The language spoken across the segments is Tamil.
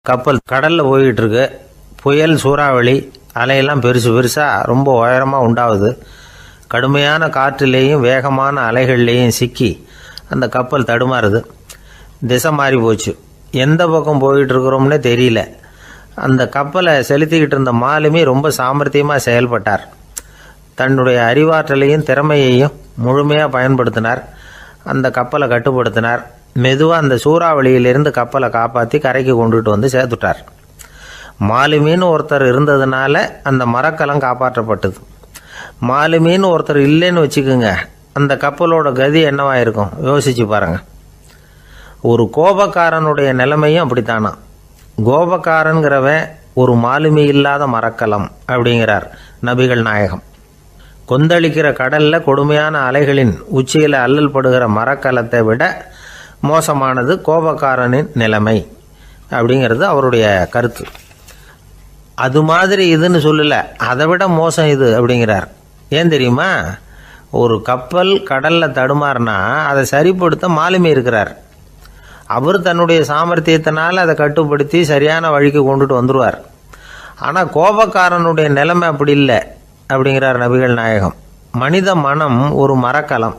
கப்பல் கடலில் போய்கிட்டு இருக்கு. புயல், சூறாவளி, அலையெல்லாம் பெருசு பெருசாக ரொம்ப உயரமாக உண்டாகுது. கடுமையான காற்றுலேயும் வேகமான அலைகள்லேயும் சிக்கி அந்த கப்பல் தடுமாறுது. திசை மாறி போச்சு. எந்த பக்கம் போயிட்டு இருக்கிறோம்னே தெரியல. அந்த கப்பலை செலுத்திக்கிட்டு இருந்த மாலுமி ரொம்ப சாமர்த்தியமாக செயல்பட்டார். தன்னுடைய அறிவாற்றலையும் திறமையையும் முழுமையாக பயன்படுத்தினார். அந்த கப்பலை கட்டுப்படுத்தினார். மெதுவாக அந்த சூறாவளியிலிருந்து கப்பலை காப்பாற்றி கரைக்கு கொண்டுட்டு வந்து சேர்த்துட்டார். மாலுமின்னு ஒருத்தர் இருந்ததுனால அந்த மரக்கலம் காப்பாற்றப்பட்டது. மாலுமின்னு ஒருத்தர் இல்லைன்னு வச்சுக்கோங்க, அந்த கப்பலோட கதி என்னவா இருக்கும் யோசிச்சு பாருங்க. ஒரு கோபக்காரனுடைய நிலைமையும் அப்படித்தானா. கோபக்காரன்கிறவன் ஒரு மாலுமி இல்லாத மரக்கலம் அப்படிங்கிறார் நபிகள் நாயகம். கொந்தளிக்கிற கடல்ல கொடுமையான அலைகளின் உச்சியில் அல்லல் படுகிற மரக்கலத்தை விட மோசமானது கோபக்காரனின் நிலைமை அப்படிங்கிறது அவருடைய கருத்து. அது மாதிரி இதுன்னு சொல்லல, அதை விட மோசம் இது அப்படிங்கிறார். ஏன் தெரியுமா? ஒரு கப்பல் கடல்ல தடுமாறினா அதை சரிப்படுத்த மாலுமி இருக்கிறார். அவர் தன்னுடைய சாமர்த்தியத்தினால் அதை கட்டுப்படுத்தி சரியான வழிக்கு கொண்டுட்டு வந்துடுவார். ஆனால் கோபக்காரனுடைய நிலைமை அப்படி இல்லை அப்படிங்கிறார் நபிகள் நாயகம். மனித மனம் ஒரு மரக்கலம்,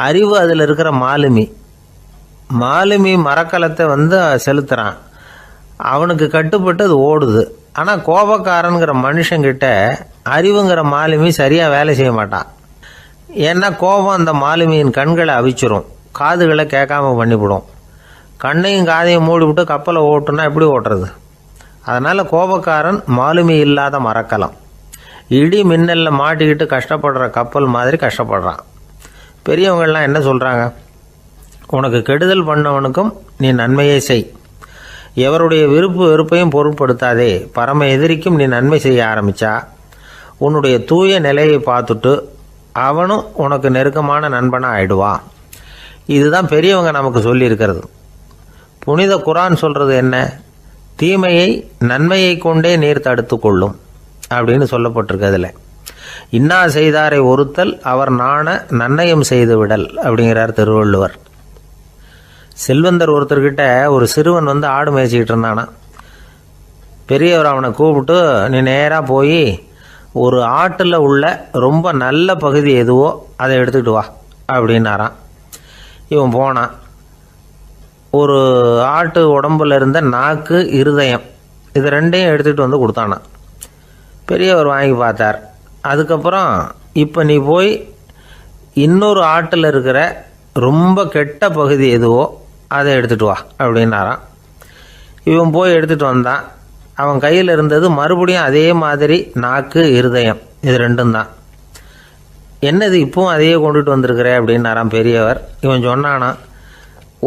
அறிவு அதில் இருக்கிற மாலுமி. மாலுமி மரக்கலத்தை செலுத்துகிறான், அவனுக்கு கட்டுப்பட்டு அது ஓடுது. ஆனால் கோபக்காரனுங்கிற மனுஷங்கிட்ட அறிவுங்கிற மாலுமி சரியாக வேலை செய்ய மாட்டான். ஏன்னா கோபம் அந்த மாலுமியின் கண்களை அவிச்சிரும், காதுகளை கேட்காம பண்ணிவிடும். கண்ணையும் காதையும் மூடிவிட்டு கப்பலை ஓட்டுனா எப்படி ஓட்டுறது? அதனால் கோபக்காரன் மாலுமி இல்லாத மரக்கலம். இடி மின்னலில் மாட்டிக்கிட்டு கஷ்டப்படுற கப்பல் மாதிரி கஷ்டப்படுறான். பெரியவங்கள்லாம் என்ன சொல்கிறாங்க? உனக்கு கெடுதல் பண்ணவனுக்கும் நீ நன்மையை செய், எவருடைய விருப்பு வெறுப்பையும் பொருட்படுத்தாதே. பரம எதிரிக்கும் நீ நன்மை செய்ய ஆரம்பித்தா உன்னுடைய தூய நிலையை பார்த்துட்டு அவனும் உனக்கு நெருக்கமான நண்பனாக ஆயிடுவான். இதுதான் பெரியவங்க நமக்கு சொல்லியிருக்கிறது. புனித குரான் சொல்கிறது என்ன? தீமையை நன்மையை கொண்டே நீர் தடுத்து கொள்ளும் அப்படின்னு சொல்லப்பட்டிருக்கு. அதில் இன்னா செய்தாரை ஒருத்தல் அவர் நாண நன்னயம் செய்து விடல் அப்படிங்கிறார் திருவள்ளுவர். செல்வந்தர் ஒருத்தர்கிட்ட ஒரு சிறுவன் ஆடு மேய்ச்சிக்கிட்டு இருந்தானா. பெரியவர் அவனை கூப்பிட்டு, நீ நேராக போய் ஒரு ஆட்டில் உள்ள ரொம்ப நல்ல பகுதி எதுவோ அதை எடுத்துக்கிட்டு வா அப்படின்னாரான். இவன் போனான். ஒரு ஆட்டு உடம்புல இருந்த நாக்கு, இருதயம், இது ரெண்டையும் எடுத்துகிட்டு வந்து கொடுத்தானான். பெரியவர் வாங்கி பார்த்தார். அதுக்கப்புறம் இப்போ நீ போய் இன்னொரு ஆட்டில் இருக்கிற ரொம்ப கெட்ட பகுதி எதுவோ அதை எடுத்துகிட்டு வா அப்படின்னாரான். இவன் போய் எடுத்துகிட்டு வந்தான். அவன் கையில் இருந்தது மறுபடியும் அதே மாதிரி நாக்கு, இருதயம், இது ரெண்டும் தான். என்னது இப்பவும் அதையே கொண்டுட்டு வந்திருக்கிற அப்படின்னாரான் பெரியவர். இவன் சொன்னானா,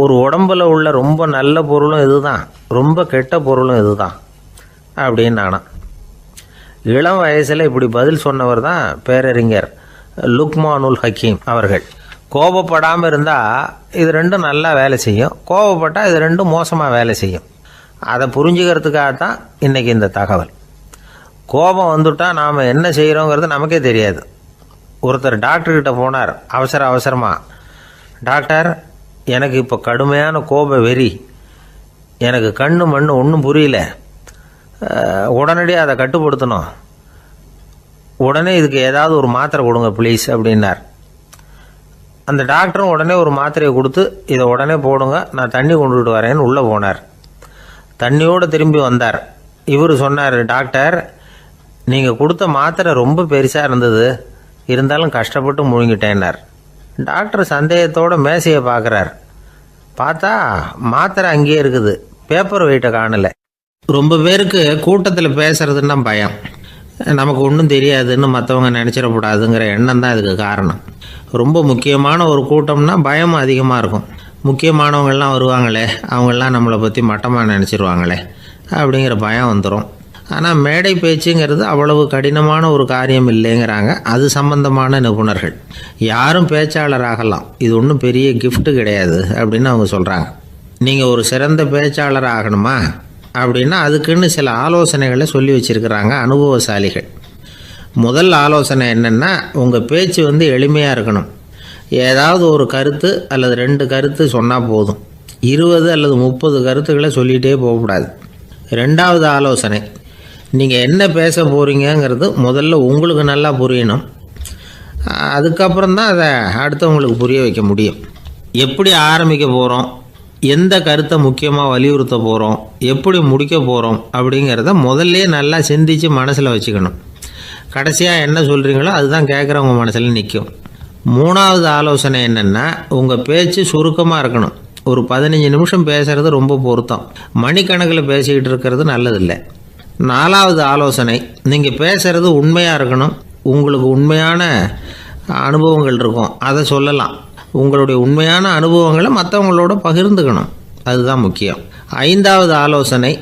ஒரு உடம்புல உள்ள ரொம்ப நல்ல பொருளும் இதுதான், ரொம்ப கெட்ட பொருளும் இதுதான் அப்படின்னானா. இளம் வயசில் இப்படி பதில் சொன்னவர் தான் பேரறிஞர் லுக்மானுல் ஹக்கீம் அவர்கள். கோபப்படாமல் இருந்தால் இது ரெண்டும் நல்லா வேலை செய்யும், கோபப்பட்டால் இது ரெண்டும் மோசமாக வேலை செய்யும். அதை புரிஞ்சுக்கிறதுக்காகத்தான் இன்றைக்கி இந்த தகவல். கோபம் வந்துட்டால் நாம் என்ன செய்கிறோங்கிறது நமக்கே தெரியாது. ஒருத்தர் டாக்டர்கிட்ட போனார் அவசரமாக. டாக்டர், எனக்கு இப்போ கடுமையான கோப வெறி, எனக்கு கண்ணு மண்ணு ஒன்றும் புரியல, உடனடியாக அதை கட்டுப்படுத்தணும், உடனே இதுக்கு ஏதாவது ஒரு மாத்திரை கொடுங்க ப்ளீஸ் அப்படின்னார். அந்த டாக்டரும் உடனே ஒரு மாத்திரையை கொடுத்து, இதை உடனே போடுங்க, நான் தண்ணி கொண்டுகிட்டு வரேன்னு உள்ளே போனார். தண்ணியோடு திரும்பி வந்தார். இவர் சொன்னார், டாக்டர், நீங்கள் கொடுத்த மாத்திரை ரொம்ப பெருசாக இருந்தது, இருந்தாலும் கஷ்டப்பட்டு முழுங்கிட்டேன்னார். டாக்டர் சந்தேகத்தோடு மேசையை பார்க்குறார். பார்த்தா மாத்திரை அங்கேயே இருக்குது, பேப்பர் வெயிட்டை காணலை. ரொம்ப பேருக்கு கூட்டத்தில் பேசுறதுன்னா பயம், நமக்கு ஒன்றும் தெரியாதுன்னு மற்றவங்க நினச்சிடக்கூடாதுங்கிற எண்ணம் தான் இதுக்கு காரணம். ரொம்ப முக்கியமான ஒரு கூட்டம்னா பயம் அதிகமாக இருக்கும். முக்கியமானவங்கள்லாம் வருவாங்களே, அவங்களாம் நம்மளை பற்றி மட்டமாக நினச்சிருவாங்களே அப்படிங்கிற பயம் வந்துடும். ஆனால் மேடை பேச்சுங்கிறது அவ்வளவு கடினமான ஒரு காரியம் இல்லைங்கிறாங்க அது சம்பந்தமான நிபுணர்கள். யாரும் பேச்சாளர் ஆகலாம், இது ஒன்றும் பெரிய கிஃப்ட்டு கிடையாது அப்படின்னு அவங்க சொல்கிறாங்க. நீங்கள் ஒரு சிறந்த பேச்சாளர் ஆகணுமா அப்படின்னா அதுக்குன்னு சில ஆலோசனைகளை சொல்லி வச்சுருக்கிறாங்க அனுபவசாலிகள். முதல் ஆலோசனை என்னென்னா, உங்கள் பேச்சு எளிமையாக இருக்கணும். ஏதாவது ஒரு கருத்து அல்லது 2 கருத்து சொன்னால் போதும். 20 அல்லது 30 கருத்துக்களை சொல்லிகிட்டே போகக்கூடாது. ரெண்டாவது ஆலோசனை, நீங்கள் என்ன பேச போகிறீங்கிறது முதல்ல உங்களுக்கு நல்லா புரியணும். அதுக்கப்புறம் தான் அதை அடுத்தவங்களுக்கு புரிய வைக்க முடியும். எப்படி ஆரம்பிக்க போகிறோம், எந்த கருத்தை முக்கியமாக வலியுறுத்த போகிறோம், எப்படி முடிக்க போகிறோம் அப்படிங்கிறத முதல்ல நல்லா சிந்தித்து மனசில் வச்சுக்கணும். கடைசியாக என்ன சொல்கிறீங்களோ அதுதான் கேட்குறவங்க மனசில் நிற்கும். மூணாவது ஆலோசனை என்னென்னா, உங்கள் பேச்சு சுருக்கமாக இருக்கணும். ஒரு 15 நிமிஷம் பேசுகிறது ரொம்ப பொருத்தம். மணிக்கணக்கில் பேசிக்கிட்டு இருக்கிறது நல்லதில்லை. நாலாவது ஆலோசனை, நீங்கள் பேசுகிறது உண்மையாக இருக்கணும். உங்களுக்கு உண்மையான அனுபவங்கள் இருக்கும், அதை சொல்லலாம். உங்களுடைய உண்மையான அனுபவங்களை மற்றவங்களோட பகிர்ந்துக்கணும், அதுதான் முக்கியம். ஐந்தாவது ஆலோசனை,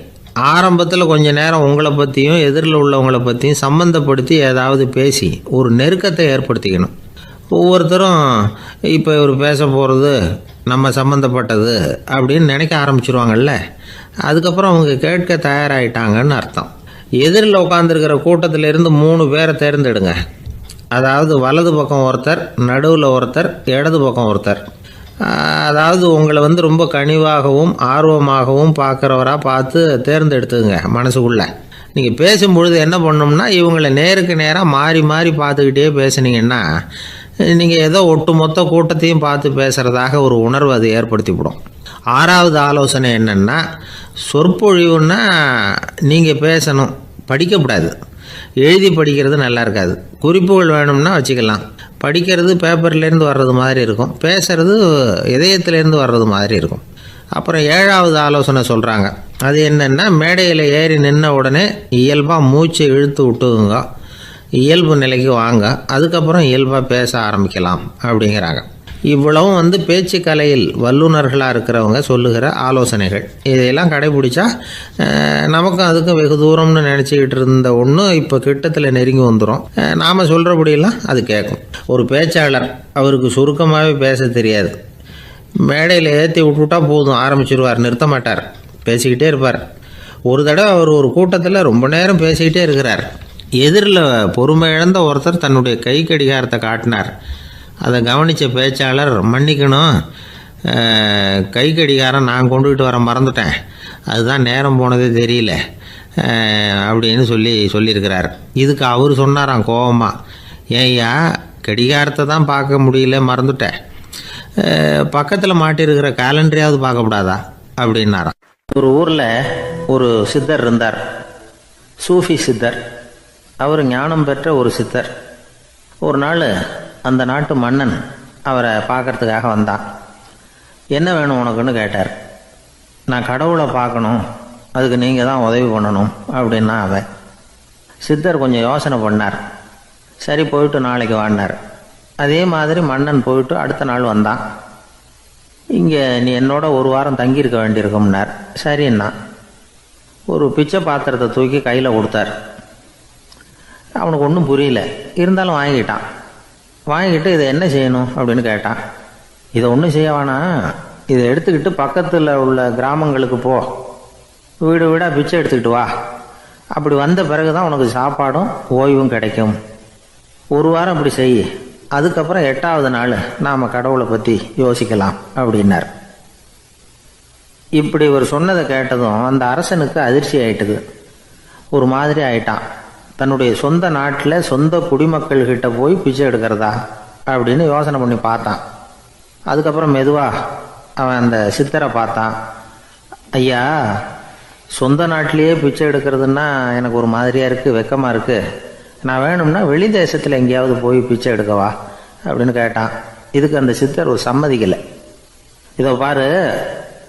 ஆரம்பத்தில் கொஞ்ச நேரம் உங்களை பற்றியும் எதிரில் உள்ளவங்களை பற்றியும் சம்மந்தப்படுத்தி ஏதாவது பேசி ஒரு நெருக்கத்தை ஏற்படுத்திக்கணும். ஒவ்வொருத்தரும் இப்போ இவர் பேச போகிறது நம்ம சம்மந்தப்பட்டது அப்படின்னு நினைக்க ஆரம்பிச்சிருவாங்கல்ல, அதுக்கப்புறம் அவங்க கேட்க தயாராகிட்டாங்கன்னு அர்த்தம். எதிரில் உட்காந்துருக்கிற கூட்டத்திலேருந்து 3 பேரை தேர்ந்தெடுங்க. அதாவது வலது பக்கம் ஒருத்தர், நடுவில் ஒருத்தர், இடது பக்கம் ஒருத்தர். அதாவது உங்களை ரொம்ப கனிவாகவும் ஆர்வமாகவும் பார்க்குறவராக பார்த்து தேர்ந்தெடுத்துங்க. மனசுக்குள்ளே நீங்கள் பேசும்பொழுது என்ன பண்ணணும்னா, இவங்களை நேருக்கு நேராக மாறி மாறி பார்த்துக்கிட்டே பேசுனீங்கன்னா நீங்கள் ஏதோ ஒட்டுமொத்த கூட்டத்தையும் பார்த்து பேசுகிறதாக ஒரு உணர்வு அது ஏற்படுத்திவிடும். ஆறாவது ஆலோசனை என்னென்னா, சொற்பொழிவுன்னா நீங்கள் பேசணும், படிக்கக்கூடாது. எழுதி படிக்கிறது நல்லா இருக்காது. குறிப்புகள் வேணும்னா வச்சுக்கலாம். படிக்கிறது பேப்பர்லேருந்து வர்றது மாதிரி இருக்கும், பேசுகிறது இதயத்திலேருந்து வர்றது மாதிரி இருக்கும். அப்புறம் ஏழாவது ஆலோசனை சொல்கிறாங்க. அது என்னென்னா, மேடையில் ஏறி நின்ன உடனே இயல்பாக மூச்சை இழுத்து விட்டுங்க, இயல்பு நிலைக்கு வாங்க, அதுக்கப்புறம் இயல்பாக பேச ஆரம்பிக்கலாம் அப்படிங்கிறாங்க. இவ்வளவும் பேச்சு கலையில் வல்லுநர்களாக இருக்கிறவங்க சொல்லுகிற ஆலோசனைகள். இதையெல்லாம் கடைபிடிச்சா நமக்கும் அதுக்கும் வெகு தூரம்னு நினச்சிக்கிட்டு இருந்த ஒன்று இப்போ கிட்டத்தில் நெருங்கி வந்துடும். நாம் சொல்கிறபடியெல்லாம் அது கேட்கும். ஒரு பேச்சாளர், அவருக்கு சுருக்கமாகவே பேச தெரியாது. மேடையில் ஏற்றி விட்டுவிட்டா போதும், ஆரம்பிச்சிருவார், நிறுத்த மாட்டார், பேசிக்கிட்டே இருப்பார். ஒரு தடவை அவர் ஒரு கூட்டத்தில் ரொம்ப நேரம் பேசிக்கிட்டே இருக்கிறார். எதிரில் பொறுமை இழந்த ஒருத்தர் தன்னுடைய கை கடிகாரத்தை காட்டினார். அதை கவனித்த பேச்சாளர், மன்னிக்கணும், கை கடிகாரம் நான் கொண்டுகிட்டு வர மறந்துட்டேன், அதுதான் நேரம் போனதே தெரியல அப்படின்னு சொல்லியிருக்கிறார். இதுக்கு அவர் சொன்னாராம் கோபமாக, ஏய்யா கடிகாரத்தை தான் பார்க்க முடியல, மறந்துட்டேன், பக்கத்தில் மாட்டிருக்கிற கேலண்டரையாவது பார்க்கக்கூடாதா அப்படின்னாராம். ஒரு ஊரில் ஒரு சித்தர் இருந்தார், சூஃபி சித்தர். அவர் ஞானம் பெற்ற ஒரு சித்தர். ஒரு நாள் அந்த நாட்டு மன்னன் அவரை பார்க்கறதுக்காக வந்தான். என்ன வேணும் உனக்குன்னு கேட்டார். நான் கடவுளை பார்க்கணும், அதுக்கு நீங்கள் தான் உதவி பண்ணணும் அப்படின்னா அவன். சித்தர் கொஞ்சம் யோசனை பண்ணார். சரி, போயிட்டு நாளைக்கு வாடினார். அதே மாதிரி மன்னன் போயிட்டு அடுத்த நாள் வந்தான். இங்கே நீ என்னோட ஒரு வாரம் தங்கியிருக்க வேண்டியிருக்கும்னார். சரின்னா ஒரு பிச்சை பாத்திரத்தை தூக்கி கையில் கொடுத்தார். அவனுக்கு ஒன்றும் புரியல, இருந்தாலும் வாங்கிக்கிட்டான். வாங்கிக்கிட்டு இதை என்ன செய்யணும் அப்படின்னு கேட்டான். இதை ஒன்றும் செய்ய வேணாம், இதை எடுத்துக்கிட்டு பக்கத்தில் உள்ள கிராமங்களுக்கு போ, வீடு வீடாக பிச்சை எடுத்துக்கிட்டு வா, அப்படி வந்த பிறகு தான் உனக்கு சாப்பாடும் ஓய்வும் கிடைக்கும். ஒரு வாரம் அப்படி செய், அதுக்கப்புறம் 8வது நாள் நாம் கடவுளை பற்றி யோசிக்கலாம் அப்படின்னார். இப்படி இவர் சொன்னதை கேட்டதும் அந்த அரசனுக்கு அதிர்ச்சி ஆயிட்டுது. ஒரு மாதிரி ஆயிட்டான். தன்னுடைய சொந்த நாட்டில் சொந்த குடிமக்கள்கிட்ட போய் பிச்சை எடுக்கிறதா அப்படின்னு யோசனை பண்ணி பார்த்தான். அதுக்கப்புறம் மெதுவாக அவன் அந்த சித்தரை பார்த்தான். ஐயா, சொந்த நாட்டிலேயே பிச்சை எடுக்கிறதுன்னா எனக்கு ஒரு மாதிரியாக இருக்குது, வெக்கமாக இருக்குது, நான் வேணும்னா வெளி தேசத்தில் எங்கேயாவது போய் பிச்சை எடுக்கவா அப்படின்னு கேட்டான். இதுக்கு அந்த சித்தர் ஒரு சம்மதிக்கலை. இதை பாரு,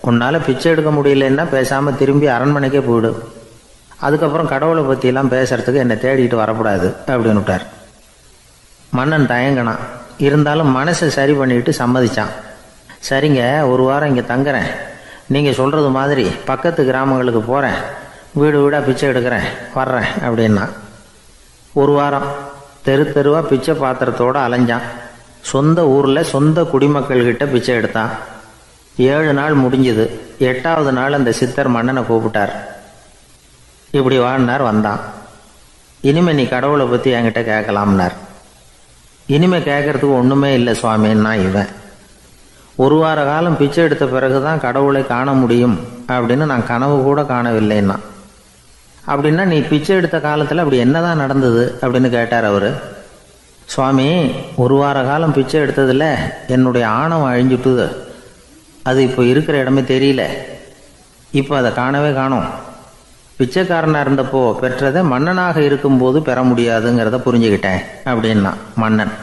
உன்னால் பிச்சை எடுக்க முடியலன்னா பேசாமல் திரும்பி அரண்மனைக்கே போயிடு, அதுக்கப்புறம் கடவுளை பற்றியெல்லாம் பேசுறதுக்கு என்னை தேடிட்டு வரக்கூடாது அப்படின்னு விட்டார். மன்னன் தயங்கினான், இருந்தாலும் மனசை சரி பண்ணிட்டு சம்மதிச்சான். சரிங்க, ஒரு வாரம் இங்கே தங்குறேன், நீங்கள் சொல்கிறது மாதிரி பக்கத்து கிராமங்களுக்கு போகிறேன், வீடு வீடாக பிச்சை எடுக்கிறேன், வர்றேன் அப்படின்னா. ஒரு வாரம் தெரு தெருவாக பிச்சை பாத்திரத்தோடு அலைஞ்சான். சொந்த ஊரில் சொந்த குடிமக்கள்கிட்ட பிச்சை எடுத்தான். 7 நாள் முடிஞ்சுது. 8வது நாள் அந்த சித்தர் மன்னனை கூப்பிட்டார். இப்படி வாழ்னார், வந்தான். இனிமே நீ கடவுளை பற்றி என்கிட்ட கேட்கலாம்னார். இனிமே கேட்கறதுக்கு ஒன்றுமே இல்லை சுவாமின்னா இவன். ஒரு வார காலம் பிச்சை எடுத்த பிறகு தான் கடவுளை காண முடியும் அப்படின்னு நான் கனவு கூட காணவில்லைன்னா. அப்படின்னா நீ பிச்சை எடுத்த காலத்தில் அப்படி என்னதான் நடந்தது அப்படின்னு கேட்டார் அவர். சுவாமி, ஒரு வார காலம் பிச்சை எடுத்ததில் என்னுடைய ஆணவம் அழிஞ்சுட்டுது. அது இப்போ இருக்கிற இடமே தெரியல. இப்போ அதை காணவே காணோம். பிச்சைக்காரனாக இருந்தப்போ பெற்றதை மன்னனாக இருக்கும்போது பெற முடியாதுங்கிறத புரிஞ்சுக்கிட்டேன் அப்படின்னா மன்னன்.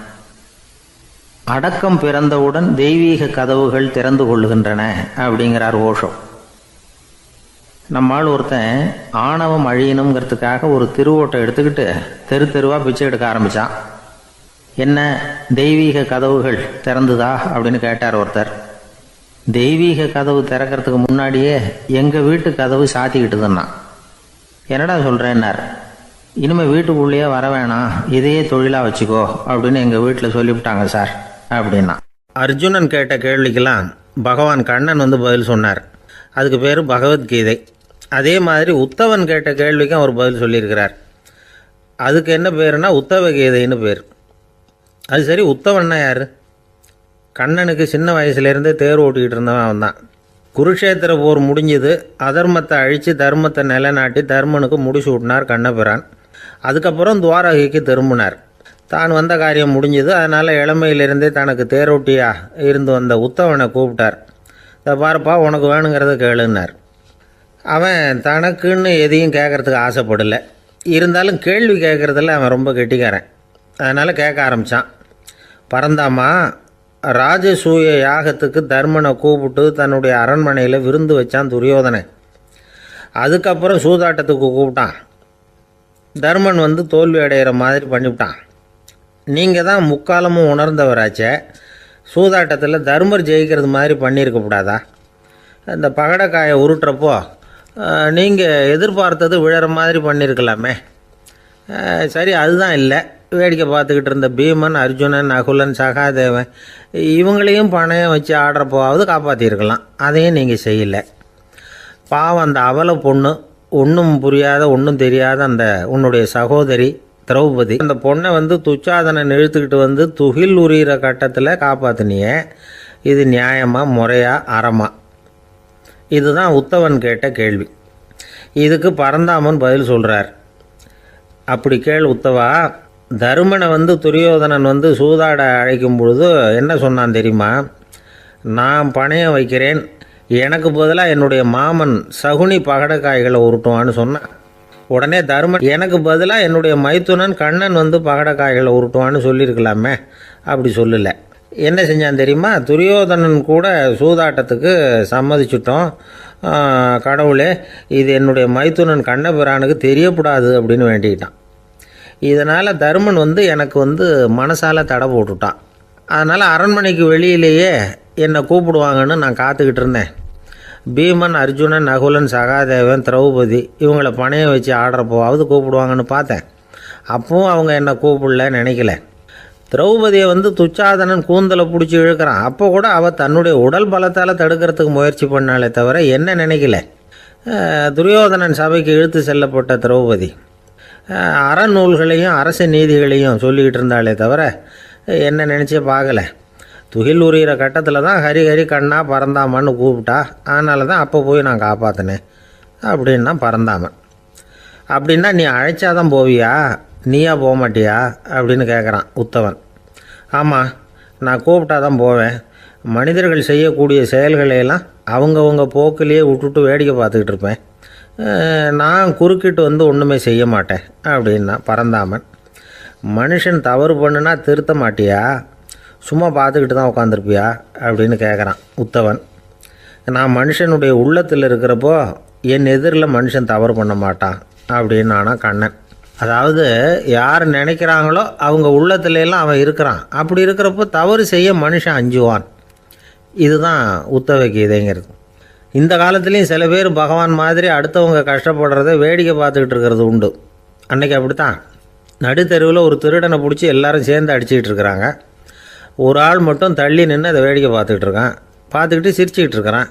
அடக்கம் பிறந்தவுடன் தெய்வீக கதவுகள் திறந்து கொள்ளுகின்றன அப்படிங்கிறார் ஓஷோ. நம்மால் ஒருத்தன் ஆணவம் அழியணுங்கிறதுக்காக ஒரு திருவோட்டை எடுத்துக்கிட்டு தெரு தெருவாக பிச்சை எடுக்க ஆரம்பித்தான். என்ன, தெய்வீக கதவுகள் திறந்துதா அப்படின்னு கேட்டார் ஒருத்தர். தெய்வீக கதவு திறக்கிறதுக்கு முன்னாடியே எங்கள் வீட்டு கதவு சாத்திக்கிட்டுதுன்னா. என்னடா சொல்கிறேன்னார். இனிமேல் வீட்டுக்குள்ளேயே வர வேணாம், இதையே தொழிலாக வச்சுக்கோ அப்படின்னு எங்கள் வீட்டில் சொல்லிவிட்டாங்க சார் அப்படின்னா. அர்ஜுனன் கேட்ட கேள்விக்கெல்லாம் பகவான் கண்ணன் பதில் சொன்னார். அதுக்கு பேர் பகவத்கீதை. அதே மாதிரி உத்தவன் கேட்ட கேள்விக்கும் அவர் பதில் சொல்லியிருக்கிறார். அதுக்கு என்ன பேருனா உத்தவ கீதைன்னு பேர். அது சரி, உத்தவன்னா யார்? கண்ணனுக்கு சின்ன வயசுலேருந்தே தேர் ஓட்டிக்கிட்டு இருந்தவன் அவன் தான். குருஷேத்திர போர் முடிஞ்சது. அதர்மத்தை அழித்து தர்மத்தை நிலைநாட்டி தர்மனுக்கு முடிச்சு விட்டினார் கண்ணபிரான். அதுக்கப்புறம் துவாரகைக்கு திரும்பினார். தான் வந்த காரியம் முடிஞ்சது. அதனால் இளமையிலிருந்தே தனக்கு தேரோட்டியாக இருந்து வந்த உத்தவனை கூப்பிட்டார். இதை பாருப்பா, உனக்கு வேணுங்கிறத கேளுன்னார். அவன் தனக்குன்னு எதையும் கேட்குறதுக்கு ஆசைப்படலை. இருந்தாலும் கேள்வி கேட்குறதில் அவன் ரொம்ப கெட்டிக்காரன். அதனால் கேட்க ஆரம்பித்தான். பரந்தாமா, ராஜசூய யாகத்துக்கு தர்மனை கூப்பிட்டு தன்னுடைய அரண்மனையில் விருந்து வச்சான் துரியோதனை. அதுக்கப்புறம் சூதாட்டத்துக்கு கூப்பிட்டான். தர்மன் தோல்வி அடைகிற மாதிரி பண்ணிவிட்டான். நீங்கள் தான் முக்காலமும் உணர்ந்தவராச்சே, சூதாட்டத்தில் தர்மர் ஜெயிக்கிறது மாதிரி பண்ணியிருக்கக்கூடாதா? அந்த பகடக்காயை உருட்டுறப்போ நீங்கள் எதிர்பார்த்தது விழற மாதிரி பண்ணியிருக்கலாமே. சரி, அதுதான் இல்லை. வேடிக்கை பார்த்துக்கிட்டு இருந்த பீமன், அர்ஜுனன், நகுலன், சகாதேவன் இவங்களையும் பணையம் வச்சு ஆடுறப்போவாவது காப்பாற்றிருக்கலாம். அதையும் நீங்கள் செய்யலை. பாவம், அந்த அவல பொண்ணு, ஒன்றும் புரியாத ஒன்றும் தெரியாத அந்த உன்னுடைய சகோதரி திரௌபதி, அந்த பொண்ணை துச்சாதனன் இழுத்துக்கிட்டு துகில் உரிகிற கட்டத்தில் காப்பாற்றினியே. இது நியாயமா, முறையா, அறமா? இதுதான் உத்தவன் கேட்ட கேள்வி. இதுக்கு பரந்தாமன் பதில் சொல்கிறார். அப்படி கேள் உத்தவா. தருமனை துரியோதனன் சூதாட அழைக்கும் பொழுது என்ன சொன்னான் தெரியுமா? நான் பணையம் வைக்கிறேன், எனக்கு பதிலாக என்னுடைய மாமன் சகுனி பகடக்காய்களை உருட்டுவான்னு சொன்னான். உடனே தருமன், எனக்கு பதிலாக என்னுடைய மைத்துனன் கண்ணன் பகடக்காய்களை உருட்டுவான்னு சொல்லியிருக்கலாமே. அப்படி சொல்லலை. என்ன செஞ்சான் தெரியுமா? துரியோதனன் கூட சூதாட்டத்துக்கு சம்மதிச்சிட்டோம். கடவுளே, இது என்னுடைய மைத்துனன் கண்ணபிரானுக்கு தெரியக்கூடாது அப்படின்னு வேண்டிக்கிட்டான். இதனால் தருமன் எனக்கு மனசால் தடை போட்டுட்டான். அதனால் அரண்மனைக்கு வெளியிலேயே என்னை கூப்பிடுவாங்கன்னு நான் காத்துக்கிட்டு இருந்தேன். பீமன், அர்ஜுனன், நகுலன், சகாதேவன், திரௌபதி இவங்களை பணையம் வச்சு ஆடுறப்போவாவது கூப்பிடுவாங்கன்னு பார்த்தேன். அப்பவும் அவங்க என்னை கூப்பிடல, நினைக்கல. திரௌபதியை துச்சாதனன் கூந்தலை பிடிச்சி இழுக்கிறான். அப்போ கூட அவள் தன்னுடைய உடல் பலத்தால் தடுக்கிறதுக்கு முயற்சி பண்ணாலே தவிர என்ன நினைக்கல. துரியோதனன் சபைக்கு இழுத்து செல்லப்பட்ட திரௌபதி அறநூல்களையும் அரச நீதிகளையும் சொல்லிக்கிட்டு இருந்தாலே தவிர என்ன நினச்சே பார்க்கலை. துகில் உரிகிற கட்டத்தில் தான் ஹரி ஹரி கண்ணா பரந்தாமன்னு கூப்பிட்டா. அதனால தான் அப்போ போய் நான் காப்பாற்றினேன் அப்படின்னா பரந்தாமன். அப்படின்னா நீ அழைச்சாதான் போவியா, நீயா போக மாட்டியா அப்படின்னு கேட்குறான் உத்தவன். ஆமாம், நான் கூப்பிட்டா தான் போவேன். மனிதர்கள் செய்யக்கூடிய செயல்களையெல்லாம் அவங்கவுங்க போக்கிலேயே விட்டுட்டு வேடிக்கை பார்த்துக்கிட்டு இருப்பேன். நான் குறுக்கிட்டு ஒன்றுமே செய்ய மாட்டேன் அப்படின்னா பரந்தாமன். மனுஷன் தவறு பண்ணுனா திருத்த மாட்டியா, சும்மா பார்த்துக்கிட்டு தான் உட்காந்துருப்பியா அப்படின்னு கேட்குறான் உத்தவன். நான் மனுஷனுடைய உள்ளத்தில் இருக்கிறப்போ என் எதிரில் மனுஷன் தவறு பண்ண மாட்டான் அப்படின்னு ஆனா கண்ணன். அதாவது யார் நினைக்கிறாங்களோ அவங்க உள்ளத்துலலாம் அவன் இருக்கிறான். அப்படி இருக்கிறப்போ தவறு செய்ய மனுஷன் அஞ்சுவான். இதுதான் உத்தவ கீதைங்கிறது. இந்த காலத்துலேயும் சில பேர் பகவான் மாதிரி அடுத்தவங்க கஷ்டப்படுறத வேடிக்கை பார்த்துக்கிட்டு இருக்கிறது உண்டு. அன்றைக்கி அப்படித்தான். நடுத்தெருவில் ஒரு திருடனை பிடிச்சி எல்லாரும் சேர்ந்து அடிச்சுக்கிட்டு இருக்கிறாங்க. ஒரு ஆள் மட்டும் தள்ளி நின்று அதை வேடிக்கை பார்த்துக்கிட்டு இருக்கான். பார்த்துக்கிட்டு சிரிச்சுக்கிட்டு இருக்கிறான்.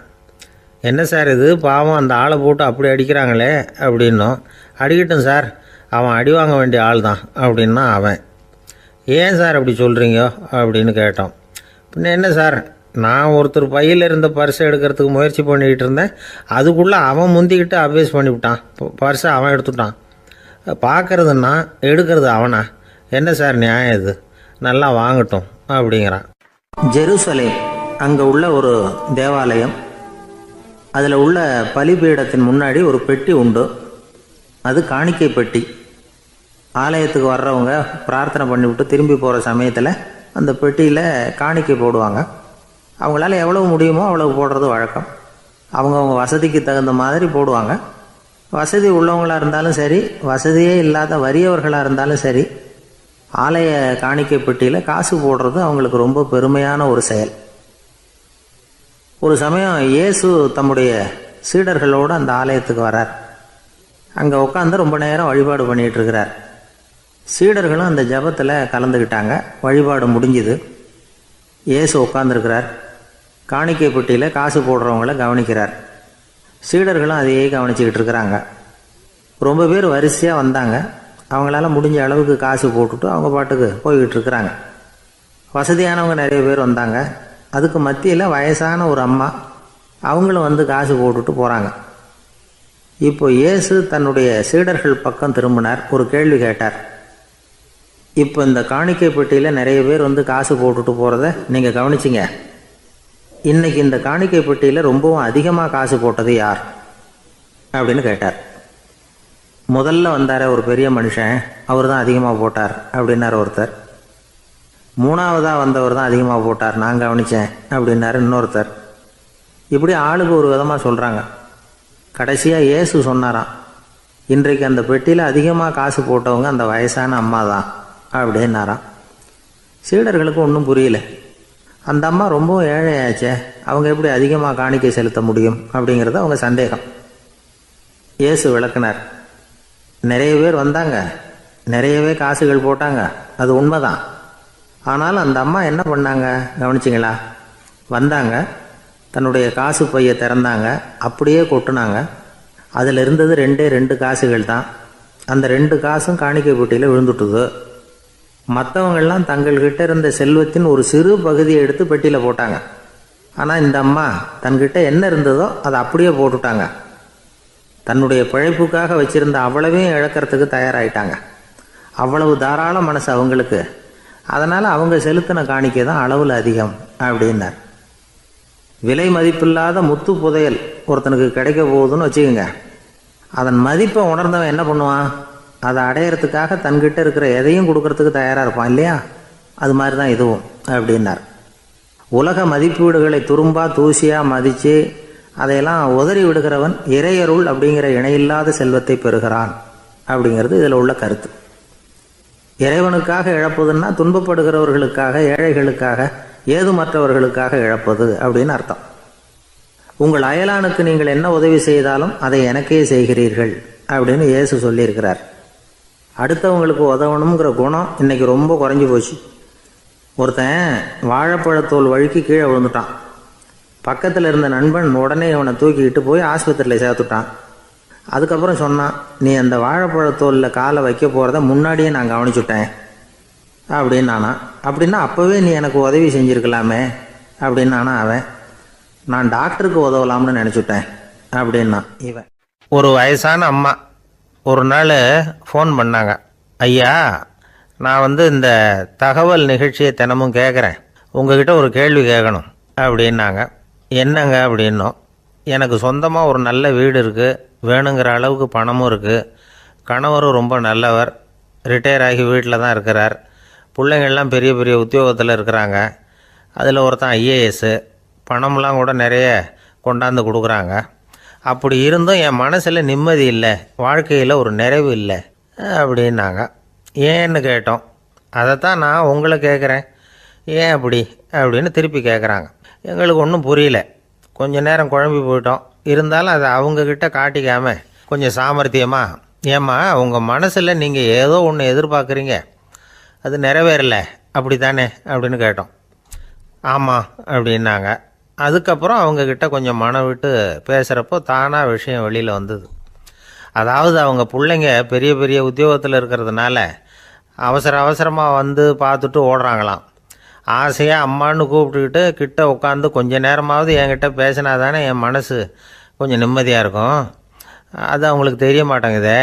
என்ன சார் இது, பாவம் அந்த ஆளை போட்டு அப்படி அடிக்கிறாங்களே அப்படின்னோம். அடிக்கட்டும் சார், அவன் அடி வாங்க வேண்டிய ஆள் தான் அப்படின்னா அவன். ஏன் சார் அப்படி சொல்கிறீங்க அப்படின்னு கேட்டோம். பின்ன என்ன சார், நான் ஒருத்தர் பையில் இருந்த பர்ஸை எடுக்கிறதுக்கு முயற்சி பண்ணிக்கிட்டு இருந்தேன். அதுக்குள்ளே அவன் முந்திக்கிட்டு அப்வேஸ் பண்ணிவிட்டான். பர்ஸை அவன் எடுத்துட்டான். பார்க்கறது நான், எடுக்கிறது அவனா? என்ன சார் நியாயம் இது? நல்லா வாங்கட்டும் அப்படிங்கிறான். ஜெருசலேம் அங்கே உள்ள ஒரு தேவாலயம். அதில் உள்ள பலிபீடத்தின் முன்னாடி ஒரு பெட்டி உண்டு. அது காணிக்கை பெட்டி. ஆலயத்துக்கு வர்றவங்க பிரார்த்தனை பண்ணிவிட்டு திரும்பி போகிற சமயத்தில் அந்த பெட்டியில் காணிக்கை போடுவாங்க. அவங்களால எவ்வளவு முடியுமோ அவ்வளவு போடுறது வழக்கம். அவங்கவுங்க வசதிக்கு தகுந்த மாதிரி போடுவாங்க. வசதி உள்ளவங்களாக இருந்தாலும் சரி, வசதியே இல்லாத வறியவர்களாக இருந்தாலும் சரி, ஆலய காணிக்கை பெட்டியில் காசு போடுறது அவங்களுக்கு ரொம்ப பெருமையான ஒரு செயல். ஒரு சமயம் இயேசு தம்முடைய சீடர்களோடு அந்த ஆலயத்துக்கு வரார். அங்கே உட்காந்து ரொம்ப நேரம் வழிபாடு பண்ணிகிட்டு இருக்கிறார். சீடர்களும் அந்த ஜபத்தில் கலந்துக்கிட்டாங்க. வழிபாடு முடிஞ்சுது. இயேசு உட்காந்துருக்கிறார். காணிக்கை பெட்டியில் காசு போடுறவங்கள கவனிக்கிறார். சீடர்களும் அதையே கவனிச்சுக்கிட்டு இருக்கிறாங்க. ரொம்ப பேர் வரிசையாக வந்தாங்க. அவங்களால முடிஞ்ச அளவுக்கு காசு போட்டுட்டு அவங்க பாட்டுக்கு போய்கிட்டு இருக்கிறாங்க. வசதியானவங்க நிறைய பேர் வந்தாங்க. அதுக்கு மத்தியில் வயசான ஒரு அம்மா, அவங்களும் வந்து காசு போட்டுட்டு போகிறாங்க. இப்போ இயேசு தன்னுடைய சீடர்கள் பக்கம் திரும்பினார். ஒரு கேள்வி கேட்டார். இப்போ இந்த காணிக்கை பெட்டியில் நிறைய பேர் வந்து காசு போட்டுட்டு போகிறத நீங்கள் கவனிச்சிங்க. இன்றைக்கி இந்த காணிக்கை பெட்டியில் ரொம்பவும் அதிகமாக காசு போட்டது யார் அப்படின்னு கேட்டார். முதல்ல வந்தார ஒரு பெரிய மனுஷன், அவர் தான் அதிகமாக போட்டார் அப்படின்னார் ஒருத்தர். மூணாவதாக வந்தவர் தான் அதிகமாக போட்டார், நான் கவனித்தேன் அப்படின்னாரு இன்னொருத்தர். இப்படி ஆளுக்கு ஒரு விதமாக சொல்கிறாங்க. கடைசியாக இயேசு சொன்னாராம், இன்றைக்கு அந்த பெட்டியில் அதிகமாக காசு போட்டவங்க அந்த வயசான அம்மா தான் அப்படின்னாராம். சீடர்களுக்கு ஒன்றும் புரியல. அந்த அம்மா ரொம்பவும் ஏழையாச்சே, அவங்க எப்படி அதிகமாக காணிக்கை செலுத்த முடியும் அப்படிங்கிறது அவங்க சந்தேகம். இயேசு விளக்குனார். நிறைய பேர் வந்தாங்க, நிறையவே காசுகள் போட்டாங்க, அது உண்மைதான். ஆனாலும் அந்த அம்மா என்ன பண்ணாங்க கவனிச்சிங்களா? வந்தாங்க, தன்னுடைய காசு பையை திறந்தாங்க, அப்படியே கொட்டுனாங்க. அதில் இருந்தது 2 காசுகள் தான். அந்த 2 காசும் காணிக்கை பெட்டியில் விழுந்துட்டுது. மற்றவங்கள்லாம் தங்கள்கிட்ட இருந்த செல்வத்தின் ஒரு சிறு பகுதியை எடுத்து பெட்டியில் போட்டாங்க. ஆனால் இந்த அம்மா தன்கிட்ட என்ன இருந்ததோ அதை அப்படியே போட்டுட்டாங்க. தன்னுடைய பிழைப்புக்காக வச்சுருந்த அவ்வளவையும் இழக்கிறதுக்கு தயாராகிட்டாங்க. அவ்வளவு தாராள மனசு அவங்களுக்கு. அதனால் அவங்க செலுத்தின காணிக்கை தான் அளவில் அதிகம் அப்படின்னார். விலை மதிப்பில்லாத முத்து புதையல் ஒருத்தனுக்கு கிடைக்க போகுதுன்னு வச்சுக்கோங்க. அதன் மதிப்பை உணர்ந்தவன் என்ன பண்ணுவான்? அதை அடையிறதுக்காக தன்கிட்ட இருக்கிற எதையும் கொடுக்கறதுக்கு தயாராக இருப்பான் இல்லையா? அது மாதிரி தான் இதுவும் அப்படின்னார். உலக மதிப்பீடுகளை துரும்பா தூசியாக மதித்து அதையெல்லாம் உதறி விடுகிறவன் இறையருள் அப்படிங்கிற இணையில்லாத செல்வத்தை பெறுகிறான் அப்படிங்கிறது இதில் உள்ள கருத்து. இறைவனுக்காக இழப்பதுன்னா துன்பப்படுகிறவர்களுக்காக, ஏழைகளுக்காக, ஏதுமற்றவர்களுக்காக இழப்பது அப்படின்னு அர்த்தம். உங்கள் அயலானுக்கு நீங்கள் என்ன உதவி செய்தாலும் அதை எனக்கே செய்கிறீர்கள் அப்படின்னு இயேசு சொல்லியிருக்கிறார். அடுத்தவங்களுக்கு உதவணுங்கிற குணம் இன்னைக்கு ரொம்ப குறைஞ்சி போச்சு. ஒருத்தன் வாழைப்பழத்தோல் வழுக்கி கீழே விழுந்துட்டான். பக்கத்தில் இருந்த நண்பன் உடனே இவனை தூக்கிக்கிட்டு போய் ஆஸ்பத்திரியில் சேர்த்துட்டான். அதுக்கப்புறம் சொன்னான், நீ அந்த வாழைப்பழத்தோலில் காலை வைக்க போகிறத முன்னாடியே நான் கவனிச்சுட்டேன் அப்படின்னானா. அப்படின்னா அப்போவே நீ எனக்கு உதவி செஞ்சுருக்கலாமே அப்படின்னானா அவன். நான் டாக்டருக்கு உதவலாம்னு நினச்சிட்டேன் அப்படின்னா இவன். ஒரு வயசான அம்மா ஒரு நாள் ஃபோன் பண்ணாங்க. ஐயா, நான் இந்த தகவல் நிகழ்ச்சியை தினமும் கேட்குறேன், உங்ககிட்ட ஒரு கேள்வி கேட்கணும் அப்படின்னாங்க. என்னங்க அப்படின்னோம். எனக்கு சொந்தமாக ஒரு நல்ல வீடு இருக்குது, வேணுங்கிற அளவுக்கு பணமும் இருக்குது, கணவரும் ரொம்ப நல்லவர், ரிட்டையர் ஆகி வீட்டில் தான் இருக்கிறார், பிள்ளைங்கள்லாம் பெரிய பெரிய உத்தியோகத்தில் இருக்கிறாங்க, அதில் ஒருத்தன் ஐஏஎஸ்ஸு, பணம்லாம் கூட நிறைய கொண்டாந்து கொடுக்குறாங்க. அப்படி இருந்தும் என் மனசில் நிம்மதி இல்லை, வாழ்க்கையில் ஒரு நிறைவு இல்லை அப்படின்னாங்க. ஏன்னு கேட்டோம். அதைத்தான் நான் உங்களை கேட்குறேன், ஏன் அப்படி அப்படின்னு திருப்பி கேட்குறாங்க. எங்களுக்கு ஒன்றும் புரியல. கொஞ்சம் நேரம் குழம்பி போயிட்டோம். இருந்தாலும் அதை அவங்கக்கிட்ட காட்டிக்காமல் கொஞ்சம் சாமர்த்தியமாக, ஏம்மா உங்கள் மனசில் நீங்கள் ஏதோ ஒன்று எதிர்பார்க்குறீங்க, அது நிறைவேறல அப்படி தானே அப்படின்னு கேட்டோம். ஆமாம் அப்படின்னாங்க. அதுக்கப்புறம் அவங்கக்கிட்ட கொஞ்சம் மனம் விட்டு பேசுகிறப்போ தானாக விஷயம் வெளியில் வந்தது. அதாவது அவங்க பிள்ளைங்க பெரிய பெரிய உத்தியோகத்தில் இருக்கிறதுனால அவசரமாக பார்த்துட்டு ஓடுறாங்களாம். ஆசையாக அம்மான்னு கூப்பிட்டுக்கிட்டு கிட்ட உட்காந்து கொஞ்ச நேரமாவது என்கிட்ட பேசினா தானே என் மனசு கொஞ்சம் நிம்மதியாக இருக்கும். அது அவங்களுக்கு தெரிய மாட்டேங்குதே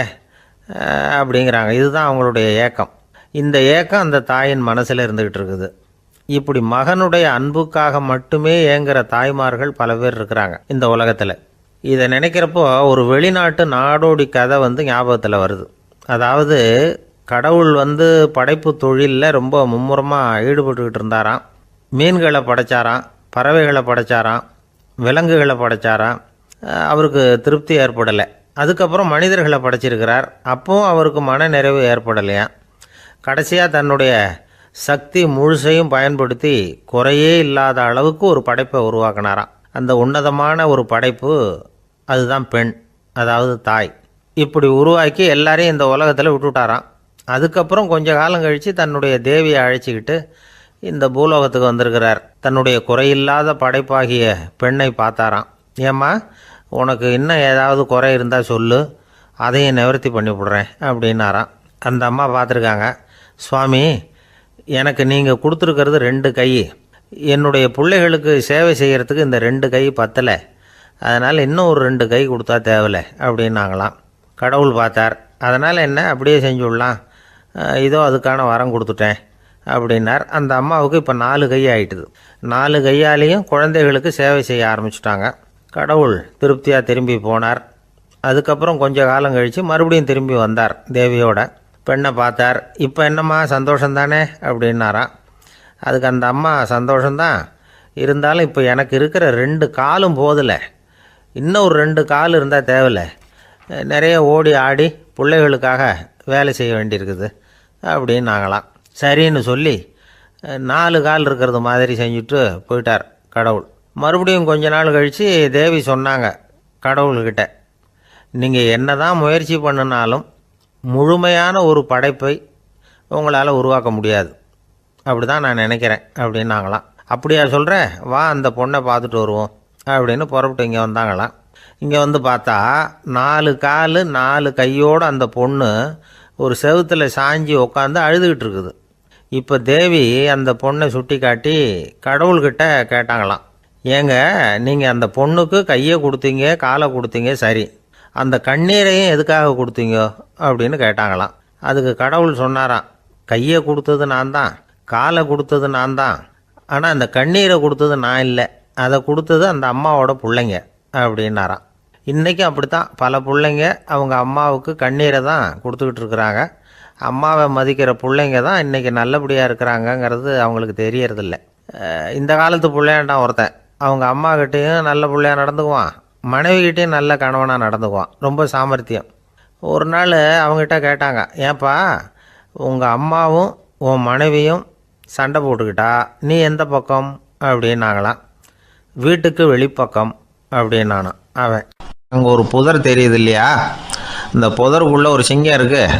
அப்படிங்கிறாங்க. இதுதான் அவங்களுடைய ஏக்கம். இந்த ஏக்கம் அந்த தாயின் மனசில் இருந்துக்கிட்டு இருக்குது. இப்படி மகனுடைய அன்புக்காக மட்டுமே ஏங்குற தாய்மார்கள் பல பேர் இருக்கிறாங்க இந்த உலகத்தில். இதை நினைக்கிறப்போ ஒரு வெளிநாட்டு நாடோடி கதை ஞாபகத்தில் வருது. அதாவது கடவுள் படைப்பு தொழிலில் ரொம்ப மும்முரமாக ஈடுபட்டுக்கிட்டு இருந்தாராம். மீன்களை படைச்சாராம், பறவைகளை படைச்சாராம், விலங்குகளை படைச்சாராம். அவருக்கு திருப்தி ஏற்படலை. அதுக்கப்புறம் மனிதர்களை படைச்சிருக்கிறார். அப்பவும் அவருக்கு மன நிறைவு ஏற்படலையாம். கடைசியாக தன்னுடைய சக்தி முழுசையும் பயன்படுத்தி குறையே இல்லாத அளவுக்கு ஒரு படைப்பை உருவாக்கினாராம். அந்த உன்னதமான ஒரு படைப்பு அதுதான் பெண், அதாவது தாய். இப்படி உருவாக்கி எல்லாரையும் இந்த உலகத்தில் விட்டுவிட்டாராம். அதுக்கப்புறம் கொஞ்ச காலம் கழித்து தன்னுடைய தேவியை அழைச்சிக்கிட்டு இந்த பூலோகத்துக்கு வந்திருக்கிறார். தன்னுடைய குறையில்லாத படைப்பாகிய பெண்ணை பார்த்தாராம். ஏம்மா, உனக்கு இன்னும் ஏதாவது குறை இருந்தால் சொல்லு, அதையும் நிவர்த்தி பண்ணி விடுறேன் அப்படின்னாராம். அந்த அம்மா பார்த்துருக்காங்க. சுவாமி, எனக்கு நீங்கள் கொடுத்துருக்கிறது 2 கை. என்னுடைய பிள்ளைகளுக்கு சேவை செய்கிறதுக்கு இந்த 2 கை பத்தலை. அதனால் இன்னும் ஒரு 2 கை கொடுத்தா தேவலை அப்படின்னாங்களாம். கடவுள் பார்த்தார். அதனால் என்ன, அப்படியே செஞ்சு விடலாம், இதோ அதுக்கான வரம் கொடுத்துட்டேன் அப்படின்னார். அந்த அம்மாவுக்கு இப்போ 4 கை ஆகிட்டுது. 4 கையாலேயும் குழந்தைகளுக்கு சேவை செய்ய ஆரம்பிச்சுட்டாங்க. கடவுள் திருப்தியாக திரும்பி போனார். அதுக்கப்புறம் கொஞ்ச காலம் கழித்து மறுபடியும் திரும்பி வந்தார் தேவியோட. பெண்ணை பார்த்தார். இப்போ என்னம்மா சந்தோஷந்தானே அப்படின்னாராம். அதுக்கு அந்த அம்மா, சந்தோஷந்தான், இருந்தாலும் இப்போ எனக்கு இருக்கிற 2 காலும் போதில்லை, இன்னும் ஒரு 2 கால் இருந்தால் தேவையில்லை, நிறைய ஓடி ஆடி பிள்ளைகளுக்காக வேலை செய்ய வேண்டியிருக்குது அப்படின்னாங்களாம். சரின்னு சொல்லி 4 கால் இருக்கிறது மாதிரி செஞ்சுட்டு போயிட்டார் கடவுள். மறுபடியும் கொஞ்ச நாள் கழித்து தேவி சொன்னாங்க கடவுள்கிட்ட, நீங்கள் என்ன தான் முயற்சி பண்ணினாலும் முழுமையான ஒரு படைப்பை உங்களால் உருவாக்க முடியாது, அப்படி தான் நான் நினைக்கிறேன் அப்படின்னாங்களாம். அப்படியா சொல்கிறேன், வா அந்த பொண்ணை பார்த்துட்டு வருவோம் அப்படின்னு புறப்பட்டு இங்கே வந்தாங்களாம். இங்கே பார்த்தா 4 கால் 4 கையோடு அந்த பொண்ணு ஒரு செவுத்தில் சாஞ்சி உட்காந்து அழுதுகிட்டு இருக்குது. இப்போ தேவி அந்த பொண்ணை சுட்டி காட்டி கடவுள்கிட்ட கேட்டாங்களாம், ஏங்க நீங்கள் அந்த பொண்ணுக்கு கையை கொடுத்தீங்க, காலை கொடுத்தீங்க, சரி, அந்த கண்ணீரையும் எதுக்காக கொடுத்தீங்க அப்படின்னு கேட்டாங்களாம். அதுக்கு கடவுள் சொன்னாராம், கையை கொடுத்தது நான் தான், காலை கொடுத்தது நான் தான், ஆனால் அந்த கண்ணீரை கொடுத்தது நான் இல்லை, அதை கொடுத்தது அந்த அம்மாவோட பிள்ளைங்க அப்படின்னாராம். இன்றைக்கும் அப்படித்தான் பல பிள்ளைங்க அவங்க அம்மாவுக்கு கண்ணீரை தான் கொடுத்துக்கிட்டு இருக்கிறாங்க. அம்மாவை மதிக்கிற பிள்ளைங்க தான் இன்றைக்கி நல்லபடியாக இருக்கிறாங்கங்கிறது அவங்களுக்கு தெரியறதில்ல. இந்த காலத்து பிள்ளையாண்டான் ஒருத்தன் அவங்க அம்மாக்கிட்டேயும் நல்ல பிள்ளையாக நடந்துக்குவான், மனைவிக்கிட்டேயும் நல்ல கணவனாக நடந்துக்குவான், ரொம்ப சாமர்த்தியம். ஒரு நாள் அவங்ககிட்ட கேட்டாங்க, ஏன்பா உங்கள் அம்மாவும் உன் மனைவியும் சண்டை போட்டுக்கிட்டா நீ எந்த பக்கம் அப்படின்னாங்களாம். வீட்டுக்கு வெளிப்பக்கம் அப்படின்னானா அவன். அங்கே ஒரு புதர் தெரியுது இல்லையா, இந்த புதருக்குள்ளே ஒரு சிங்கம் இருக்குது,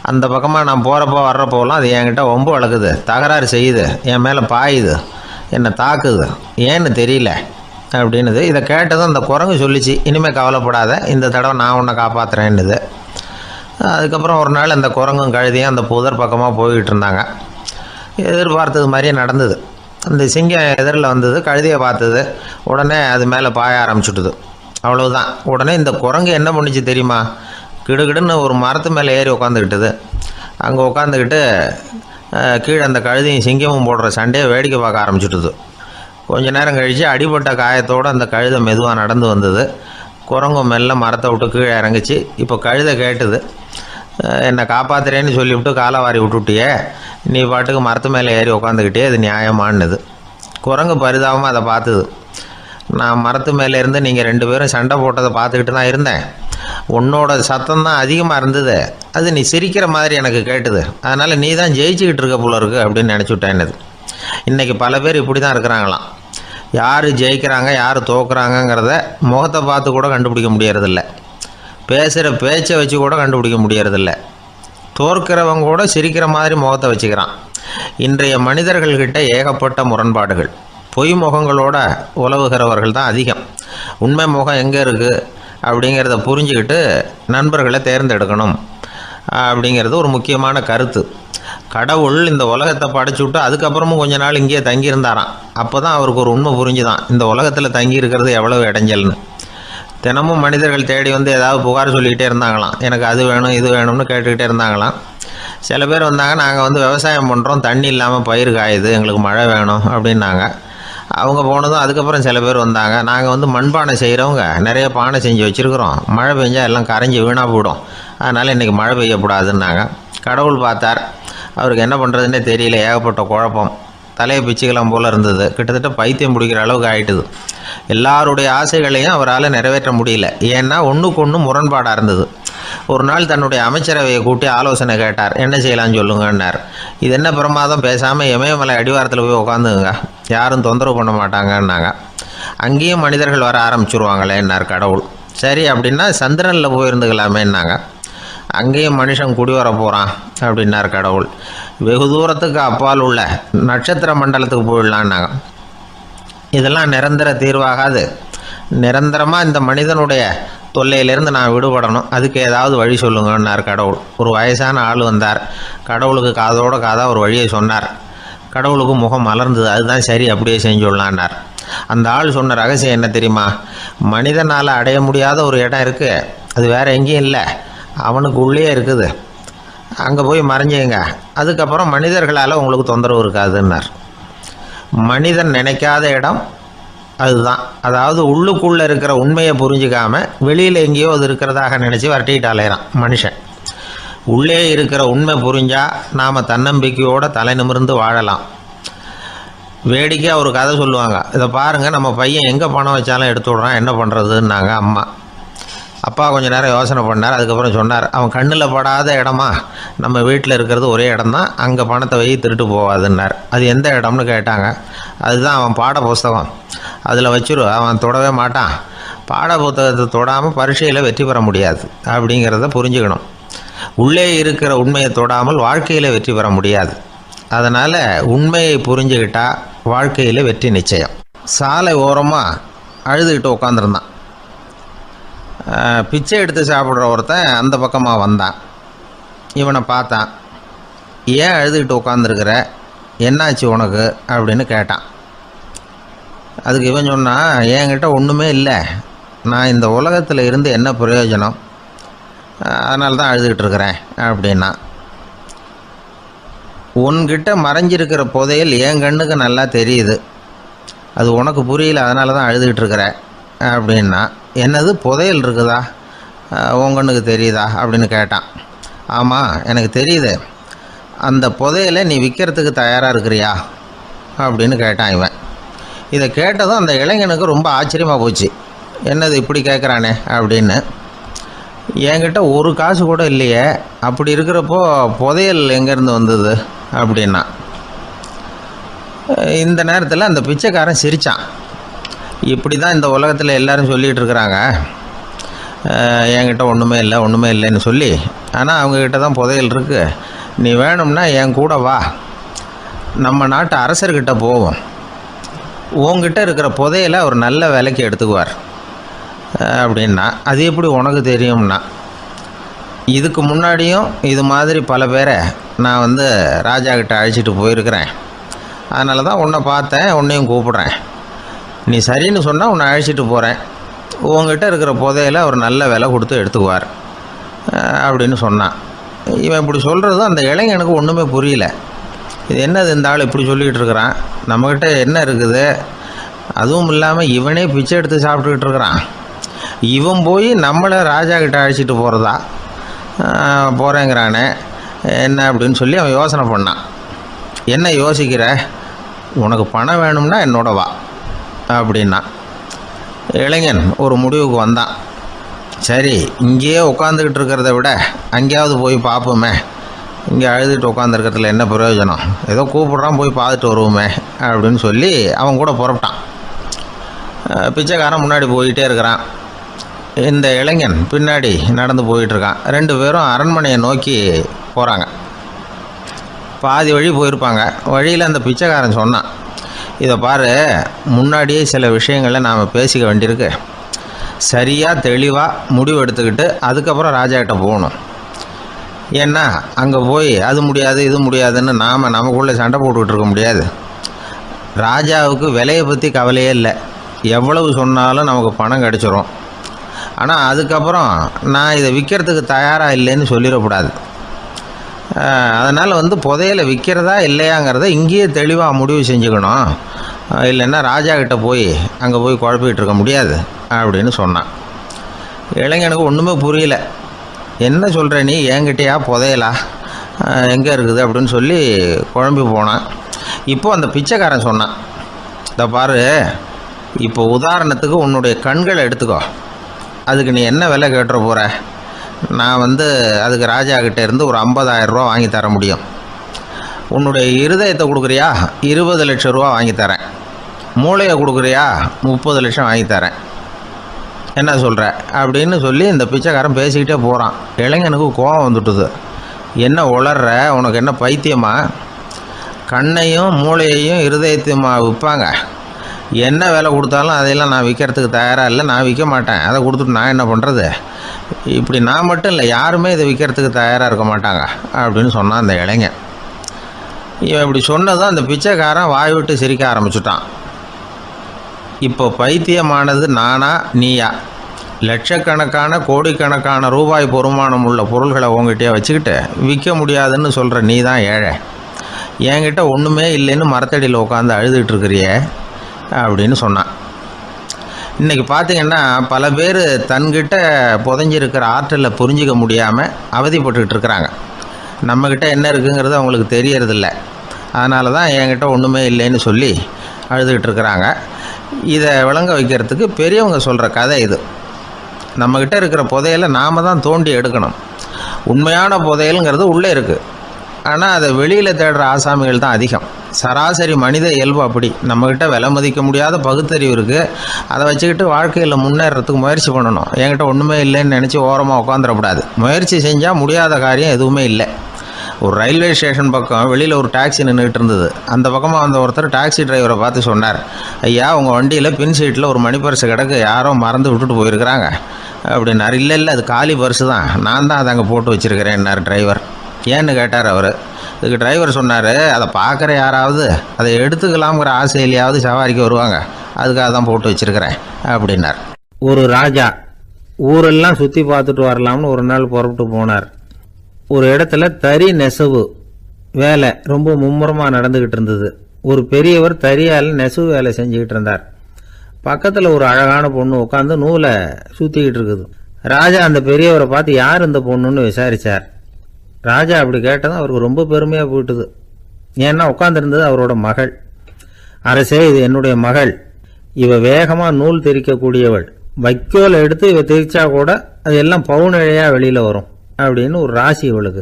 அந்த பக்கமாக நான் போகிறப்போ வர்றப்போலாம் அது என்கிட்ட வம்பு வளர்க்குது, தகராறு செய்யுது, என் மேலே பாயுது, என்னை தாக்குது, ஏன்னு தெரியல அப்படின்னுது. இதை கேட்டதும் அந்த குரங்கு சொல்லிச்சு, இனிமேல் கவலைப்படாத, இந்த தடவை நான் உன்னை காப்பாற்றுறேன்னுது. அதுக்கப்புறம் ஒரு நாள் அந்த குரங்கும் கழுதியும் அந்த புதர் பக்கமாக போய்கிட்டு இருந்தாங்க. எதிர்பார்த்தது மாதிரியே நடந்தது. அந்த சிங்கம் எதிரில் வந்தது, கழுதியை பார்த்தது, உடனே அது மேலே பாய ஆரம்பிச்சுட்டுது. அவ்வளவுதான். உடனே இந்த குரங்கு என்ன பண்ணிச்சு தெரியுமா, கிடுகிடுன்னு ஒரு மரத்து மேலே ஏறி உட்காந்துக்கிட்டது. அங்கே உட்காந்துக்கிட்டு கீழே அந்த கழுதையும் சிங்கமும் போடுற சண்டையை வேடிக்கை பார்க்க ஆரம்பிச்சுட்டுது. கொஞ்ச நேரம் கழித்து அடிபட்ட காயத்தோடு அந்த கழுதை மெதுவாக நடந்து வந்தது. குரங்கும் மெல்ல மரத்தை விட்டு கீழே இறங்குச்சு. இப்போ கழுதை கேட்டுது, என்னை காப்பாற்றுறேன்னு சொல்லிவிட்டு காலை வாரி விட்டுட்டியே, நீ பாட்டுக்கு மரத்து மேலே ஏறி உட்காந்துக்கிட்டே, அது நியாயமானது. குரங்கு பரிதாபமாக அதை பார்த்துது. நான் மரத்து மேலே இருந்து நீங்கள் 2 பேரும் சண்டை போட்டதை பார்த்துக்கிட்டு தான் இருந்தேன், உன்னோட சத்தம் தான் அதிகமாக இருந்தது, அது நீ சிரிக்கிற மாதிரி எனக்கு கேட்டுது, அதனால் நீ தான் ஜெயிச்சுக்கிட்டு இருக்க போல இருக்கு அப்படின்னு நினச்சிவிட்டேன்னுது. இன்றைக்கி பல பேர் இப்படி தான் இருக்கிறாங்களாம். யார் ஜெயிக்கிறாங்க யார் தோக்குறாங்கங்கிறத முகத்தை பார்த்து கூட கண்டுபிடிக்க முடியறதில்ல, பேசுகிற பேச்சை வச்சு கூட கண்டுபிடிக்க முடியறதில்ல. தோற்கிறவங்க கூட சிரிக்கிற மாதிரி முகத்தை வச்சுக்கிறான். இன்றைய மனிதர்கள்கிட்ட ஏகப்பட்ட முரண்பாடுகள். பொய் முகங்களோட உலவுகிறவர்கள் தான் அதிகம். உண்மை முகம் எங்கே இருக்குது அப்படிங்கிறத புரிஞ்சுக்கிட்டு நண்பர்களை தேர்ந்தெடுக்கணும் அப்படிங்கிறது ஒரு முக்கியமான கருத்து. கடவுள் இந்த உலகத்தை படைச்சு விட்டு அதுக்கப்புறமும் கொஞ்ச நாள் இங்கேயே தங்கியிருந்தாராம். அப்போ தான் அவருக்கு ஒரு உண்மை புரிஞ்சுதான், இந்த உலகத்தில் தங்கி இருக்கிறது எவ்வளவு இடைஞ்சல்னு. தினமும் மனிதர்கள் தேடி வந்து ஏதாவது புகார் சொல்லிக்கிட்டே இருந்தாங்களாம். எனக்கு அது வேணும் இது வேணும்னு கேட்டுக்கிட்டே இருந்தாங்களாம். சில பேர் வந்தாங்க, நாங்கள் வந்து விவசாயம் பண்ணுறோம், தண்ணி இல்லாமல் பயிர் காயுது, எங்களுக்கு மழை வேணும் அப்படின்னாங்க. அவங்க போனதும் அதுக்கப்புறம் சில பேர் வந்தாங்க, நாங்கள் வந்து மண்பானை செய்கிறவங்க, நிறைய பானை செஞ்சு வச்சுருக்குறோம், மழை பெஞ்சால் எல்லாம் கரைஞ்சி வீணாக போயிடும், அதனால் இன்றைக்கி மழை பெய்யக்கூடாதுன்னாங்க. கடவுள் பார்த்தார், அவருக்கு என்ன பண்ணுறதுன்னே தெரியல, ஏகப்பட்ட குழப்பம், தலையை பிச்சுக்கலாம் போல் இருந்தது, கிட்டத்தட்ட பைத்தியம் பிடிக்கிற அளவுக்கு ஆகிட்டுது. எல்லாருடைய ஆசைகளையும் அவரால் நிறைவேற்ற முடியல, ஏன்னா ஒன்றுக்கு ஒன்று முரண்பாடாக இருந்தது. ஒரு நாள் தன்னுடைய அமைச்சரவையை கூட்டி ஆலோசனை கேட்டார். என்ன செய்யலாம்னு சொல்லுங்கன்னார். இது என்ன பிரமாதம், பேசாமல் இமயமலை அடிவாரத்தில் போய் உட்காந்துங்க, யாரும் தொந்தரவு பண்ண மாட்டாங்கன்னாங்க. அங்கேயும் மனிதர்கள் வர ஆரம்பிச்சுருவாங்களேன்னார் கடவுள். சரி அப்படின்னா சந்திரனில் போயிருந்துக்கலாமேன்னாங்க. அங்கேயும் மனுஷன் குடி வர போகிறான் அப்படின்னார் கடவுள். வெகு தூரத்துக்கு அப்பால் உள்ள நட்சத்திர மண்டலத்துக்கு போயிடலான்னாங்க. இதெல்லாம் நிரந்தர தீர்வாகாது, நிரந்தரமாக இந்த மனிதனுடைய தொல்லையிலேருந்து நான் விடுபடணும், அதுக்கு ஏதாவது வழி சொல்லுங்கன்னார் கடவுள். ஒரு வயசான ஆள் வந்தார். கடவுளுக்கு காதோட காதாக ஒரு வழியை சொன்னார். கடவுளுக்கு முகம் மலர்ந்தது. அதுதான் சரி, அப்படியே செஞ்சுடலான்னார். அந்த ஆள் சொன்ன ரகசியம் என்ன தெரியுமா? மனிதனால் அடைய முடியாத ஒரு இடம் இருக்குது, அது வேறு எங்கேயும் இல்லை, அவனுக்கு உள்ளே இருக்குது, அங்கே போய் மறைஞ்சிங்க, அதுக்கப்புறம் மனிதர்களால் உங்களுக்கு தொந்தரவு இருக்காதுன்னார். மனிதன் நினைக்காத இடம் அதுதான். அதாவது உள்ளுக்குள்ளே இருக்கிற உண்மையை புரிஞ்சிக்காம வெளியில் எங்கேயோ அது இருக்கிறதாக நினச்சி வரட்டிக்கிட்டு அலையிறான் மனுஷன். உள்ளே இருக்கிற உண்மை புரிஞ்சால் நாம் தன்னம்பிக்கையோடு தலை நிமிர்ந்து வாழலாம். வேடிக்கையாக ஒரு கதை சொல்லுவாங்க, இதை பாருங்கள், நம்ம பையன் எங்கே பணம் வச்சாலும் எடுத்து விட்றான், என்ன பண்ணுறதுன்னாங்க அம்மா. அப்பா கொஞ்சம் நேரம் யோசனை பண்ணார். அதுக்கப்புறம் சொன்னார், அவன் கண்ணில் படாத இடமா நம்ம வீட்டில் இருக்கிறது ஒரே இடம்தான், அங்கே பணத்தை வை திருட்டு போகாதுன்னார். அது எந்த இடம்னு கேட்டாங்க. அதுதான் அவன் பாட புஸ்தகம், அதில் வச்சுரு, அவன் தொடவே மாட்டான், பாட புத்தகத்தை தொடாமல் பரீட்சையில் வெற்றி பெற முடியாது அப்படிங்கிறத புரிஞ்சுக்கணும். உள்ளே இருக்கிற உண்மையை தொடாமல் வாழ்க்கையில் வெற்றி பெற முடியாது. அதனால் உண்மையை புரிஞ்சுக்கிட்டால் வாழ்க்கையில் வெற்றி நிச்சயம். சாலை ஓரமாக அழுதுகிட்டு உட்காந்துருந்தான். பிச்சை எடுத்து சாப்பிட்ற ஒருத்தன் அந்த பக்கமாக வந்தான். இவனை பார்த்தான். ஏன் அழுதுகிட்டு உட்காந்துருக்கிற, என்னாச்சு உனக்கு அப்படின்னு கேட்டான். அதுக்கு இவன் சொன்னான், என்கிட்ட ஒன்றுமே இல்லை, நான் இந்த உலகத்தில் இருந்து என்ன பிரயோஜனம், அதனால தான் அழுதுகிட்டு இருக்கிறேன் அப்படின்னா. உன்கிட்ட மறைஞ்சிருக்கிற புதையல் என் கண்ணுக்கு நல்லா தெரியுது, அது உனக்கு புரியல, அதனால தான் அழுதுகிட்டு இருக்கிற அப்படின்னா. என்னது புதையல் இருக்குதா, உன் கண்ணுக்கு தெரியுதா அப்படின்னு கேட்டான். ஆமாம் எனக்கு தெரியுது, அந்த புதையலை நீ விற்கிறதுக்கு தயாராக இருக்கிறியா அப்படின்னு கேட்டான் இவன். இதை கேட்டதும் அந்த இளைஞனுக்கு ரொம்ப ஆச்சரியமாக போச்சு. என்னது இப்படி கேட்குறானே அப்படின்னு. என்கிட்ட ஒரு காசு கூட இல்லையே, அப்படி இருக்கிறப்போ புதையல் எங்கேருந்து வந்தது அப்படின்னா. இந்த நேரத்தில் அந்த பிச்சைக்காரன் சிரித்தான். இப்படி தான் இந்த உலகத்தில் எல்லோரும் சொல்லிகிட்டு இருக்கிறாங்க, என்கிட்ட ஒன்றுமே இல்லை ஒன்றுமே இல்லைன்னு சொல்லி, ஆனால் அவங்கக்கிட்ட தான் புதையல் இருக்குது, நீ வேணும்னா என் கூட வா, நம்ம நாட்டு அரசர்கிட்ட போவோம், உங்ககிட்ட இருக்கிற புதையலை அவர் நல்ல விலைக்கு எடுத்துக்குவார் அப்படின்னா. அது எப்படி உனக்கு தெரியும்னா, இதுக்கு முன்னாடியும் இது மாதிரி பல பேரை நான் ராஜா கிட்ட அழைச்சிட்டு போயிருக்கிறேன், அதனால தான் உன்னை பார்த்தேன், உன்னையும் கூப்பிட்றேன், நீ சரின்னு சொன்னால் உன்னை அழைச்சிட்டு போகிறேன், உங்ககிட்ட இருக்கிற புதையலை அவர் நல்ல விலை கொடுத்து எடுத்துக்குவார் அப்படின்னு சொன்னான். இவன் இப்படி சொல்கிறது அந்த இளைஞனுக்கு ஒன்றுமே புரியல. இது என்னது இந்த ஆள் இப்படி சொல்லிகிட்டு இருக்கிறான், நம்மக்கிட்ட என்ன இருக்குது, அதுவும் இல்லாமல் இவனே பிச்சை எடுத்து சாப்பிட்டுக்கிட்டு இருக்கிறான், இவன் போய் நம்மளை ராஜா கிட்ட அழைச்சிட்டு போகிறதா போகிறேங்கிறானே என்ன அப்படின்னு சொல்லி அவன் யோசனை பண்ணான். என்ன யோசிக்கிற, உனக்கு பணம் வேணும்னா என்னோட வா அப்படின்னா. இளைஞன் ஒரு முடிவுக்கு வந்தான். சரி, இங்கேயே உட்காந்துக்கிட்டு இருக்கிறத விட அங்கேயாவது போய் பார்ப்போமே, இங்கே அழுதுகிட்டு உட்காந்துருக்கிறதுல என்ன பிரயோஜனம், ஏதோ கூப்பிட்றான் போய் பார்த்துட்டு வருவோமே அப்படின்னு சொல்லி அவன் கூட புறப்பட்டான். பிச்சைக்காரன் முன்னாடி போயிட்டே இருக்கிறான், இந்த இளைஞன் பின்னாடி நடந்து போயிட்டுருக்கான். ரெண்டு பேரும் அரண்மனையை நோக்கி போகிறாங்க. பாதி வழி போயிருப்பாங்க. வழியில் அந்த பிச்சைக்காரன் சொன்னான், இதை பாரு, முன்னாடியே சில விஷயங்களை நாம் பேசிக்க வேண்டியிருக்கு, சரியாக தெளிவாக முடிவு எடுத்துக்கிட்டு அதுக்கப்புறம் ராஜாக்கிட்ட போகணும். ஏன்னா அங்கே போய் அது முடியாது இது முடியாதுன்னு நாம் நமக்குள்ளே சண்டை போட்டுக்கிட்டு இருக்க முடியாது. ராஜாவுக்கு விலையை பற்றி கவலையே இல்லை. எவ்வளவு சொன்னாலும் நமக்கு பணம் கிடச்சிரும். ஆனால் அதுக்கப்புறம் நான் இதை விற்கிறதுக்கு தயாராக இல்லைன்னு சொல்லிடக்கூடாது. அதனால் புதையலை விற்கிறதா இல்லையாங்கிறத இங்கேயே தெளிவாக முடிவு செஞ்சுக்கணும். இல்லைன்னா ராஜா கிட்ட போய் அங்கே போய் குழப்பிக்கிட்டு இருக்க முடியாது அப்படின்னு சொன்னான். இளைஞனுக்கு ஒன்றுமே புரியல. என்ன சொல்கிற நீ, என்கிட்டயா புதையலா, எங்கே இருக்குது அப்படின்னு சொல்லி குழம்பி போனான். இப்போது அந்த பிச்சைக்காரன் சொன்னான், இதை பாரு, இப்போ உதாரணத்துக்கு உன்னுடைய கண்களை எடுத்துக்கோ. அதுக்கு நீ என்ன விலை கேட்டுற போகிற? நான் அதுக்கு ராஜா கிட்டே இருந்து ஒரு 50,000 ரூபா வாங்கி தர முடியும். உன்னுடைய இருதயத்தை கொடுக்குறியா, 20 லட்சம் ரூபா வாங்கி தரேன். மூளையை கொடுக்குறியா, 30 லட்சம் வாங்கி தரேன். என்ன சொல்கிற அப்படின்னு சொல்லி இந்த பிச்சைக்காரன் பேசிக்கிட்டே போகிறான். இளைஞனுக்கு கோபம் வந்துட்டுது. என்ன உளர்ற, உனக்கு என்ன பைத்தியமா? கண்ணையும் மூளையையும் இருதயத்தையுமா விற்பாங்க? என்ன விலை கொடுத்தாலும் அதையெல்லாம் நான் விற்கிறதுக்கு தயாராக இல்லை, நான் விற்க மாட்டேன். அதை கொடுத்துட்டு நான் என்ன பண்ணுறது? இப்படி நான் மட்டும் இல்லை, யாருமே இதை விற்கிறதுக்கு தயாராக இருக்க மாட்டாங்க அப்படின்னு சொன்னான் அந்த இளைஞன். இவன் இப்படி சொன்னதும் அந்த பிச்சைக்காரன் வாய் விட்டு சிரிக்க ஆரம்பிச்சுட்டான். இப்போ பைத்தியமானது நானா நீயா? லட்சக்கணக்கான கோடிக்கணக்கான ரூபாய் பொறுமானம் உள்ள பொருள்களை உங்ககிட்டயே வச்சுக்கிட்டு விற்க முடியாதுன்னு சொல்கிற நீ தான் ஏழை. என்கிட்ட ஒன்றுமே இல்லைன்னு மரத்தடியில் உட்காந்து அழுதுகிட்டு இருக்கிறியே அப்படின்னு சொன்னான். இன்றைக்கி பார்த்திங்கன்னா பல பேர் தன்கிட்ட புதைஞ்சிருக்கிற ஆற்றலை புரிஞ்சிக்க முடியாமல் அவதிப்பட்டுக்கிட்டு இருக்கிறாங்க. நம்மக்கிட்ட என்ன இருக்குங்கிறது அவங்களுக்கு தெரியறதில்ல. அதனால தான் என்கிட்ட ஒன்றுமே இல்லைன்னு சொல்லி அழுதுகிட்டு இருக்கிறாங்க. இதை விளங்க வைக்கிறதுக்கு பெரியவங்க சொல்கிற கதை இது. நம்மக்கிட்ட இருக்கிற புதையலை நாம் தான் தோண்டி எடுக்கணும். உண்மையான புதையலுங்கிறது உள்ளே இருக்குது. ஆனால் அதை வெளியில் தேடுற ஆசாமிகள் தான் அதிகம். சராசரி மனித இயல்பு அப்படி. நம்மக்கிட்ட விலை மதிக்க முடியாத பகுத்தறிவு இருக்குது. அதை வச்சுக்கிட்டு வாழ்க்கையில் முன்னேறத்துக்கு முயற்சி பண்ணணும். என்கிட்ட ஒன்றுமே இல்லைன்னு நினச்சி ஓரமாக உட்காந்துடக்கூடாது. முயற்சி செஞ்சால் முடியாத காரியம் எதுவுமே இல்லை. ஒரு ரயில்வே ஸ்டேஷன் பக்கம் வெளியில் ஒரு டாக்ஸி நின்றுட்டு இருந்தது. அந்த பக்கமாக வந்த ஒருத்தர் டாக்ஸி டிரைவரை பார்த்து சொன்னார், ஐயா, உங்கள் வண்டியில் பின் சீட்டில் ஒரு மணி பர்ஸு கிடக்கு, யாரோ மறந்து விட்டுட்டு போயிருக்கிறாங்க அப்படின்னார். இல்லை அது காலி பர்ஸு தான், நான் தான் அதை அங்கே போட்டு வச்சுருக்கிறேன்னார் டிரைவர். ஏன்னு கேட்டார் அவர். இதுக்கு டிரைவர் சொன்னார், அதை பார்க்குற யாராவது அதை எடுத்துக்கலாம்ங்கிற ஆசையிலையாவது சவாரிக்கு வருவாங்க, அதுக்காக தான் போட்டு வச்சுருக்கிறேன் அப்படின்னார். ஒரு ராஜா ஊரெல்லாம் சுற்றி பார்த்துட்டு வரலாம்னு ஒரு நாள் புறப்பட்டு போனார். ஒரு இடத்துல தறி நெசவு வேலை ரொம்ப மும்முரமாக நடந்துக்கிட்டு இருந்தது. ஒரு பெரியவர் தறியால் நெசவு வேலை செஞ்சுக்கிட்டு இருந்தார். பக்கத்தில் ஒரு அழகான பொண்ணு உட்காந்து நூலை சுற்றிக்கிட்டு இருக்குது. ராஜா அந்த பெரியவரை பார்த்து யார் இந்த பொண்ணுன்னு விசாரித்தார். ராஜா அப்படி கேட்டதும் அவருக்கு ரொம்ப பெருமையாக போயிட்டுது. ஏன்னா உட்காந்துருந்தது அவரோட மகள். அரசே, இது என்னுடைய மகள். இவ வேகமாக நூல் திரிக்கக்கூடியவள். வைக்கோலை எடுத்து இவ திரிச்சா கூட அது எல்லாம் பவுனிழையாக வெளியில் வரும் அப்படின்னு ஒரு ராசி இவளுக்கு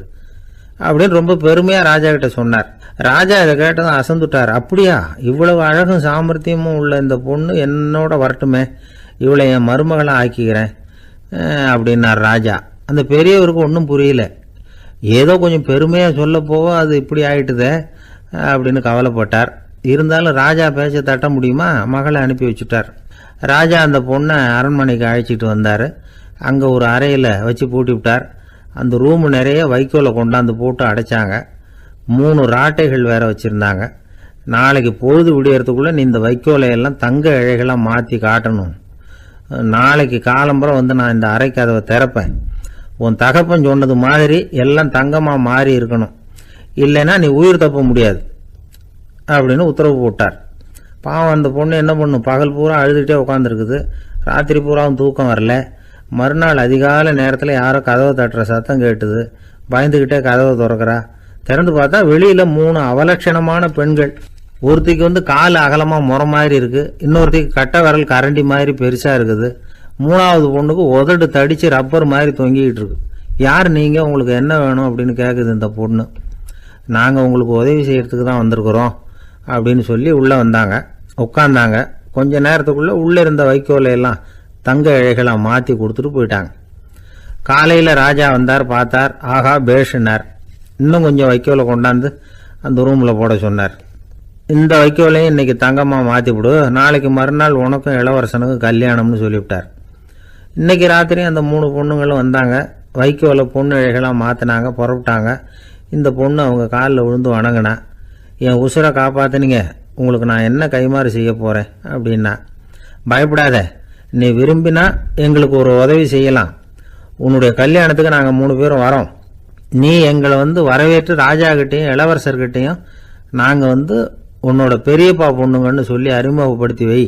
அப்படின்னு ரொம்ப பெருமையாக ராஜா கிட்ட சொன்னார். ராஜா இதை கேட்டதும் அசந்துட்டார். அப்படியா, இவ்வளவு அழகும் சாமர்த்தியமும் உள்ள இந்த பொண்ணு என்னோட வரட்டுமே, இவளை என் மருமகளை ஆக்கிக்கிறேன் அப்படின்னார் ராஜா. அந்த பெரியவருக்கு ஒன்றும் புரியல. ஏதோ கொஞ்சம் பெருமையாக சொல்ல போக அது இப்படி ஆயிட்டுதே அப்படின்னு கவலைப்பட்டார். இருந்தாலும் ராஜா பேச்ச தட்ட முடியுமா, மகளை அனுப்பி வச்சுட்டார். ராஜா அந்த பொண்ணை அரண்மனைக்கு அழைச்சிட்டு வந்தார். அங்கே ஒரு அறையில் வச்சு பூட்டி விட்டார். அந்த ரூமு நிறைய வைக்கோலை கொண்டாந்து போட்டு அடைச்சாங்க. 3 ராட்டைகள் வேற வச்சுருந்தாங்க. நாளைக்கு பொழுது விடியறதுக்குள்ளே நீ இந்த வைக்கோலையெல்லாம் தங்க இழைகளாக மாற்றி காட்டணும். நாளைக்கு காலம்புறம் நான் இந்த அறை கதவை திறப்பேன். உன் தகப்பன் சொன்னது மாதிரி எல்லாம் தங்கமாக மாறி இருக்கணும், இல்லைன்னா நீ உயிர் தப்ப முடியாது அப்படின்னு உத்தரவு போட்டார். பாவம் அந்த பொண்ணு என்ன பண்ணும், பகல் பூரா அழுதுகிட்டே உட்காந்துருக்குது. ராத்திரி பூராவும் தூக்கம் வரல. மறுநாள் அதிகாலை நேரத்தில் யாரோ கதவை தட்டுற சத்தம் கேட்டுது. பயந்துக்கிட்டே கதவை திறக்கிறா. திறந்து பார்த்தா வெளியில் 3 அவலட்சணமான பெண்கள். ஒருத்திக்கு கால் அகலமாக முறை மாதிரி இருக்குது, இன்னொருத்திக்கு கட்டை விரல் கரண்டி மாதிரி பெருசாக இருக்குது, 3ஆவது பொண்ணுக்கு உதடு தடித்து ரப்பர் மாதிரி தொங்கிக்கிட்டு இருக்கு. யார் நீங்கள், உங்களுக்கு என்ன வேணும் அப்படின்னு கேட்குது இந்த பொண்ணு. நாங்கள் உங்களுக்கு உதவி செய்கிறதுக்கு தான் வந்திருக்கிறோம் அப்படின்னு சொல்லி உள்ளே வந்தாங்க. உட்காந்தாங்க. கொஞ்ச நேரத்துக்குள்ளே உள்ளே இருந்த வைக்கோலையெல்லாம் தங்க இழைகளாக மாற்றி கொடுத்துட்டு போயிட்டாங்க. காலையில் ராஜா வந்தார். பார்த்தார். ஆகா பேஷுன்னார். இன்னும் கொஞ்சம் வைக்கோலை கொண்டாந்து அந்த ரூமில் போட சொன்னார். இந்த வைக்கோலையும் இன்றைக்கி தங்கமாக மாற்றிவிடு, நாளைக்கு மறுநாள் உனக்கும் இளவரசனுக்கும் கல்யாணம்னு சொல்லிவிட்டார். இன்றைக்கி ராத்திரி அந்த 3 பொண்ணுங்களும் வந்தாங்க. வைக்கோலை பொண்ணு இழைகளாக மாற்றினாங்க, புறப்பட்டாங்க. இந்த பொண்ணு அவங்க காலில் விழுந்து வணங்கினா, என் உசுரை காப்பாற்றினீங்க, உங்களுக்கு நான் என்ன கைமாறு செய்ய போகிறேன் அப்படின்னா. பயப்படாத, நீ விரும்பினா எங்களுக்கு ஒரு உதவி செய்யலாம். உன்னுடைய கல்யாணத்துக்கு நாங்கள் 3 பேரும் வரோம். நீ எங்களை வரவேற்று ராஜாக்கிட்டையும் இளவரசர்கிட்டையும் நாங்கள் உன்னோட பெரியப்பா பொண்ணுங்கன்னு சொல்லி அறிமுகப்படுத்தி வை,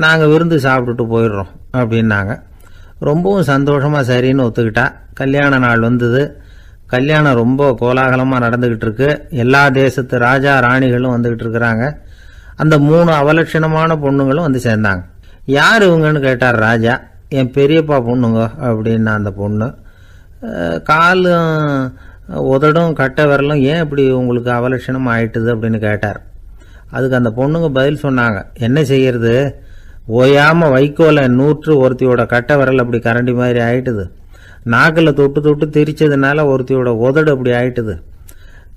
நாங்கள் விருந்து சாப்பிட்டுட்டு போயிடுறோம் அப்படின்னாங்க. ரொம்பவும் சந்தோஷமாக சரின்னு ஒத்துக்கிட்டா. கல்யாண நாள் வந்தது. கல்யாணம் ரொம்ப கோலாகலமாக நடந்துக்கிட்டு இருக்கு. எல்லா தேசத்து ராஜா ராணிகளும் வந்துக்கிட்டு இருக்கிறாங்க. அந்த 3 அவலட்சணமான பொண்ணுங்களும் சேர்ந்தாங்க. யார் இவங்கன்னு கேட்டார் ராஜா. என் பெரியப்பா பொண்ணுங்க அப்படின்னா அந்த பொண்ணு. காலும் உதடும் கட்டை விரலும் ஏன் இப்படி உங்களுக்கு அவலட்சணம் ஆயிட்டுது அப்படின்னு கேட்டார். அதுக்கு அந்த பொண்ணுங்க பதில் சொன்னாங்க. என்ன செய்யறது, ஓயாமல் வைக்கோலை நூற்று ஒருத்தியோட கட்டை விரல் அப்படி கரண்டி மாதிரி ஆயிட்டுது. நாக்கில் தொட்டு தொட்டு திரிச்சதுனால ஒருத்தியோட உதடு அப்படி ஆயிட்டுது.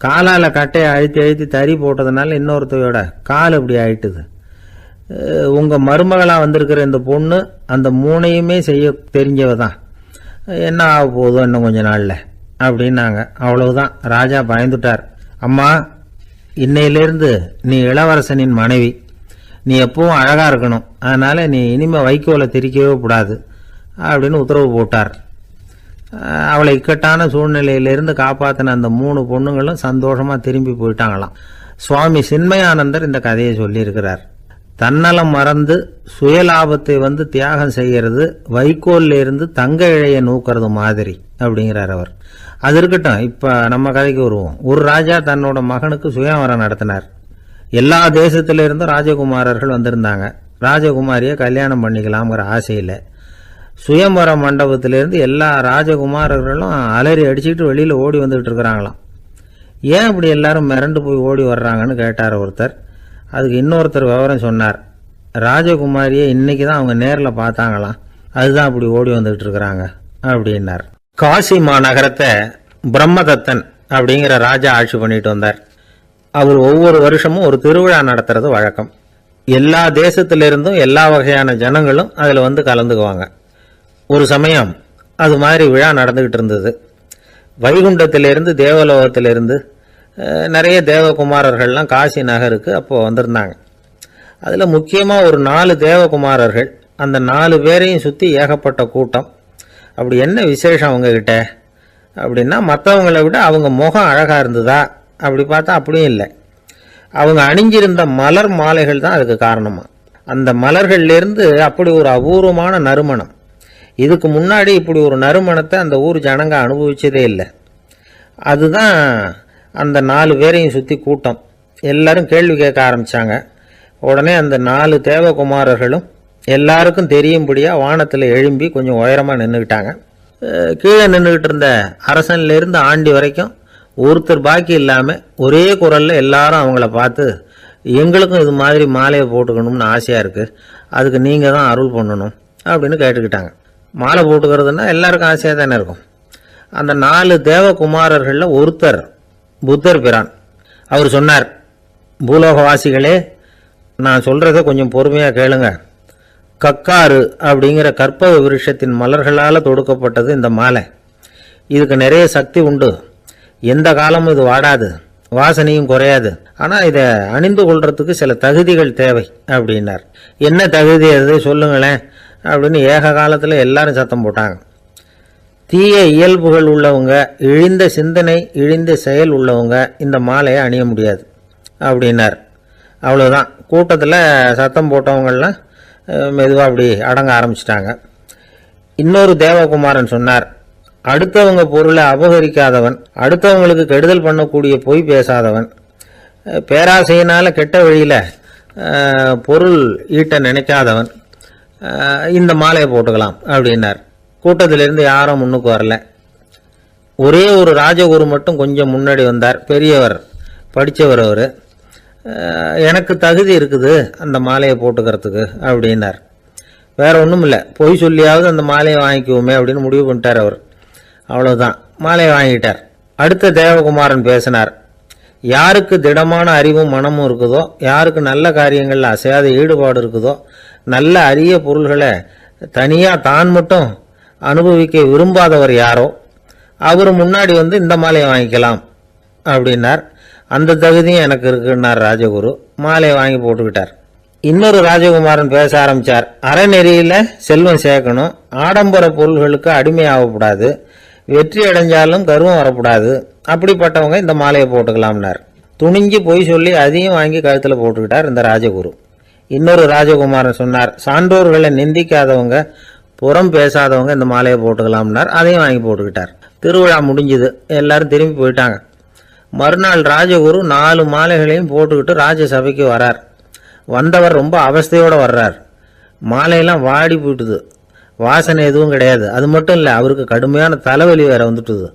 காலால் கட்டையை அழுத்தி அழுத்தி தறி போட்டதுனால இன்னொருத்தையோட கால் அப்படி ஆயிட்டுது. உங்கள் மருமகளாக வந்திருக்கிற இந்த பொண்ணு அந்த 3ஐயுமே செய்ய தெரிஞ்சவ தான். என்ன ஆக போதும் இன்னும் கொஞ்ச நாளில் அப்படின்னாங்க. அவ்வளவுதான். ராஜா பயந்துட்டார். அம்மா, இன்னையிலேருந்து நீ இளவரசனின் மனைவி. நீ எப்பவும் அழகாக இருக்கணும். அதனால் நீ இனிமேல் வைக்கோலை திரிக்கவே கூடாது அப்படின்னு உத்தரவு போட்டார். அவளை இக்கட்டான சூழ்நிலையிலிருந்து காப்பாற்றின அந்த 3 பொண்ணுங்களும் சந்தோஷமாக திரும்பி போயிட்டாங்களாம். சுவாமி சின்மயானந்தர் இந்த கதையை சொல்லியிருக்கிறார். தன்னலம் மறந்து சுயலாபத்தை தியாகம் செய்கிறது வைக்கோல்ல இருந்து தங்க இழைய நூக்கிறது மாதிரி அப்படிங்கிறார் அவர். அது இருக்கட்டும், இப்போ நம்ம கதைக்கு வருவோம். ஒரு ராஜா தன்னோட மகனுக்கு சுயவரம் நடத்தினார். எல்லா தேசத்திலிருந்தும் ராஜகுமாரர்கள் வந்திருந்தாங்க. ராஜகுமாரியை கல்யாணம் பண்ணிக்கலாம்ங்கிற ஆசையில் சுயம்பர மண்டபத்திலிருந்து எல்லா ராஜகுமாரர்களும் அலறி அடிச்சுக்கிட்டு வெளியில் ஓடி வந்துகிட்டு இருக்கிறாங்களாம். ஏன் இப்படி எல்லாரும் மிரண்டு போய் ஓடி வர்றாங்கன்னு கேட்டார் ஒருத்தர். அதுக்கு இன்னொருத்தர் விவரம் சொன்னார். ராஜகுமாரியை இன்னைக்கு தான் அவங்க நேரில் பார்த்தாங்களாம், அதுதான் அப்படி ஓடி வந்துகிட்டு இருக்கிறாங்க அப்படின்னார். காசி மாநகரத்தை பிரம்மதத்தன் அப்படிங்கிற ராஜா ஆட்சி பண்ணிட்டு வந்தார். அவர் ஒவ்வொரு வருஷமும் ஒரு திருவிழா நடத்துறது வழக்கம். எல்லா தேசத்திலிருந்தும் எல்லா வகையான ஜனங்களும் அதில் கலந்துக்குவாங்க. ஒரு சமயம் அது மாதிரி விழா நடந்துகிட்டு இருந்தது. வைகுண்டத்திலிருந்து தேவலோகத்திலிருந்து நிறைய தேவகுமாரர்கள்லாம் காசி நகருக்கு அப்போது வந்திருந்தாங்க. அதில் முக்கியமாக ஒரு 4 தேவகுமாரர்கள். அந்த 4 பேரையும் சுற்றி ஏகப்பட்ட கூட்டம். அப்படி என்ன விசேஷம் அவங்கக்கிட்ட அப்படின்னா, மற்றவங்களை விட அவங்க முகம் அழகாக இருந்ததா அப்படி பார்த்தா அப்படியும் இல்லை. அவங்க அணிஞ்சிருந்த மலர் மாலைகள் தான் அதுக்கு காரணமாக. அந்த மலர்கள்லேருந்து அப்படி ஒரு அபூர்வமான நறுமணம். இதுக்கு முன்னாடி இப்படி ஒரு நறுமணத்தை அந்த ஊர் ஜனங்க அனுபவிச்சதே இல்லை. அதுதான் அந்த 4 பேரையும் சுற்றி கூட்டம். எல்லாரும் கேள்வி கேட்க ஆரம்பித்தாங்க. உடனே அந்த 4 தேவகுமாரர்களும் எல்லாருக்கும் தெரியும்படியாக வானத்தில் எழும்பி கொஞ்சம் உயரமாக நின்றுக்கிட்டாங்க. கீழே நின்றுக்கிட்டு இருந்த அரசன்லேருந்து ஆண்டி வரைக்கும் ஒருத்தர் பாக்கி இல்லாமல் ஒரே குரலில் எல்லாரும் அவங்கள பார்த்து, எங்களுக்கும் இது மாதிரி மாலையை போட்டுக்கணும்னு ஆசையாக இருக்குது, அதுக்கு நீங்கள் தான் அருள் பண்ணணும் அப்படின்னு கேட்டுக்கிட்டாங்க. மாலை போட்டுக்கிறதுனா எல்லாருக்கும் ஆசையாக தானே இருக்கும். அந்த 4 தேவகுமாரர்களில் ஒருத்தர் புத்தர் பிரான். அவர் சொன்னார், பூலோகவாசிகளே, நான் சொல்கிறத கொஞ்சம் பொறுமையாக கேளுங்க. கக்காரு அப்படிங்கிற கற்பக விருஷத்தின் மலர்களால் தொடுக்கப்பட்டது இந்த மாலை. இதுக்கு நிறைய சக்தி உண்டு. எந்த காலமும் இது வாடாது, வாசனையும் குறையாது. ஆனால் இதை அணிந்து கொள்றதுக்கு சில தகுதிகள் தேவை அப்படின்னார். என்ன தகுதி அது சொல்லுங்களேன் அப்படின்னு ஏக காலத்தில் எல்லாரும் சத்தம் போட்டாங்க. தீய இயல்புகள் உள்ளவங்க, இழிந்த சிந்தனை இழிந்த செயல் உள்ளவங்க இந்த மாலையை அணிய முடியாது அப்படின்னார். அவ்வளோதான். கூட்டத்தில் சத்தம் போட்டவங்கள்லாம் மெதுவாக அப்படி அடங்க ஆரம்பிச்சிட்டாங்க. இன்னொரு தேவகுமாரன் சொன்னார், அடுத்தவங்க பொருளை அபகரிக்காதவன், அடுத்தவங்களுக்கு கெடுதல் பண்ணக்கூடிய பொய் பேசாதவன், பேராசையினால் கெட்ட வழியில் பொருள் ஈட்ட நினைக்காதவன் இந்த மாலையை போட்டுக்கலாம் அப்படின்னார். கூட்டத்திலிருந்து யாரும் முன்னுக்கு வரல. ஒரே ஒரு ராஜகுரு மட்டும் கொஞ்சம் முன்னாடி வந்தார். பெரியவர், படித்தவர். அவர், எனக்கு தகுதி இருக்குது அந்த மாலையை போட்டுக்கிறதுக்கு அப்படின்னார். வேற ஒன்றும் இல்லை, பொய் சொல்லியாவது அந்த மாலையை வாங்கிக்குவோமே அப்படின்னு முடிவு பண்ணிட்டார் அவர். அவ்வளோதான், மாலையை வாங்கிட்டார். அடுத்த தேவகுமாரன் பேசினார். யாருக்கு திடமான அறிவும் மனமும் இருக்குதோ, யாருக்கு நல்ல காரியங்களில் அசையாத ஈடுபாடு இருக்குதோ, நல்ல அரிய பொருள்களை தனியாக தான் மட்டும் அனுபவிக்க விரும்பாதவர் யாரோ அவர் முன்னாடி வந்து இந்த மாலையை வாங்கிக்கலாம் அப்படின்னார். அந்த தகுதியும் எனக்கு இருக்குன்னார் ராஜகுரு. மாலையை வாங்கி போட்டுக்கிட்டார். இன்னொரு ராஜகுமாரன் பேச ஆரம்பித்தார். அறநெறியில் செல்வம் சேர்க்கணும், ஆடம்பர பொருள்களுக்கு அடிமையாகக்கூடாது, வெற்றி அடைஞ்சாலும் கர்வம் வரக்கூடாது, அப்படிப்பட்டவங்க இந்த மாலையை போட்டுக்கலாம்னார். துணிஞ்சு பொய் சொல்லி அதையும் வாங்கி கழுத்தில் போட்டுக்கிட்டார் இந்த ராஜகுரு. இன்னொரு ராஜகுமாரன் சொன்னார், சான்றோர்களை நிந்திக்காதவங்க, புறம் பேசாதவங்க இந்த மாலையை போட்டுக்கலாம்னார். அதையும் வாங்கி போட்டுக்கிட்டார். திருவிழா முடிஞ்சுது, எல்லாரும் திரும்பி போயிட்டாங்க. மறுநாள் ராஜகுரு 4 மாலைகளையும் போட்டுக்கிட்டு ராஜசபைக்கு வரார். வந்தவர் ரொம்ப அவஸ்தையோடு வர்றார். மாலையெல்லாம் வாடி போயிட்டுது, வாசனை எதுவும் கிடையாது. அது மட்டும் இல்லை, அவருக்கு கடுமையான தலைவலி வேற வந்துட்டுது.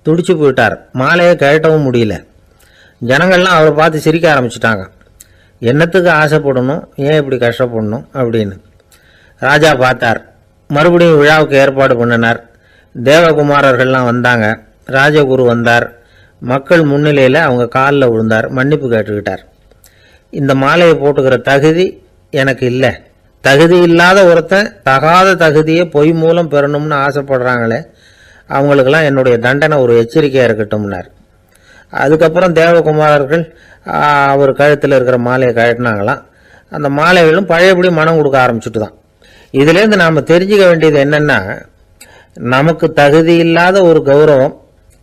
துடிச்சு போயிட்டார். மாலையை கழட்டவும் முடியல. ஜனங்கள்லாம் அவரை பார்த்து சிரிக்க ஆரம்பிச்சிட்டாங்க. என்னத்துக்கு ஆசைப்படணும், ஏன் இப்படி கஷ்டப்படணும் அப்படின்னு ராஜா பார்த்தார். மறுபடியும் விழாவுக்கு ஏற்பாடு பண்ணினார். தேவகுமாரர்கள்லாம் வந்தாங்க. ராஜகுரு வந்தார். மக்கள் முன்னிலையில் அவங்க காலில் விழுந்தார், மன்னிப்பு கேட்டுக்கிட்டார். இந்த மாலையை போட்டுக்கிற தகுதி எனக்கு இல்லை. தகுதி இல்லாத ஒருத்தன் தகாத தகுதியை பொய் மூலம் பெறணும்னு ஆசைப்படுறாங்களே, அவங்களுக்கெல்லாம் என்னுடைய தண்டனை ஒரு எச்சரிக்கையாக இருக்கட்டும்னார். அதுக்கப்புறம் தேவகுமாரர்கள் அவர் கழுத்தில் இருக்கிற மாலையை கழட்டினாங்களாம். அந்த மாலைகளும் பழையபடி மனம் கொடுக்க ஆரம்பிச்சுட்டு தான். இதுலேருந்து நாம் தெரிஞ்சுக்க வேண்டியது என்னென்னா, நமக்கு தகுதி இல்லாத ஒரு கௌரவம்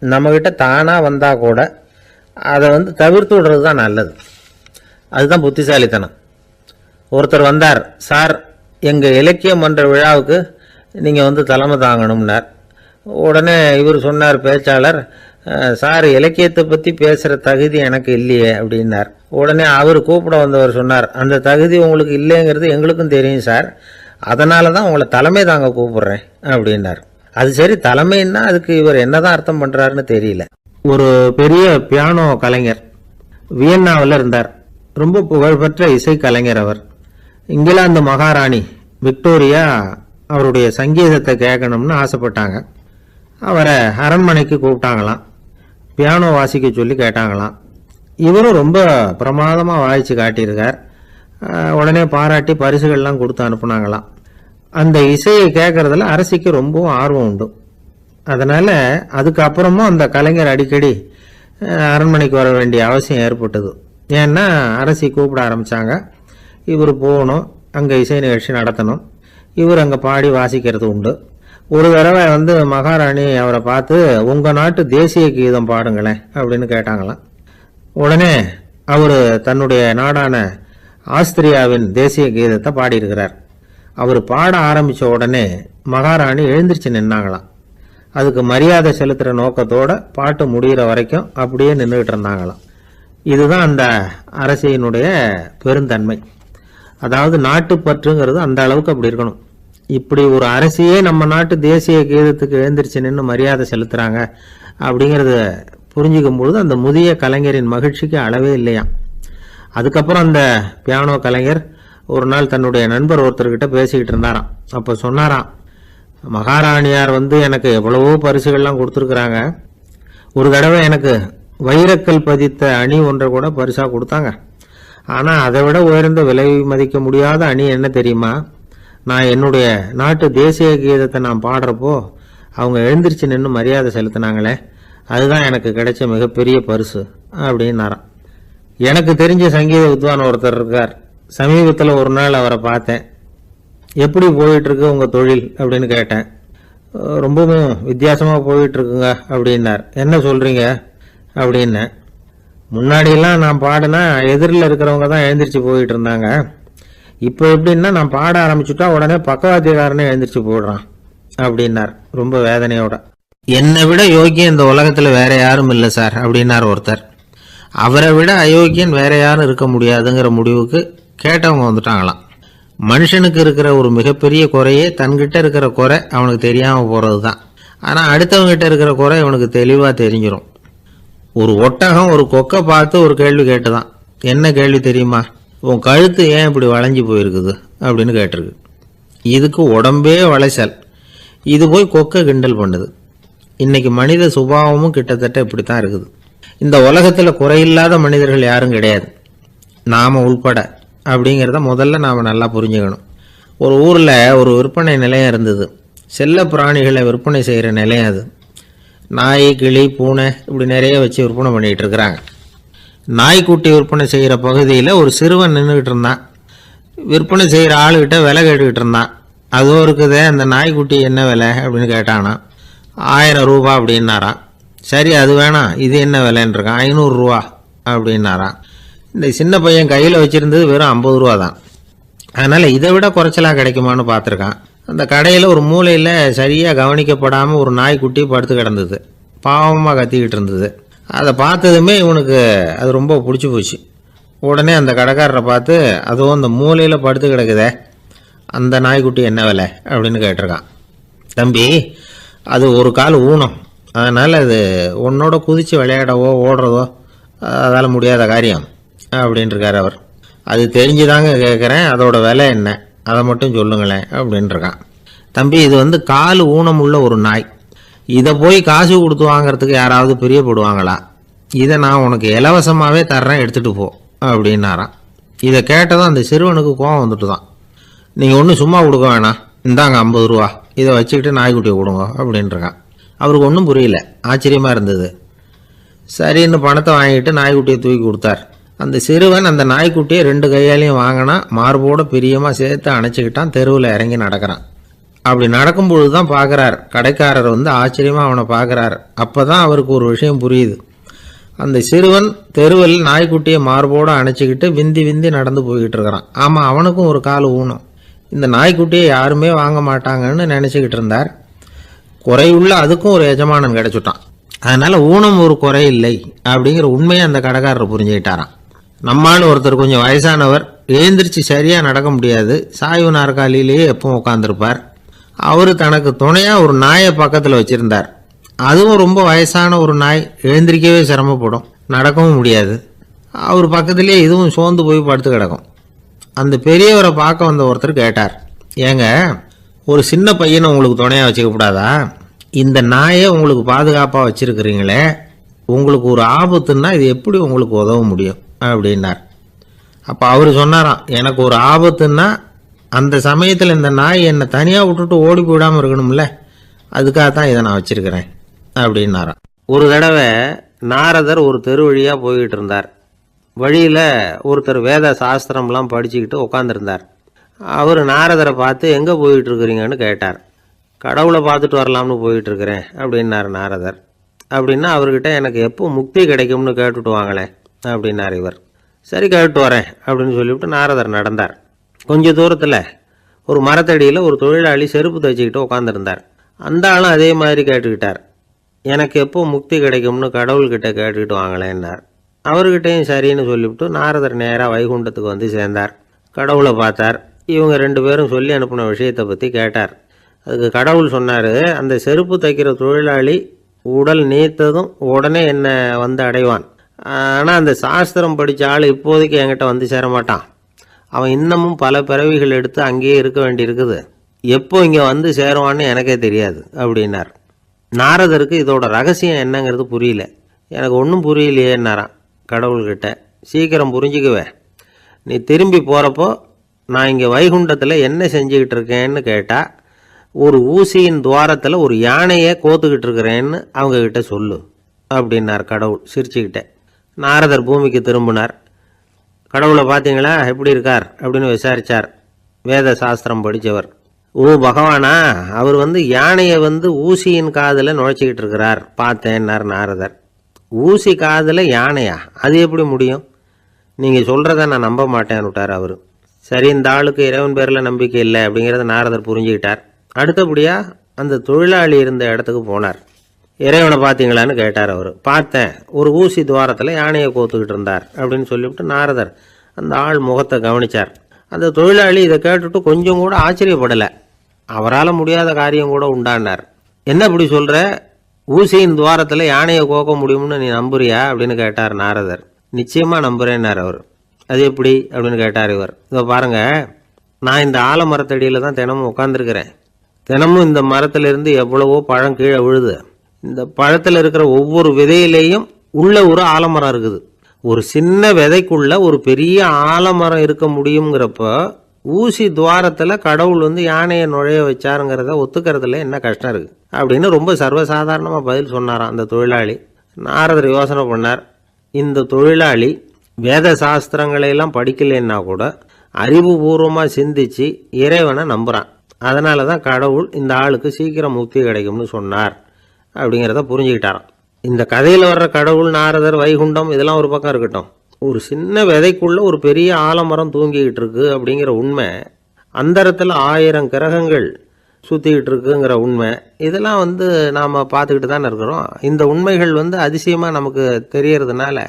நம்மக்கிட்ட தானாக வந்தால் கூட அதை வந்து தவிர்த்து விடுறது தான் நல்லது. அதுதான் புத்திசாலித்தனம். ஒருத்தர் வந்தார், சார் எங்கள் இலக்கிய மன்ற விழாவுக்கு நீங்கள் வந்து தலைமை தாங்கணும்னார். உடனே இவர் சொன்னார், பேச்சாளர், சார் இலக்கியத்தை பற்றி பேசுகிற தகுதி எனக்கு இல்லையே அப்படின்னார். உடனே அவர் கூப்பிட வந்தவர் சொன்னார், அந்த தகுதி உங்களுக்கு இல்லைங்கிறது எங்களுக்கும் தெரியும் சார், அதனால தான் உங்களை தலைமை தாங்க கூப்பிடுறேன் அப்படின்னார். அது சரி, தலைமைன்னா அதுக்கு இவர் என்னதான் அர்த்தம் பண்ணுறாருன்னு தெரியல. ஒரு பெரிய பியானோ கலைஞர் வியன்னாவில் இருந்தார். ரொம்ப புகழ்பெற்ற இசை கலைஞர் அவர். இங்கிலாந்து மகாராணி விக்டோரியா அவருடைய சங்கீதத்தை கேட்கணும்னு ஆசைப்பட்டாங்க. அவரை அரண்மனைக்கு கூப்பிட்டாங்களாம். பியானோ வாசிக்க சொல்லி கேட்டாங்களாம். இவரும் ரொம்ப பிரமாதமாக வாய்ச்சி காட்டியிருக்கார். உடனே பாராட்டி பரிசுகள்லாம் கொடுத்து அனுப்புனாங்களாம். அந்த இசையை கேட்கறதுல அரசிக்கு ரொம்பவும் ஆர்வம் உண்டு. அதனால் அதுக்கப்புறமும் அந்த கலைஞர் அடிக்கடி அரண்மனைக்கு வர வேண்டிய அவசியம் ஏற்பட்டது. ஏன்னா அரசி கூப்பிட ஆரம்பித்தாங்க. இவர் போகணும், அங்கே இசை நிகழ்ச்சி நடத்தணும். இவர் அங்கே பாடி வாசிக்கிறது உண்டு. ஒரு தடவை வந்து மகாராணி அவரை பார்த்து, உங்கள் நாட்டு தேசிய கீதம் பாடுங்களேன் அப்படின்னு கேட்டாங்களாம். உடனே அவர் தன்னுடைய நாடான ஆஸ்திரியாவின் தேசிய கீதத்தை பாடியிருக்கிறார். அவர் பாட ஆரம்பித்த உடனே மகாராணி எழுந்திரிச்சு நின்னாங்களாம். அதுக்கு மரியாதை செலுத்துகிற நோக்கத்தோட பாட்டு முடிகிற வரைக்கும் அப்படியே நின்றுக்கிட்டு இருந்தாங்களாம். இதுதான் அந்த அரசியினுடைய பெருந்தன்மை. அதாவது நாட்டுப்பற்றுங்கிறது அந்த அளவுக்கு அப்படி இருக்கணும். இப்படி ஒரு அரசியே நம்ம நாட்டு தேசிய கீதத்துக்கு எழுந்திரிச்சு நின்று மரியாதை செலுத்துகிறாங்க அப்படிங்கிறத புரிஞ்சிக்கும் பொழுது அந்த முதிய கலைஞரின் மகிழ்ச்சிக்கு அளவே இல்லையாம். அதுக்கப்புறம் அந்த பியானோ கலைஞர் ஒரு நாள் தன்னுடைய நண்பர் ஒருத்தர்கிட்ட பேசிக்கிட்டு இருந்தாராம். அப்போ சொன்னாராம், மகாராணியார் வந்து எனக்கு எவ்வளவோ பரிசுகள்லாம் கொடுத்துருக்குறாங்க. ஒரு தடவை எனக்கு வைரக்கல் பதித்த அணி ஒன்றை கூட பரிசாக கொடுத்தாங்க. ஆனால் அதை விட உயர்ந்த விலை மதிக்க முடியாத அணி என்ன தெரியுமா? நான் என்னுடைய நாட்டு தேசிய கீதத்தை நான் பாடுறப்போ அவங்க எழுந்திரிச்சு நின்று மரியாதை செலுத்தினாங்களே, அதுதான் எனக்கு கிடைச்ச மிகப்பெரிய பரிசு அப்படின்னாராம். எனக்கு தெரிஞ்ச சங்கீத வித்வான் ஒருத்தர் இருக்கார். சமீபத்தில் ஒரு நாள் அவரை பார்த்தேன். எப்படி போயிட்டுருக்கு உங்கள் தொழில் அப்படின்னு கேட்டேன். ரொம்பவும் வித்தியாசமாக போயிட்டுருக்குங்க அப்படின்னார். என்ன சொல்கிறீங்க அப்படின்னேன். முன்னாடியெல்லாம் நான் பாடினா எதிரில் இருக்கிறவங்க தான் எழுந்திரிச்சு போயிட்டு இருந்தாங்க. இப்போ எப்படின்னா நான் பாட ஆரம்பிச்சுட்டா உடனே பக்கவாத்தியக்காரனே எழுந்திரிச்சு போடுறான் அப்படின்னார் ரொம்ப வேதனையோட. என்னை விட யோகியம் இந்த உலகத்தில் வேற யாரும் இல்லை சார் அப்படின்னார் ஒருத்தர். அவரை விட அயோக்கியன் வேற யாரும் இருக்க முடியாதுங்கிற முடிவுக்கு கேட்டவங்க வந்துட்டாங்களாம். மனுஷனுக்கு இருக்கிற ஒரு மிகப்பெரிய குறையே தன்கிட்ட இருக்கிற குறை அவனுக்கு தெரியாமல் போகிறது தான். ஆனால் அடுத்தவங்ககிட்ட இருக்கிற குறை இவனுக்கு தெளிவாக தெரிஞ்சிடும். ஒரு ஒட்டகம் ஒரு கொக்கை பார்த்து ஒரு கேள்வி கேட்டுதான். என்ன கேள்வி தெரியுமா? உன் கழுத்து ஏன் இப்படி வளைஞ்சி போயிருக்குது அப்படின்னு கேட்டிருக்கு. இதுக்கு உடம்பே வளைச்சல். இது போய் கொக்கை கிண்டல் பண்ணுது. இன்னைக்கு மனித சுபாவமும் கிட்டத்தட்ட இப்படித்தான் இருக்குது. இந்த உலகத்தில் குறையில்லாத மனிதர்கள் யாரும் கிடையாது, நாம உள்பட அப்படிங்கிறத முதல்ல நாம் நல்லா புரிஞ்சுக்கணும். ஒரு ஊரில் ஒரு விற்பனை நிலையம் இருந்தது. செல்ல பிராணிகளை விற்பனை செய்கிற நிலையம் அது. நாய், கிளி, பூனை இப்படி நிறைய வச்சு விற்பனை பண்ணிகிட்டு இருக்கிறாங்க. நாய்க்குட்டி விற்பனை செய்கிற பகுதியில் ஒரு சிறுவன் நின்றுக்கிட்டு இருந்தான். விற்பனை செய்கிற ஆளுகிட்ட விலை கேட்டுக்கிட்டு இருந்தான். அதுவும் இருக்குதே, அந்த நாய்க்குட்டி என்ன விலை அப்படின்னு கேட்டானா. 1000 ரூபா அப்படின்னாரான். சரி, அது வேணாம், இது என்ன விலைன்னு இருக்கான். 500 ரூபா அப்படின்னாரான். இந்த சின்ன பையன் கையில் வச்சுருந்தது வெறும் 50 ரூபா தான். அதனால் இதை விட குறைச்சலாக கிடைக்குமான்னு பார்த்துருக்கான். அந்த கடையில் ஒரு மூலையில் சரியாக கவனிக்கப்படாமல் ஒரு நாய்க்குட்டி படுத்து கிடந்தது. பாவமாக கத்திக்கிட்டு இருந்தது. அதை பார்த்ததுமே இவனுக்கு அது ரொம்ப பிடிச்சி போச்சு. உடனே அந்த கடைக்காரரை பார்த்து, அதுவும் அந்த மூலையில் படுத்து கிடக்குதே அந்த நாய்க்குட்டி என்ன விலை அப்படின்னு கேட்டிருக்கான். தம்பி, அது ஒரு கால் ஊனம், அதனால் அது உன்னோட குதித்து விளையாடவோ ஓடுறதோ அதால் முடியாத காரியம் அப்படின்ட்டுருக்கார் அவர். அது தெரிஞ்சுதாங்க கேட்குறேன், அதோட விலை என்ன அதை மட்டும் சொல்லுங்களேன் அப்படின்ட்டுருக்கான். தம்பி, இது கால் ஊனம் உள்ள ஒரு நாய். இதை போய் காசு கொடுத்து வாங்கிறதுக்கு யாராவது பிரியப்படுவாங்களா? இதை நான் உனக்கு இலவசமாகவே தர்றேன், எடுத்துகிட்டு போ அப்படின்னாரான். இதை கேட்டதும் அந்த சிறுவனுக்கு கோபம் வந்துட்டு தான். நீங்கள் ஒன்றும் சும்மா கொடுக்க வேணாம், இந்தாங்க 50 ரூபா, இதை வச்சுக்கிட்டு நாய்க்குட்டியை கொடுங்க அப்படின்ட்டுருக்கான். அவருக்கு ஒன்றும் புரியல, ஆச்சரியமாக இருந்தது. சரின்னு பணத்தை வாங்கிட்டு நாய்க்குட்டியை தூக்கி கொடுத்தார். அந்த சிறுவன் அந்த நாய்க்குட்டியை 2 கையாலையும் வாங்கினா, மார்போட பிரியமாக சேர்த்து அணைச்சிக்கிட்டான். தெருவில் இறங்கி நடக்கிறான். அப்படி நடக்கும்பொழுது தான் பார்க்குறார், கடைக்காரர் ஆச்சரியமாக அவனை பார்க்குறார். அப்போ தான் அவருக்கு ஒரு விஷயம் புரியுது. அந்த சிறுவன் தெருவில் நாய்க்குட்டியை மார்போடு அணைச்சிக்கிட்டு விந்தி விந்தி நடந்து போய்கிட்டு இருக்கிறான். ஆமாம், அவனுக்கும் ஒரு கால் ஊனம். இந்த நாய்க்குட்டியை யாருமே வாங்க மாட்டாங்கன்னு நினச்சிக்கிட்டு இருந்தார். குறையுள்ள அதுக்கும் ஒரு எஜமானன் கிடச்சிட்டான். அதனால் ஊனம் ஒரு குறை இல்லை அப்படிங்கிற உண்மையை அந்த கடைக்காரர் புரிஞ்சுக்கிட்டாரான். நம்மால் ஒருத்தர் கொஞ்சம் வயசானவர், எழுந்திரிச்சு சரியாக நடக்க முடியாது, சாய்வு நாற்காலியிலேயே எப்பவும் உட்காந்துருப்பார். அவர் தனக்கு துணையாக ஒரு நாயை பக்கத்தில் வச்சுருந்தார். அதுவும் ரொம்ப வயசான ஒரு நாய், எழுந்திரிக்கவே சிரமப்படும், நடக்கவும் முடியாது. அவர் பக்கத்திலே இதுவும் சோர்ந்து போய் படுத்து கிடக்கும். அந்த பெரியவரை பார்க்க வந்த ஒருத்தர் கேட்டார், ஏங்க, ஒரு சின்ன பையனை உங்களுக்கு துணையாக வச்சுக்கப்படாதா? இந்த நாயை உங்களுக்கு பாதுகாப்பாக வச்சுருக்கிறீங்களே, உங்களுக்கு ஒரு ஆபத்துன்னா இது எப்படி உங்களுக்கு உதவ முடியும் அப்படின்னார். அப்போ அவர் சொன்னாராம், எனக்கு ஒரு ஆபத்துன்னா அந்த சமயத்தில் இந்த நாய் என்னை தனியாக விட்டுட்டு ஓடி போயிடாமல் இருக்கணும்ல, அதுக்காகத்தான் இதை நான் வச்சுருக்கிறேன் அப்படின்னாராம். ஒரு தடவை நாரதர் ஒரு தெரு வழியாக போய்கிட்டு இருந்தார். வழியில் ஒருத்தர் வேத சாஸ்திரம்லாம் படிச்சுக்கிட்டு உட்காந்துருந்தார். அவர் நாரதரை பார்த்து, எங்கே போயிட்டு இருக்கிறீங்கன்னு கேட்டார். கடவுளை பார்த்துட்டு வரலாம்னு போயிட்டுருக்கிறேன் அப்படின்னார் நாரதர். அப்படின்னா அவர்கிட்ட, எனக்கு எப்போ முக்தி கிடைக்கும்னு கேட்டுட்டு வாங்களேன் அப்படின்னார் இவர். சரி, கேட்டு வரேன் அப்படின்னு சொல்லிவிட்டு நாரதர் நடந்தார். கொஞ்சம் தூரத்தில் ஒரு மரத்தடியில் ஒரு தொழிலாளி செருப்பு தைச்சிக்கிட்டு உட்காந்துருந்தார். அந்த ஆளும் அதே மாதிரி கேட்டுக்கிட்டார், எனக்கு எப்போ முக்தி கிடைக்கும்னு கடவுள்கிட்ட கேட்டுக்கிட்டு வாங்களேன்னார். அவர்கிட்டையும் சரின்னு சொல்லிவிட்டு நாரதர் நேராக வைகுண்டத்துக்கு வந்து சேர்ந்தார். கடவுளை பார்த்தார். இவங்க 2 பேரும் சொல்லி அனுப்பின விஷயத்தை பற்றி கேட்டார். அதுக்கு கடவுள் சொன்னார், அந்த செருப்பு தைக்கிற தொழிலாளி உடல் நீத்ததும் உடனே என்னை வந்து அடைவான். ஆனால் அந்த சாஸ்திரம் படித்த ஆள் இப்போதைக்கு என்கிட்ட வந்து சேரமாட்டான். அவன் இன்னமும் பல பிறவிகள் எடுத்து அங்கேயே இருக்க வேண்டியிருக்குது. எப்போ இங்கே வந்து சேருவான்னு எனக்கே தெரியாது அப்படின்னார். நாரதருக்கு இதோட ரகசியம் என்னங்கிறது புரியல. எனக்கு ஒன்றும் புரியலையேன்னாரான் கடவுள்கிட்ட. சீக்கிரம் புரிஞ்சுக்குவேன், நீ திரும்பி போகிறப்போ நான் இங்கே வைகுண்டத்தில் என்ன செஞ்சுக்கிட்டு இருக்கேன்னு கேட்டால், ஒரு ஊசியின் துவாரத்தில் ஒரு யானையை கோத்துக்கிட்டு இருக்கிறேன்னு அவங்கக்கிட்ட சொல்லு அப்படின்னார் கடவுள் சிரிச்சுக்கிட்டே. நாரதர் பூமிக்கு திரும்பினார். கடவுளை பார்த்தீங்களா, எப்படி இருக்கார் அப்படின்னு விசாரித்தார் வேத சாஸ்திரம் படித்தவர். ஓ பகவானா, அவர் யானையை ஊசியின் காதில் நுழைச்சிக்கிட்டு இருக்கிறார் பார்த்தேன்னார் நாரதர். ஊசி காதில் யானையா, அது எப்படி முடியும்? நீங்கள் சொல்கிறத நான் நம்ப மாட்டேன்னு விட்டார் அவர். சரி, இந்த ஆளுக்கு இறைவன் பேரில் நம்பிக்கை இல்லை அப்படிங்கிறத நாரதர் புரிஞ்சுக்கிட்டார். அடுத்தபடியாக அந்த தொழிலாளி இருந்த இடத்துக்கு போனார். இறைவனை பார்த்தீங்களான்னு கேட்டார் அவர். பார்த்தேன், ஒரு ஊசி துவாரத்தில் யானையை கோத்துக்கிட்டு இருந்தார் அப்படின்னு சொல்லிவிட்டு நாரதர் அந்த ஆள் முகத்தை கவனித்தார். அந்த தொழிலாளி இதை கேட்டுட்டு கொஞ்சம் கூட ஆச்சரியப்படலை. அவரால் முடியாத காரியம் கூட உண்டானார். என்ன இப்படி சொல்கிற, ஊசியின் துவாரத்தில் யானையை கோக்க முடியும்னு நீ நம்புறியா அப்படின்னு கேட்டார் நாரதர். நிச்சயமாக நம்புகிறேன்னார் அவர். அது எப்படி அப்படின்னு கேட்டார் இவர். இதோ பாருங்கள், நான் இந்த ஆலமரத்தடியில் தான் தினமும் உட்காந்துருக்கிறேன். தினமும் இந்த மரத்திலிருந்து எவ்வளவோ பழம் கீழே விழுது. இந்த பழத்தில் இருக்கிற ஒவ்வொரு விதையிலேயும் உள்ள ஒரு ஆலமரம் இருக்குது. ஒரு சின்ன விதைக்குள்ள ஒரு பெரிய ஆலமரம் இருக்க முடியுங்கிறப்ப ஊசி துவாரத்தில் கடவுள் வந்து யானையை நுழைய வச்சாருங்கிறத ஒத்துக்கிறதுல என்ன கஷ்டம் இருக்குது அப்படின்னு ரொம்ப சர்வசாதாரணமாக பதில் சொன்னாராம் அந்த தொழிலாளி. நாரதர் யோசனை பண்ணார், இந்த தொழிலாளி வேத சாஸ்திரங்களையெல்லாம் படிக்கலைன்னா கூட அறிவுபூர்வமாக சிந்திச்சு இறைவனை நம்புகிறான். அதனால தான் கடவுள் இந்த ஆளுக்கு சீக்கிரம் முக்தி கிடைக்கும்னு சொன்னார் அப்படிங்கிறத புரிஞ்சுக்கிட்டாராம். இந்த கதையில் வர்ற கடவுள், நாரதர், வைகுண்டம் இதெல்லாம் ஒரு பக்கம் இருக்கட்டும், ஒரு சின்ன விதைக்குள்ள ஒரு பெரிய ஆலமரம் தூங்கிக்கிட்டு இருக்கு அப்படிங்கிற உண்மை, அந்தரத்தில் 1000 கிரகங்கள் சுற்றிக்கிட்டு இருக்குங்கிற உண்மை, இதெல்லாம் வந்து நாம் பார்த்துக்கிட்டு தானே இருக்கிறோம். இந்த உண்மைகள் வந்து அதிசயமாக நமக்கு தெரியறதுனால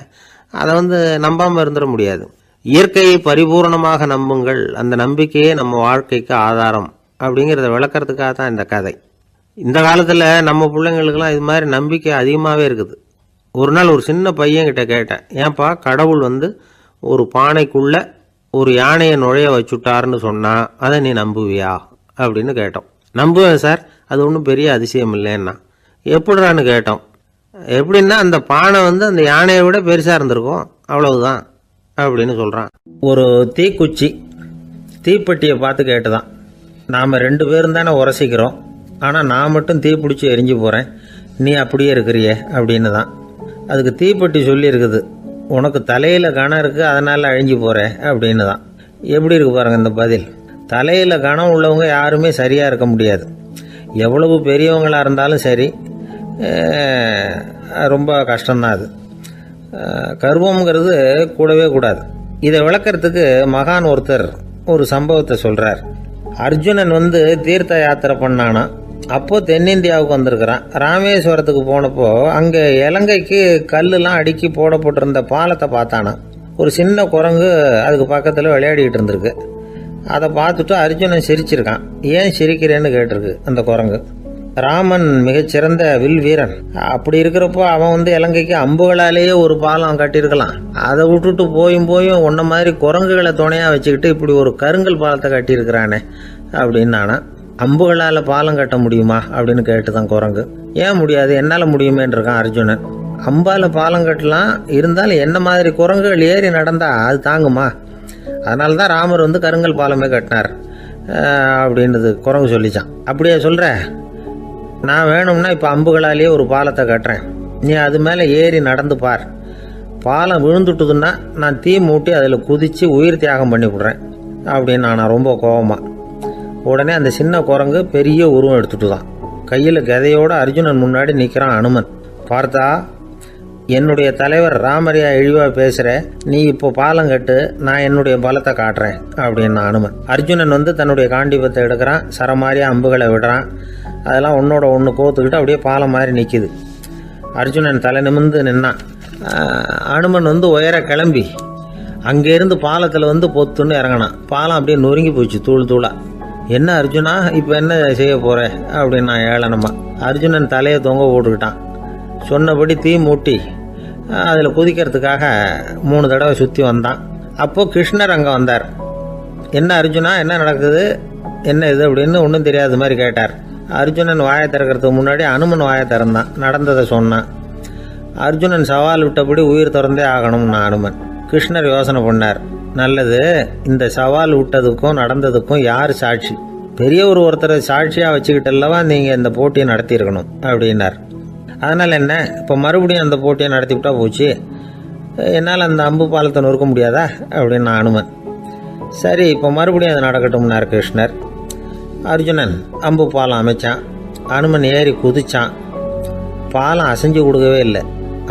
அதை வந்து நம்பாமல் இருந்துட முடியாது. இயற்கையை பரிபூர்ணமாக நம்புங்கள், அந்த நம்பிக்கையே நம்ம வாழ்க்கைக்கு ஆதாரம் அப்படிங்கிறத விளக்கிறதுக்காக தான் இந்த கதை. இந்த காலத்தில் நம்ம பிள்ளைங்களுக்கெல்லாம் இது மாதிரி நம்பிக்கை அதிகமாகவே இருக்குது. ஒரு நாள் ஒரு சின்ன பையன்கிட்ட கேட்டேன், ஏன்பா கடவுள் வந்து ஒரு பானைக்குள்ளே ஒரு யானையை நுழைய வச்சுட்டாருன்னு சொன்னால் அதை நீ நம்புவியா அப்படின்னு கேட்டோம். நம்புவேன் சார், அது ஒன்றும் பெரிய அதிசயம் இல்லைன்னா. எப்படிறான்னு கேட்டோம். எப்படின்னா அந்த பானை வந்து அந்த யானையை விட பெருசாக இருந்திருக்கும், அவ்வளவுதான் அப்படின்னு சொல்கிறான். ஒரு தீக்குச்சி தீப்பெட்டியை பார்த்து கேட்டுதான், நாம் 2 பேரும் தானே உரசிக்கிறோம், ஆனால் நான் மட்டும் தீ பிடிச்சி எரிஞ்சு போகிறேன், நீ அப்படியே இருக்கிறியே அப்படின்னு தான். அதுக்கு தீப்பெட்டி சொல்லியிருக்குது, உனக்கு தலையில் கணம் இருக்குது அதனால் அழிஞ்சு போகிறேன் அப்படின்னு தான். எப்படி இருக்கு பாருங்கள் இந்த பதில். தலையில் கணம் உள்ளவங்க யாருமே சரியாக இருக்க முடியாது. எவ்வளவு பெரியவங்களாக இருந்தாலும் சரி, ரொம்ப கஷ்டம்தான் அது. கர்வம்ங்கிறது கூடவே கூடாது. இதை விளக்கிறதுக்கு மகான் ஒருத்தர் ஒரு சம்பவத்தை சொல்கிறார். அர்ஜுனன் வந்து தீர்த்த யாத்திரை பண்ணானா, அப்போ தென்னிந்தியாவுக்கு வந்திருக்கிறான். ராமேஸ்வரத்துக்கு போனப்போ அங்கே இலங்கைக்கு கல்லுலாம் அடுக்கி போடப்பட்டிருந்த பாலத்தை பார்த்தானா. ஒரு சின்ன குரங்கு அதுக்கு பக்கத்தில் விளையாடிக்கிட்டு இருந்திருக்கு. அதை பார்த்துட்டு அர்ஜுனன் சிரிச்சிருக்கான். ஏன் சிரிக்கிறேன்னு கேட்டிருக்கு அந்த குரங்கு. ராமன் மிகச்சிறந்த வில் வீரன், அப்படி இருக்கிறப்போ அவன் வந்து இலங்கைக்கு அம்புகளாலேயே ஒரு பாலம் கட்டியிருக்கலாம். அதை விட்டுட்டு போயும் உன்ன மாதிரி குரங்குகளை துணையாக வச்சுக்கிட்டு இப்படி ஒரு கருங்கல் பாலத்தை கட்டியிருக்கிறானே அப்படின்னு நானா. அம்புகளால் பாலம் கட்ட முடியுமா அப்படின்னு கேட்டுதான் குரங்கு. ஏன் முடியாது, என்னால் முடியுமேன்னு இருக்கான் அர்ஜுனன். அம்பால் பாலம் கட்டலாம், இருந்தாலும் என்ன மாதிரி குரங்குகள் ஏறி நடந்தா அது தாங்குமா? அதனால தான் ராமர் வந்து கருங்கல் பாலமே கட்டினார் அப்படின்றது குரங்கு சொல்லிச்சான். அப்படியே சொல்கிற, நான் வேணும்னா இப்போ அம்புகளாலேயே ஒரு பாலத்தை கட்டுறேன், நீ அது மேலே ஏறி நடந்து பார். பாலம் விழுந்துட்டுதுன்னா நான் தீ மூட்டி அதில் குதித்து உயிர் தியாகம் பண்ணி விட்றேன் அப்படின்னு நான் ரொம்ப கோபமாக. உடனே அந்த சின்ன குரங்கு பெரிய உருவம் எடுத்துட்டு தான் கையில் கதையோடு அர்ஜுனன் முன்னாடி நிற்கிறான் அனுமன். பார்த்தா, என்னுடைய தலைவர் ராமரையா இழிவாக பேசுகிற, நீ இப்போ பாலம் கட்டு, நான் என்னுடைய பலத்தை காட்டுறேன் அப்படின்னு அனுமன். அர்ஜுனன் வந்து தன்னுடைய காண்டிபத்தை எடுக்கிறான், சரமாரியாக அம்புகளை விடுறான். அதெல்லாம் ஒன்றோட ஒன்று கோத்துக்கிட்டு அப்படியே பாலம் மாதிரி நிற்கிது. அர்ஜுனன் தலை நிமிர்ந்து நின்னான். அனுமன் வந்து உயர கிளம்பி அங்கேருந்து பாலத்தில் வந்து பொத்துன்னு இறங்கினான். பாலம் அப்படியே நொறுங்கி போச்சு தூள் தூளாக. என்ன அர்ஜுனா, இப்போ என்ன செய்ய போகிற அப்படின்னு நான் ஏளனமா. அர்ஜுனன் தலையை தொங்க போட்டுக்கிட்டான். சொன்னபடி தீ மூட்டி அதில் குதிக்கிறதுக்காக 3 தடவை சுற்றி வந்தான். அப்போது கிருஷ்ணர் அங்கே வந்தார். என்ன அர்ஜுனா, என்ன நடக்குது, என்ன இது அப்படின்னு ஒன்றும் தெரியாத மாதிரி கேட்டார். அர்ஜுனன் வாயை திறக்கிறதுக்கு முன்னாடி அனுமன் வாயை திறந்தான், நடந்ததை சொன்னான். அர்ஜுனன் சவால் விட்டபடி உயிர் திறந்தே ஆகணும்னா அனுமன். கிருஷ்ணர் யோசனை பண்ணார். நல்லது, இந்த சவால் விட்டதுக்கும் நடந்ததுக்கும் யார் சாட்சி? பெரியவர் ஒருத்தரை சாட்சியாக வச்சுக்கிட்டல்லவா நீங்கள் இந்த போட்டியை நடத்தியிருக்கணும் அப்படின்னார். அதனால் என்ன, இப்போ மறுபடியும் அந்த போட்டியை நடத்தி விட்டா போச்சு, என்னால் அந்த அம்பு பாலத்தை நொறுக்க முடியாதா அப்படின்னு அனுமன். சரி, இப்போ மறுபடியும் அது நடக்கட்டும்னார் கிருஷ்ணர். அர்ஜுனன் அம்பு பாலம் அமைச்சான். அனுமன் ஏறி குதிச்சான். பாலம் அசைஞ்சு கொடுக்கவே இல்லை,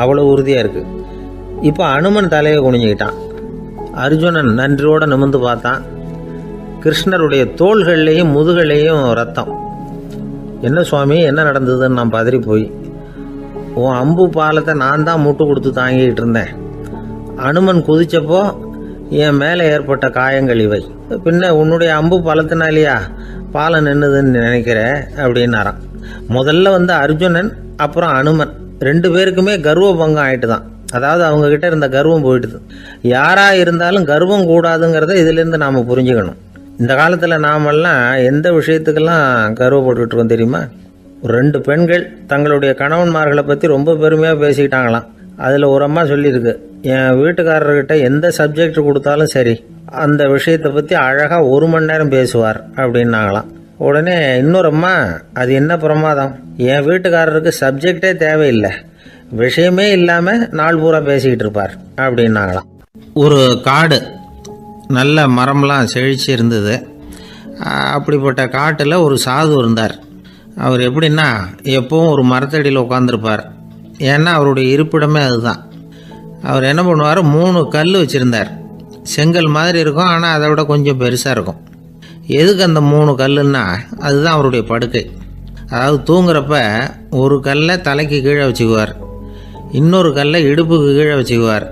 அவ்வளோ உறுதியாக இருக்குது. இப்போ அனுமன் தலையை குனிஞ்சிக்கிட்டான். அர்ஜுனன் நன்றியோடு நிமிர்ந்து பார்த்தான். கிருஷ்ணருடைய தோள்கள்லேயும் முதுகள்லேயும் ரத்தம். என்ன சுவாமி, என்ன நடந்ததுன்னு நான் பதறி போய், உன் அம்பு பாலத்தை நான் தான் முட்டு கொடுத்து தாங்கிக்கிட்டு இருந்தேன். அனுமன் குதிச்சப்போ என் மேலே ஏற்பட்ட காயங்கள் இவை. பின்ன உன்னுடைய அம்பு பாலத்தினாலேயா பாலம் நின்றுதுன்னு நினைக்கிறேன் அப்படின்னாராம். முதல்ல வந்து அர்ஜுனன் அப்புறம் அனுமன் 2 பேருக்குமே கர்வ பங்கம் ஆயிட்டு தான். அதாவது அவங்கக்கிட்ட இருந்த கர்வம் போயிட்டுது. யாராக இருந்தாலும் கர்வம் கூடாதுங்கிறத இதிலேருந்து நாம் புரிஞ்சுக்கணும். இந்த காலத்தில் நாமெல்லாம் எந்த விஷயத்துக்கெல்லாம் கர்வப்பட்டுக்கிட்டு இருக்கோம் தெரியுமா? 2 பெண்கள் தங்களுடைய கணவன்மார்களை பற்றி ரொம்ப பெருமையாக பேசிக்கிட்டாங்களாம். அதில் ஒரு அம்மா சொல்லியிருக்கு, என் வீட்டுக்காரர்கிட்ட எந்த சப்ஜெக்ட் கொடுத்தாலும் சரி அந்த விஷயத்தை பற்றி அழகாக 1 மணி நேரம் பேசுவார் அப்படின்னாங்களாம். உடனே இன்னொரு அம்மா, அது என்ன பிரமாதம், என் வீட்டுக்காரருக்கு சப்ஜெக்டே தேவையில்லை, விஷயமே இல்லாமல் நாள் பூரா பேசிக்கிட்டு இருப்பார் அப்படின்னாங்களாம். ஒரு காடு, நல்ல மரம்லாம் செழிச்சு இருந்தது. அப்படிப்பட்ட காட்டில் ஒரு சாது இருந்தார். அவர் எப்படின்னா எப்பவும் ஒரு மரத்தடியில் உட்காந்துருப்பார். ஏன்னா அவருடைய இருப்பிடமே அதுதான். அவர் என்ன பண்ணுவார், 3 கல் வச்சுருந்தார். செங்கல் மாதிரி இருக்கும், ஆனால் அதை விட கொஞ்சம் பெருசாக இருக்கும். எதுக்கு அந்த 3 கல்லுன்னா அதுதான் அவருடைய படுக்கை. அதாவது தூங்குறப்ப ஒரு கல்லை தலைக்கு கீழே வச்சுக்குவார், இன்னொரு கல்லை இடுப்புக்கு கீழே வச்சுக்குவார்,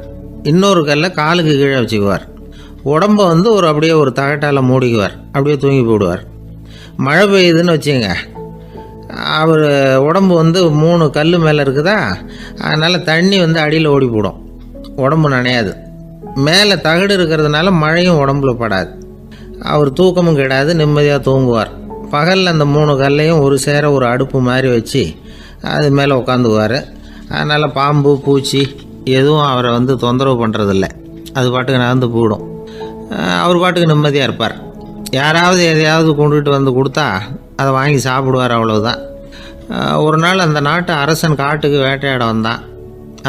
இன்னொரு கல்லை காலுக்கு கீழே வச்சுக்குவார். உடம்பை அப்படியே ஒரு தகட்டால் மூடிக்குவார், அப்படியே தூங்கி போடுவார். மழை பெய்யுதுன்னு வச்சுங்க, அவர் உடம்பு 3 கல் மேலே இருக்குதா, அதனால் தண்ணி அடியில் ஓடி போடும், உடம்பு நனையாது. மேலே தகடு இருக்கிறதுனால மழையும் உடம்புல படாது. அவர் தூக்கமும் கிடாது, நிம்மதியாக தூங்குவார். பகலில் அந்த 3 கல்லையும் ஒரு சேர ஒரு அடுப்பு மாதிரி வச்சு அது மேலே உட்காந்துக்குவார். அதனால் பாம்பு பூச்சி எதுவும் அவரை தொந்தரவு பண்ணுறதில்ல, அது பாட்டுக்கு நடந்து போயிடும். அவர் பாட்டுக்கு நிம்மதியாக இருப்பார். யாராவது எதையாவது கொண்டுகிட்டு கொடுத்தா அதை வாங்கி சாப்பிடுவார், அவ்வளவுதான். ஒரு நாள் அந்த நாட்டு அரசன் காட்டுக்கு வேட்டையாட வந்தான்.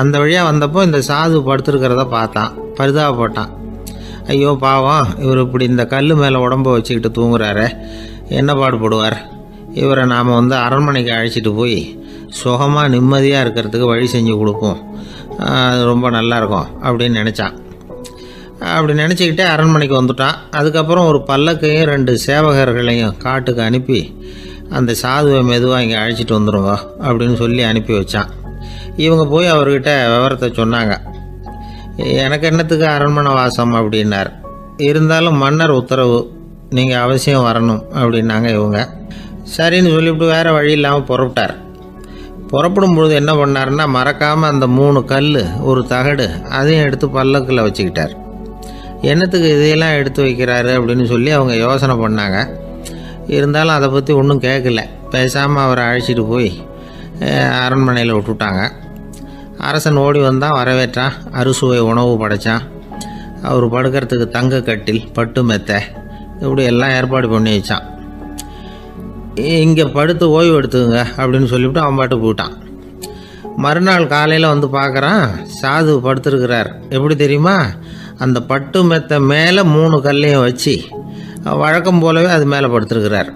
அந்த வழியாக வந்தப்போ இந்த சாது படுத்துருக்கிறத பார்த்தான், பரிதாபப்பட்டான். ஐயோ பாவம், இவர் இப்படி இந்த கல் மேலே உடம்பை வச்சுக்கிட்டு தூங்குறாரு, என்ன பாடுபடுவார், இவரை நாம் அரண்மனைக்கு அழைச்சிட்டு போய் சுகமாக நிம்மதியாக இருக்கிறதுக்கு வழி செஞ்சு கொடுப்போம், அது ரொம்ப நல்லாயிருக்கும் அப்படின்னு நினச்சான். அப்படி நினச்சிக்கிட்டே அரண்மனைக்கு வந்துட்டான். அதுக்கப்புறம் ஒரு பல்லக்கையும் 2 சேவகர்களையும் காட்டுக்கு அனுப்பி அந்த சாதுவை மெதுவாக இங்கே அழைச்சிட்டு வந்துடுங்க அப்படின்னு சொல்லி அனுப்பி வச்சான். இவங்க போய் அவர்கிட்ட விவரத்தை சொன்னாங்க. எனக்கு என்னத்துக்கு அரண்மனை வாசம் அப்படின்னார். இருந்தாலும் மன்னர் உத்தரவு, நீங்கள் அவசியம் வரணும் அப்படின்னாங்க இவங்க. சரின்னு சொல்லிவிட்டு வேறு வழி இல்லாமல் புறப்பட்டார். புறப்படும் பொழுது என்ன பண்ணாருன்னா, மறக்காமல் அந்த 3 கல் ஒரு தகடு அதையும் எடுத்து பல்லக்கில் வச்சுக்கிட்டார். என்னத்துக்கு இதையெல்லாம் எடுத்து வைக்கிறாரு அப்படின்னு சொல்லி அவங்க யோசனை பண்ணாங்க. இருந்தாலும் அதை பற்றி ஒன்றும் கேட்கல. பேசாமல் அவரை அழைச்சிட்டு போய் அரண்மனையில் விட்டுட்டாங்க. அரசன் ஓடி வந்தான், வரவேற்றான், அறுசுவை உணவு படைத்தான். அவர் படுக்கிறதுக்கு தங்க கட்டில், பட்டு மெத்தை, இப்படி எல்லாம் ஏற்பாடு பண்ணி வச்சான். இங்கே படுத்து ஓய்வு எடுத்துங்க அப்படின்னு சொல்லிவிட்டு அவன் பாட்டு போயிட்டான். மறுநாள் காலையில் பார்க்குறான், சாது படுத்துருக்கிறார். எப்படி தெரியுமா, அந்த பட்டு மெத்தை மேலே 3 கல்லையும் வச்சு வழக்கம் போலவே அது மேலே படுத்துருக்கிறார்.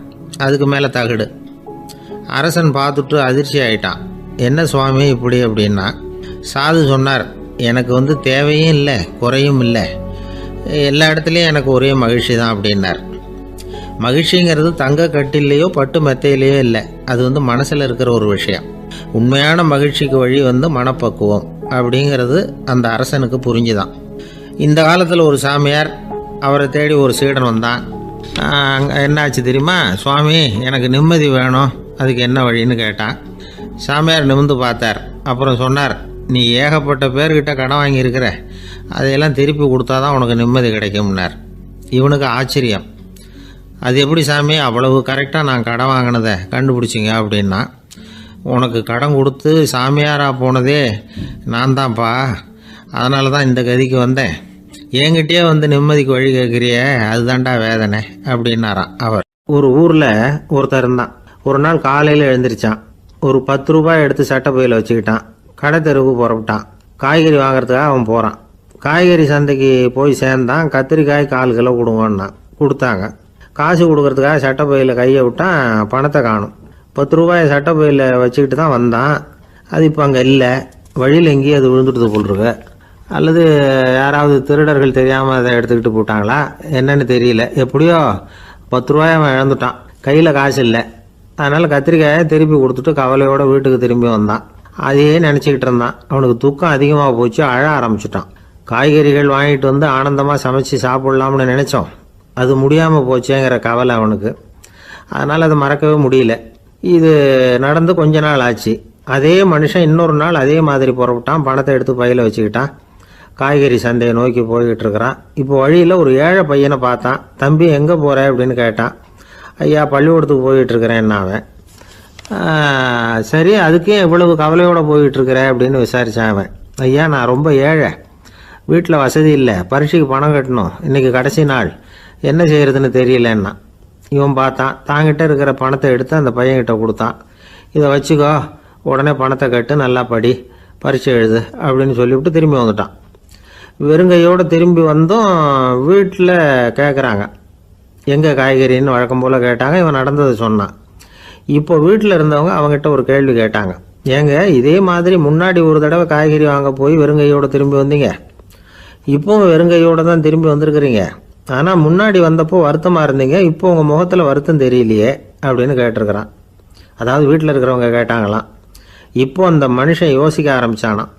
அதுக்கு மேலே தகடு. அரசன் பார்த்துட்டு அதிர்ச்சி ஆகிட்டான். என்ன சுவாமி இப்படி அப்படின்னா, சாது சொன்னார், எனக்கு தேவையும் இல்லை குறையும் இல்லை, எல்லா இடத்துலையும் எனக்கு ஒரே மகிழ்ச்சி தான் அப்படின்னார். மகிழ்ச்சிங்கிறது தங்க கட்டிலேயோ பட்டு மெத்தையிலேயோ இல்லை, அது மனசில் இருக்கிற ஒரு விஷயம். உண்மையான மகிழ்ச்சிக்கு வழி மனப்பக்குவம் அப்படிங்கிறது அந்த அரசனுக்கு புரிஞ்சுதான். இந்த காலத்தில் ஒரு சாமியார், அவரை தேடி ஒரு சீடன் வந்தான். என்னாச்சு தெரியுமா, சுவாமி எனக்கு நிம்மதி வேணும், அதுக்கு என்ன வழின்னு கேட்டான். சாமியார் நிமிர்ந்து பார்த்தார். அப்புறம் சொன்னார், நீ ஏகப்பட்ட பேர்கிட்ட கடன் வாங்கியிருக்கிற, அதையெல்லாம் திருப்பி கொடுத்தா தான் உனக்கு நிம்மதி கிடைக்கும்னார். இவனுக்கு ஆச்சரியம். அது எப்படி சாமி, அவ்வளவு கரெக்டாக நான் கடன் வாங்கினதை கண்டுபிடிச்சிங்க அப்படின்னா, உனக்கு கடன் கொடுத்து சாமியாராக போனதே நான் தான்ப்பா, அதனால தான் இந்த கதிக்கு வந்தேன். என்கிட்டயே நிம்மதிக்கு வழி கேட்குறியே, அதுதான்டா வேதனை அப்படின்னாராம் அவர். ஒரு ஊரில் ஒருத்தர் இருந்தான். ஒரு நாள் காலையில் எழுந்திரிச்சான். ஒரு 10 ரூபாய் எடுத்து சட்டப்பையில் வச்சுக்கிட்டான். கடை தெருவுக்கு புறப்பட்டான். காய்கறி வாங்குறதுக்காக அவன் போகிறான். காய்கறி சந்தைக்கு போய் சேர்ந்தான். கத்திரிக்காய் 1/4 கிலோ கொடுங்கன்னான். கொடுத்தாங்க. காசு கொடுக்கறதுக்காக சட்டப்பையில் கையை விட்டான், பணத்தை காணும். 10 ரூபாயை சட்டப்பையில் வச்சுக்கிட்டு தான் வந்தான். அது இப்போ அங்கே இல்லை. வழியில் எங்கேயும் அது விழுந்துட்டு போட்டிருக்கு. அல்லது யாராவது திருடர்கள் தெரியாமல் அதை எடுத்துக்கிட்டு போட்டாங்களா என்னன்னு தெரியல. எப்படியோ 10 ரூபாயை அவன் இழந்துட்டான். கையில் காசு இல்லை. அதனால் கத்திரிக்காயை திருப்பி கொடுத்துட்டு கவலையோடு வீட்டுக்கு திரும்பி வந்தான். அதையே நினச்சிக்கிட்டு இருந்தான். அவனுக்கு துக்கம் அதிகமாக போச்சு. அழ ஆரம்பிச்சிட்டான். காய்கறிகள் வாங்கிட்டு ஆனந்தமாக சமைச்சு சாப்பிட்லாம்னு நினச்சோம், அது முடியாமல் போச்சேங்கிற கவலை அவனுக்கு. அதனால் அதை மறக்கவே முடியல. இது நடந்து கொஞ்ச நாள் ஆச்சு. அதே மனுஷன் இன்னொரு நாள் அதே மாதிரி புறப்பட்டான். பணத்தை எடுத்து பையில் வச்சுக்கிட்டான். காய்கறி சந்தையை நோக்கி போய்கிட்டு இருக்கிறான். இப்போ வழியில் ஒரு ஏழை பையனை பார்த்தான். தம்பி எங்கே போகிற அப்படின்னு கேட்டான். ஐயா பள்ளிக்கூடத்துக்கு போய்கிட்டுருக்கிறேன் அவன். சரி, அதுக்கே இவ்வளவு கவலையோடு போய்கிட்டுருக்கிற அப்படின்னு விசாரித்தான் அவன். ஐயா நான் ரொம்ப ஏழை, வீட்டில் வசதி இல்லை, பரீட்சைக்கு பணம் கட்டணும், இன்றைக்கி கடைசி நாள், என்ன செய்கிறதுன்னு தெரியலன்னா. இவன் பார்த்தான், தாங்கிட்ட இருக்கிற பணத்தை எடுத்து அந்த பையன்கிட்ட கொடுத்தான். இதை வச்சுக்கோ, உடனே பணத்தை கட்டு, நல்லா படி, பரீட்சை எழுது அப்படின்னு சொல்லிவிட்டு திரும்பி வந்துட்டான். வெறுங்கையோடு திரும்பி வந்தும் வீட்டில் கேட்குறாங்க, எங்கே காய்கறின்னு வழக்கம் போல் கேட்டாங்க. இவன் நடந்ததை சொன்னான். இப்போ வீட்டில் இருந்தவங்க அவங்ககிட்ட ஒரு கேள்வி கேட்டாங்க, ஏங்க இதே மாதிரி முன்னாடி ஒரு தடவை காய்கறி வாங்க போய் வெறுங்கையோடு திரும்பி வந்தீங்க, இப்போவும் வெறுங்கையோடு தான் திரும்பி வந்திருக்கிறீங்க, ஆனால் முன்னாடி வந்தப்போ வருத்தமாக இருந்தீங்க, இப்போ உங்கள் முகத்தில் வருத்தம் தெரியலையே அப்படின்னு கேட்டிருக்கிறான். அதாவது வீட்டில் இருக்கிறவங்க கேட்டாங்களாம். இப்போ அந்த மனுஷன் யோசிக்க ஆரம்பித்தானான்,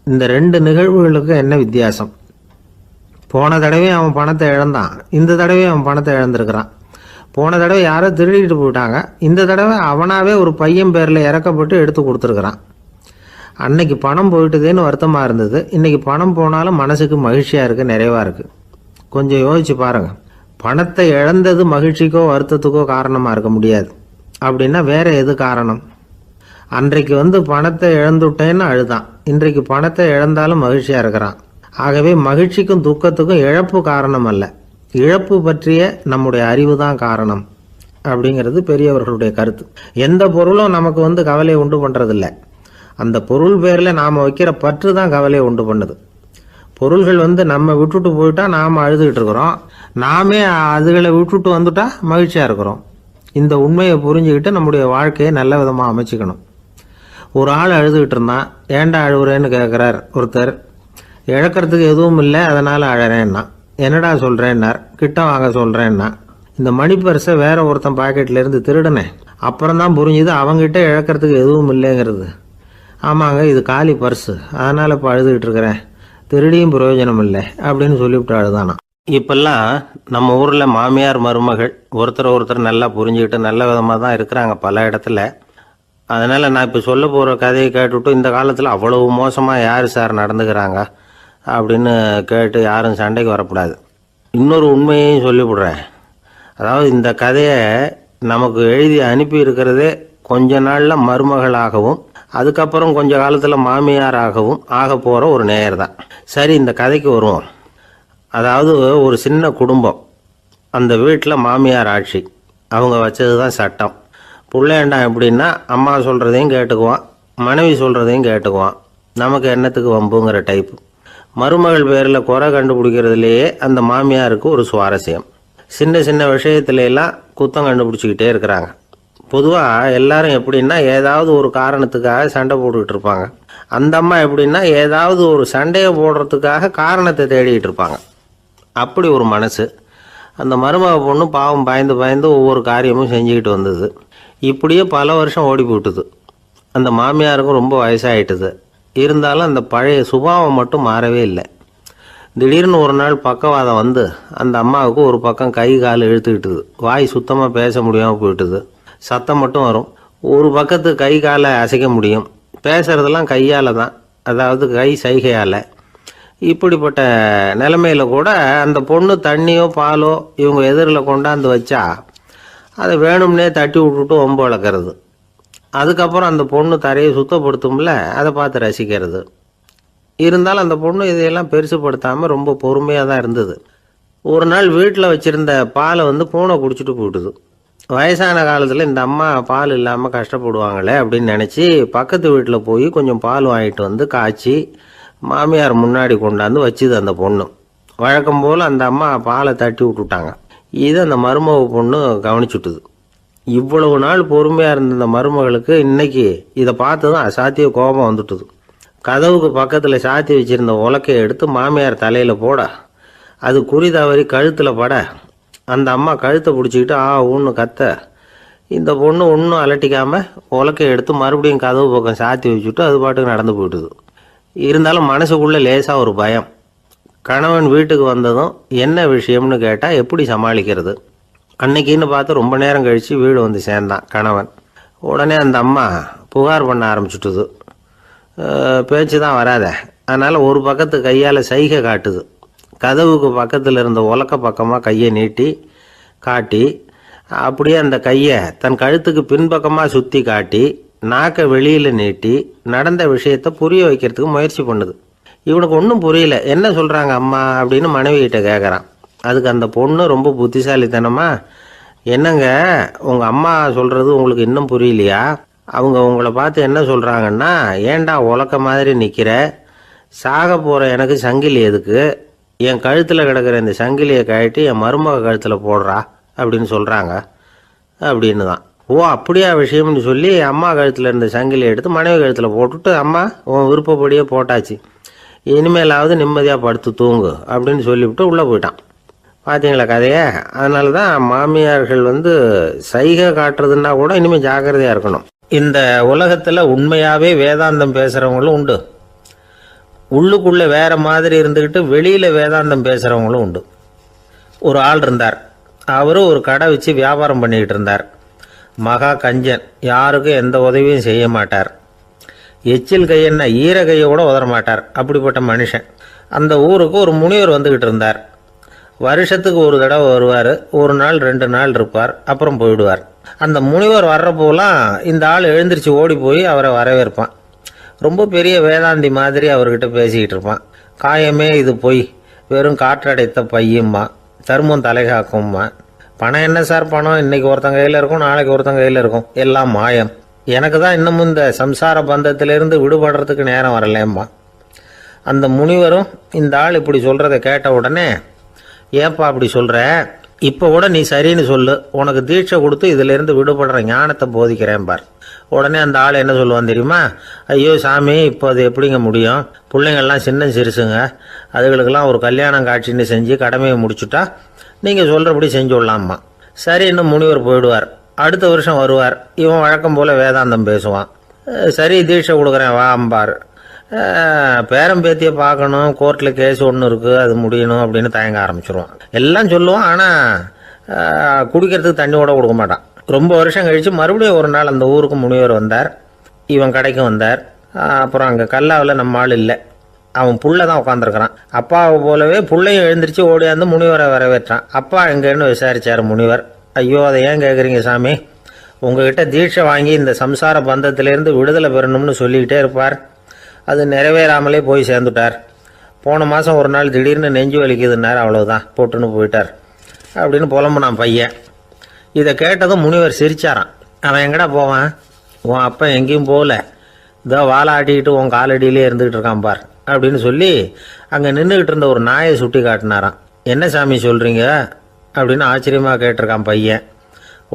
இந்த ரெண்டு நிகழ்வுகளுக்கு என்ன வித்தியாசம்? போன தடவை அவன் பணத்தை இழந்தான், இந்த தடவை அவன் பணத்தை இழந்திருக்கிறான். போன தடவை யாரோ திருடிட்டு போயிட்டாங்க, இந்த தடவை அவனாவே ஒரு பையன் பேரில் இறக்கப்பட்டு எடுத்து கொடுத்துருக்குறான். அன்னைக்கு பணம் போயிட்டுதேன்னு வருத்தமாக இருந்தது, இன்றைக்கி பணம் போனாலும் மனசுக்கு மகிழ்ச்சியாக இருக்குது, நிறைவாக இருக்குது. கொஞ்சம் யோசிச்சு பாருங்கள். பணத்தை இழந்தது மகிழ்ச்சிக்கோ வருத்தத்துக்கோ காரணமாக இருக்க முடியாது. அப்படின்னா வேற எது காரணம்? அன்றைக்கு பணத்தை இழந்துட்டேன்னு அழுதான், இன்றைக்கு பணத்தை இழந்தாலும் மகிழ்ச்சியாக இருக்கிறான். ஆகவே மகிழ்ச்சிக்கும் துக்கத்துக்கும் இழப்பு காரணம் அல்ல, இழப்பு பற்றிய நம்முடைய அறிவு தான் காரணம் அப்படிங்கிறது பெரியவர்களுடைய கருத்து. எந்த பொருளும் நமக்கு கவலையை உண்டு பண்ணுறதில்ல, அந்த பொருள் பேரில் நாம் வைக்கிற பற்று தான் கவலையை உண்டு பண்ணுது. பொருள்கள் நம்ம விட்டுட்டு போயிட்டா நாம் அழுதுகிட்டு இருக்கிறோம், நாமே அதுகளை விட்டுட்டு வந்துட்டா மகிழ்ச்சியாக இருக்கிறோம். இந்த உண்மையை புரிஞ்சுக்கிட்டு நம்முடைய வாழ்க்கையை நல்ல விதமாக அமைச்சிக்கணும். ஒரு ஆள் அழுதுகிட்டு இருந்தான், ஏன்டா அழுகுறேன்னு கேட்குறார் ஒருத்தர். இழக்கிறதுக்கு எதுவும் இல்லை, அதனால் அழறேன்னா. என்னடா சொல்கிறேன்னார். கிட்ட வாங்க சொல்கிறேன்னா. இந்த மணி பர்ஸை வேற ஒருத்தன் பாக்கெட்லேருந்து திருடினேன், அப்புறம் தான் புரிஞ்சுது அவங்ககிட்ட இழக்கிறதுக்கு எதுவும் இல்லைங்கிறது. ஆமாங்க, இது காலி பர்ஸு, அதனால் இப்போ அழுதுகிட்டு இருக்கிறேன், திருடியும் பிரயோஜனம் இல்லை அப்படின்னு சொல்லிவிட்டு அழுதானா. இப்பெல்லாம் நம்ம ஊரில் மாமியார் மருமகள் ஒருத்தர் நல்லா புரிஞ்சுக்கிட்டு நல்ல விதமாக தான் இருக்கிறாங்க பல இடத்துல. அதனால் நான் இப்போ சொல்ல போகிற கதையை கேட்டுவிட்டு இந்த காலத்தில் அவ்வளவு மோசமாக யார் சார் நடந்துக்கிறாங்க அப்படின்னு கேட்டு யாரும் சண்டைக்கு வரக்கூடாது. இன்னொரு உண்மையையும் சொல்லிவிடுறேன். அதாவது இந்த கதையை நமக்கு எழுதி அனுப்பி இருக்கிறதே கொஞ்ச நாளில் மருமகளாகவும் அதுக்கப்புறம் கொஞ்ச காலத்தில் மாமியாராகவும் ஆக போகிற ஒரு நேயர் தான். சரி, இந்த கதைக்கு வருவோம். அதாவது ஒரு சின்ன குடும்பம், அந்த வீட்டில் மாமியார் ஆட்சி, அவங்க வச்சது தான் சட்டம். பிள்ளையண்டான் எப்படின்னா அம்மா சொல்கிறதையும் கேட்டுக்குவான், மனைவி சொல்கிறதையும் கேட்டுக்குவான், நமக்கு என்னத்துக்கு வம்புங்கிற டைப்பு. மருமகள் பேரில் குறை கண்டுபிடிக்கிறதுலேயே அந்த மாமியாருக்கு ஒரு சுவாரஸ்யம். சின்ன சின்ன விஷயத்துலலாம் குத்தம் கண்டுபிடிச்சிக்கிட்டே இருக்கிறாங்க. பொதுவாக எல்லாரும் எப்படின்னா ஏதாவது ஒரு காரணத்துக்காக சண்டை போட்டுக்கிட்டு இருப்பாங்க. அந்த அம்மா எப்படின்னா ஏதாவது ஒரு சண்டையை போடுறதுக்காக காரணத்தை தேடிக்கிட்டு இருப்பாங்க. அப்படி ஒரு மனசு. அந்த மருமக பொண்ணு பாவம் பயந்து ஒவ்வொரு காரியமும் செஞ்சுக்கிட்டு வந்தது. இப்படியே பல வருஷம் ஓடி போட்டுது. அந்த மாமியாருக்கும் ரொம்ப வயசாகிட்டுது. இருந்தாலும் அந்த பழைய சுபாவம் மட்டும் மாறவே இல்லை. திடீர்னு ஒரு நாள் பக்கவாதம் அந்த அம்மாவுக்கு ஒரு பக்கம் கை கால் இழுத்துக்கிட்டுது. வாய் சுத்தமாக பேச முடியாமல் போயிட்டுது. சத்தம் மட்டும் வரும். ஒரு பக்கத்து கை காலை அசைக்க முடியும், பேசுறதெல்லாம் கையால் தான், அதாவது கை சைகையால். இப்படிப்பட்ட நிலைமையில் கூட அந்த பொண்ணு தண்ணியோ பாலோ இவங்க எதிரில் கொண்டாந்து வச்சா அதை வேணும்னே தட்டி விட்டுட்டு ஒம்பு வளர்க்குறது. அதுக்கப்புறம் அந்த பொண்ணு தரையை சுத்தப்படுத்தும்ல, அதை பார்த்து ரசிக்கிறது. இருந்தாலும் அந்த பொண்ணு இதையெல்லாம் பெருசுப்படுத்தாமல் ரொம்ப பொறுமையாக தான் இருந்தது. ஒரு நாள் வீட்டில் வச்சுருந்த பாலை பூனை குடிச்சிட்டு போயிட்டுது. வயசான காலத்தில் இந்த அம்மா பால் இல்லாமல் கஷ்டப்படுவாங்களே அப்படின்னு நினச்சி பக்கத்து வீட்டில் போய் கொஞ்சம் பால் வாங்கிட்டு காய்ச்சி மாமியார் முன்னாடி கொண்டாந்து வச்சுது அந்த பொண்ணு. வழக்கம் போல் அந்த அம்மா பாலை தட்டி விட்டுட்டாங்க. இதை அந்த மருமக பொண்ணு கவனிச்சுட்டுது. இவ்வளவு நாள் பொறுமையாக இருந்த இந்த மருமகளுக்கு இன்னைக்கு இதை பார்த்து தான் அசாத்திய கோபம் வந்துட்டுது. கதவுக்கு பக்கத்தில் சாத்தி வச்சுருந்த உலக்கையை எடுத்து மாமியார் தலையில் போட, அது குறி தவறி கழுத்தில் பட, அந்த அம்மா கழுத்தை பிடிச்சிக்கிட்டு ஊன்னு கத்த, இந்த பொண்ணு ஒன்றும் அலட்டிக்காமல் உலக்கையை எடுத்து மறுபடியும் கதவு பக்கம் சாத்தி வச்சுட்டு அது பாட்டுக்கு நடந்து போயிட்டுது. இருந்தாலும் மனசுக்குள்ளே லேசாக ஒரு பயம். கணவன் வீட்டுக்கு வந்ததும் என்ன விஷயம்னு கேட்டால் எப்படி சமாளிக்கிறது? அன்னைக்குன்னு பார்த்து ரொம்ப நேரம் கழித்து வீடு வந்து சேர்ந்தான் கணவன். உடனே அந்த அம்மா புகார் பண்ண ஆரம்பிச்சுட்டுது. பேச்சு தான் வராத, அதனால் ஒரு பக்கத்து கையால் சைகை காட்டுது. கதவுக்கு பக்கத்தில் இருந்த உலக்க பக்கமாக கையை நீட்டி காட்டி, அப்படியே அந்த கையை தன் கழுத்துக்கு பின்பக்கமாக சுற்றி காட்டி நாக்கை வெளியில் நீட்டி நடந்த விஷயத்தை புரிய வைக்கிறதுக்கு முயற்சி பண்ணுது. இவனுக்கு ஒன்றும் புரியல, என்ன சொல்கிறாங்க அம்மா அப்படின்னு மனைவிகிட்ட கேட்குறான். அதுக்கு அந்த பொண்ணு ரொம்ப புத்திசாலித்தனமா, என்னங்க உங்கள் அம்மா சொல்கிறது உங்களுக்கு இன்னும் புரியலையா? அவங்க உங்களை பார்த்து என்ன சொல்கிறாங்கன்னா, ஏன்டா உலக்க மாதிரி நிற்கிற, சாக போகிற எனக்கு சங்கிலி எதுக்கு, என் கழுத்தில் கிடக்கிற இந்த சங்கிலியை கழட்டி என் மருமக கழுத்தில் போடுறா அப்படின்னு சொல்கிறாங்க அப்படின்னு தான். ஓ அப்படியா விஷயம்னு சொல்லி அம்மா கழுத்தில் இருந்த சங்கிலியை எடுத்து மனைவி கழுத்தில் போட்டுட்டு, அம்மா உன் விருப்பப்படியே போட்டாச்சு, இனிமேலாவது நிம்மதியாக படுத்து தூங்கு அப்படின்னு சொல்லிவிட்டு உள்ளே போயிட்டான். பார்த்தீங்களா கதையை? அதனால தான் மாமியார்கள் சைகை காட்டுறதுன்னா கூட இனிமேல் ஜாக்கிரதையாக இருக்கணும். இந்த உலகத்தில் உண்மையாகவே வேதாந்தம் பேசுகிறவங்களும் உண்டு, உள்ளுக்குள்ளே வேற மாதிரி இருந்துக்கிட்டு வெளியில் வேதாந்தம் பேசுகிறவங்களும் உண்டு. ஒரு ஆள் இருந்தார், அவரும் ஒரு கடை வச்சு வியாபாரம் பண்ணிக்கிட்டு இருந்தார். மகா கஞ்சன், யாருக்கும் எந்த உதவியும் செய்ய மாட்டார். எச்சில் கையென்ன ஈர கையை கூட உதற மாட்டார், அப்படிப்பட்ட மனுஷன். அந்த ஊருக்கு ஒரு முனிவர் வந்துக்கிட்டு இருந்தார். வருஷத்துக்கு ஒரு தடவை வருவார், ஒரு நாள் 2 நாள் இருப்பார், அப்புறம் போயிடுவார். அந்த முனிவர் வர்றப்போலாம் இந்த ஆள் எழுந்திரிச்சு ஓடி போய் அவரை வரவேற்பான். ரொம்ப பெரிய வேதாந்தி மாதிரி அவர்கிட்ட பேசிக்கிட்டு இருப்பான். காயமே இது பொய், வெறும் காற்றடைத்த பையும்மா, தர்மம் தலைகாக்கும்மா, பணம் என்ன சார் பணம், இன்னைக்கு ஒருத்தன் கையில் இருக்கும், நாளைக்கு ஒருத்தன் கையில் இருக்கும், எல்லாம் மாயம், எனக்கு தான் இன்னமும் இந்த சம்சார பந்தத்திலிருந்து விடுபடுறதுக்கு நேரம் வரலேம்மா. அந்த முனிவரும் இந்த ஆள் இப்படி சொல்கிறத கேட்ட உடனே, ஏப்பா அப்படி சொல்கிற, இப்போ கூட நீ சரின்னு சொல்லு, உனக்கு தீட்சை கொடுத்து இதிலிருந்து விடுபடுற ஞானத்தை போதிக்கிறேன் பார். உடனே அந்த ஆள் என்ன சொல்லுவான் தெரியுமா? ஐயோ சாமி, இப்போ அது எப்படிங்க முடியும், பிள்ளைங்கள்லாம் சின்ன சிறுசுங்க, அதுகளுக்கெல்லாம் ஒரு கல்யாணம் காட்சின்னு செஞ்சு கடமையை முடிச்சுட்டா நீங்கள் சொல்கிறபடி செஞ்சு விடலாம்மா. சரி, இன்னும் முனிவர் போயிடுவார். அடுத்த வருஷம் வருவார். இவன் வழக்கம் போல் வேதாந்தம் பேசுவான். சரி தீட்சை கொடுக்குறேன் வா அம்பார். பேரம்பேத்தியை பார்க்கணும், கோர்ட்டில் கேஸ் ஒன்று இருக்குது, அது முடியணும் அப்படின்னு தயங்க ஆரம்பிச்சிருவான். எல்லாம் சொல்லுவான், ஆனால் குடிக்கிறதுக்கு தண்ணி கூட கொடுக்க மாட்டான். ரொம்ப வருஷம் கழித்து மறுபடியும் ஒரு நாள் அந்த ஊருக்கு முனிவர் வந்தார். இவன் கடைக்கும் வந்தார். அப்புறம் அங்கே கல்லாவில் நம்ம ஆள் இல்லை, அவன் புள்ள தான் உட்காந்துருக்கிறான். அப்பாவை போலவே புள்ளையும் எழுந்திரிச்சு ஓடியாந்து முனிவரை வரவேற்றான். அப்பா எங்கன்னு விசாரிச்சார் முனிவர். ஐயோ அதை ஏன் கேட்குறீங்க சாமி, உங்ககிட்ட தீட்சை வாங்கி இந்த சம்சார பந்தத்திலேருந்து விடுதலை பெறணும்னு சொல்லிக்கிட்டே இருப்பார், அது நிறைவேறாமலே போய் சேர்ந்துட்டார். போன மாதம் ஒரு நாள் திடீர்னு நெஞ்சு வலிக்குதுன்னார், அவ்வளவுதான் போட்டுன்னு போயிட்டார் அப்படின்னு புலம்புனான் பையன். இதை கேட்டதும் முனிவர் சிரிச்சாரான். அவன் எங்கடா போவான், உன் அப்பா எங்கேயும் போகல, இதோ வாழை ஆட்டிக்கிட்டு உன் காலடியிலே இருந்துக்கிட்டு இருக்கான் பார் அப்படின்னு சொல்லி அங்கே நின்றுக்கிட்டு இருந்த ஒரு நாயை சுட்டி காட்டினாரான். என்ன சாமி சொல்கிறீங்க அப்படின்னு ஆச்சரியமாக கேட்டிருக்கான் பையன்.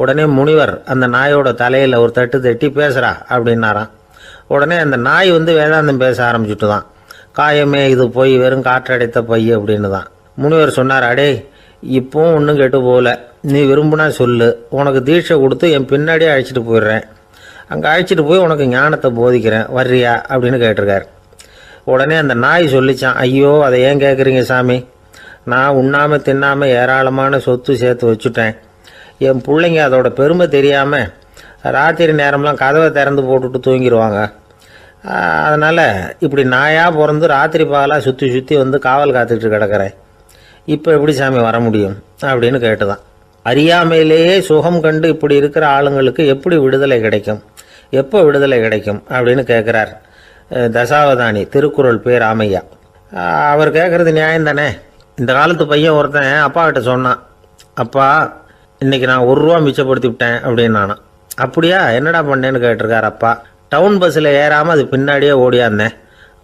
உடனே முனிவர் அந்த நாயோட தலையில் ஒரு தட்டு தட்டி பேசுகிறா அப்படின்னாரான். உடனே அந்த நாய் வேதாந்தம் பேச ஆரம்பிச்சுட்டு தான், காயமே இது போய் வெறும் காற்றடைத்த பை அப்படின்னு தான். முனிவர் சொன்னார், அடே இப்போவும் ஒன்றும் கெட்டு போகல, நீ விரும்புனா சொல்லு, உனக்கு தீட்சை கொடுத்து என் பின்னாடியே அழைச்சிட்டு போயிடுறேன், அங்கே அழைச்சிட்டு போய் உனக்கு ஞானத்தை போதிக்கிறேன், வர்றியா அப்படின்னு கேட்டிருக்கார். உடனே அந்த நாய் சொல்லிச்சான், ஐயோ அதை ஏன் கேட்குறீங்க சாமி, நான் உண்ணாமல் தின்னாமல் ஏராளமான சொத்து சேர்த்து வச்சுட்டேன், என் பிள்ளைங்க அதோட பெருமை தெரியாமல் ராத்திரி நேரம்லாம் கதவை திறந்து போட்டுட்டு தூங்கிடுவாங்க, அதனால் இப்படி நாயாக பிறந்து ராத்திரி பகலாக சுற்றி சுற்றி காவல் காத்துக்கிட்டு கிடக்கிறேன், இப்போ எப்படி சாமி வர முடியும் அப்படின்னு கேட்டுதான். அறியாமையிலேயே சுகம் கண்டு இப்படி இருக்கிற ஆளுங்களுக்கு எப்படி விடுதலை கிடைக்கும், எப்போ விடுதலை கிடைக்கும் அப்படின்னு கேட்குறார் தசாவதானி, திருக்குறள் பேர் ராமையா. அவர் கேட்குறது நியாயம் தானே. இந்த காலத்து பையன் ஒருத்தன் அப்பா கிட்ட சொன்னான், அப்பா இன்னைக்கு நான் 1 ரூபா மிச்சப்படுத்தி விட்டேன் அப்படின்னு நானான். அப்படியா, என்னடா பண்ணேன்னு கேட்டிருக்கார் அப்பா. டவுன் பஸ்ஸில் ஏறாமல் அது பின்னாடியே ஓடியாந்தேன்,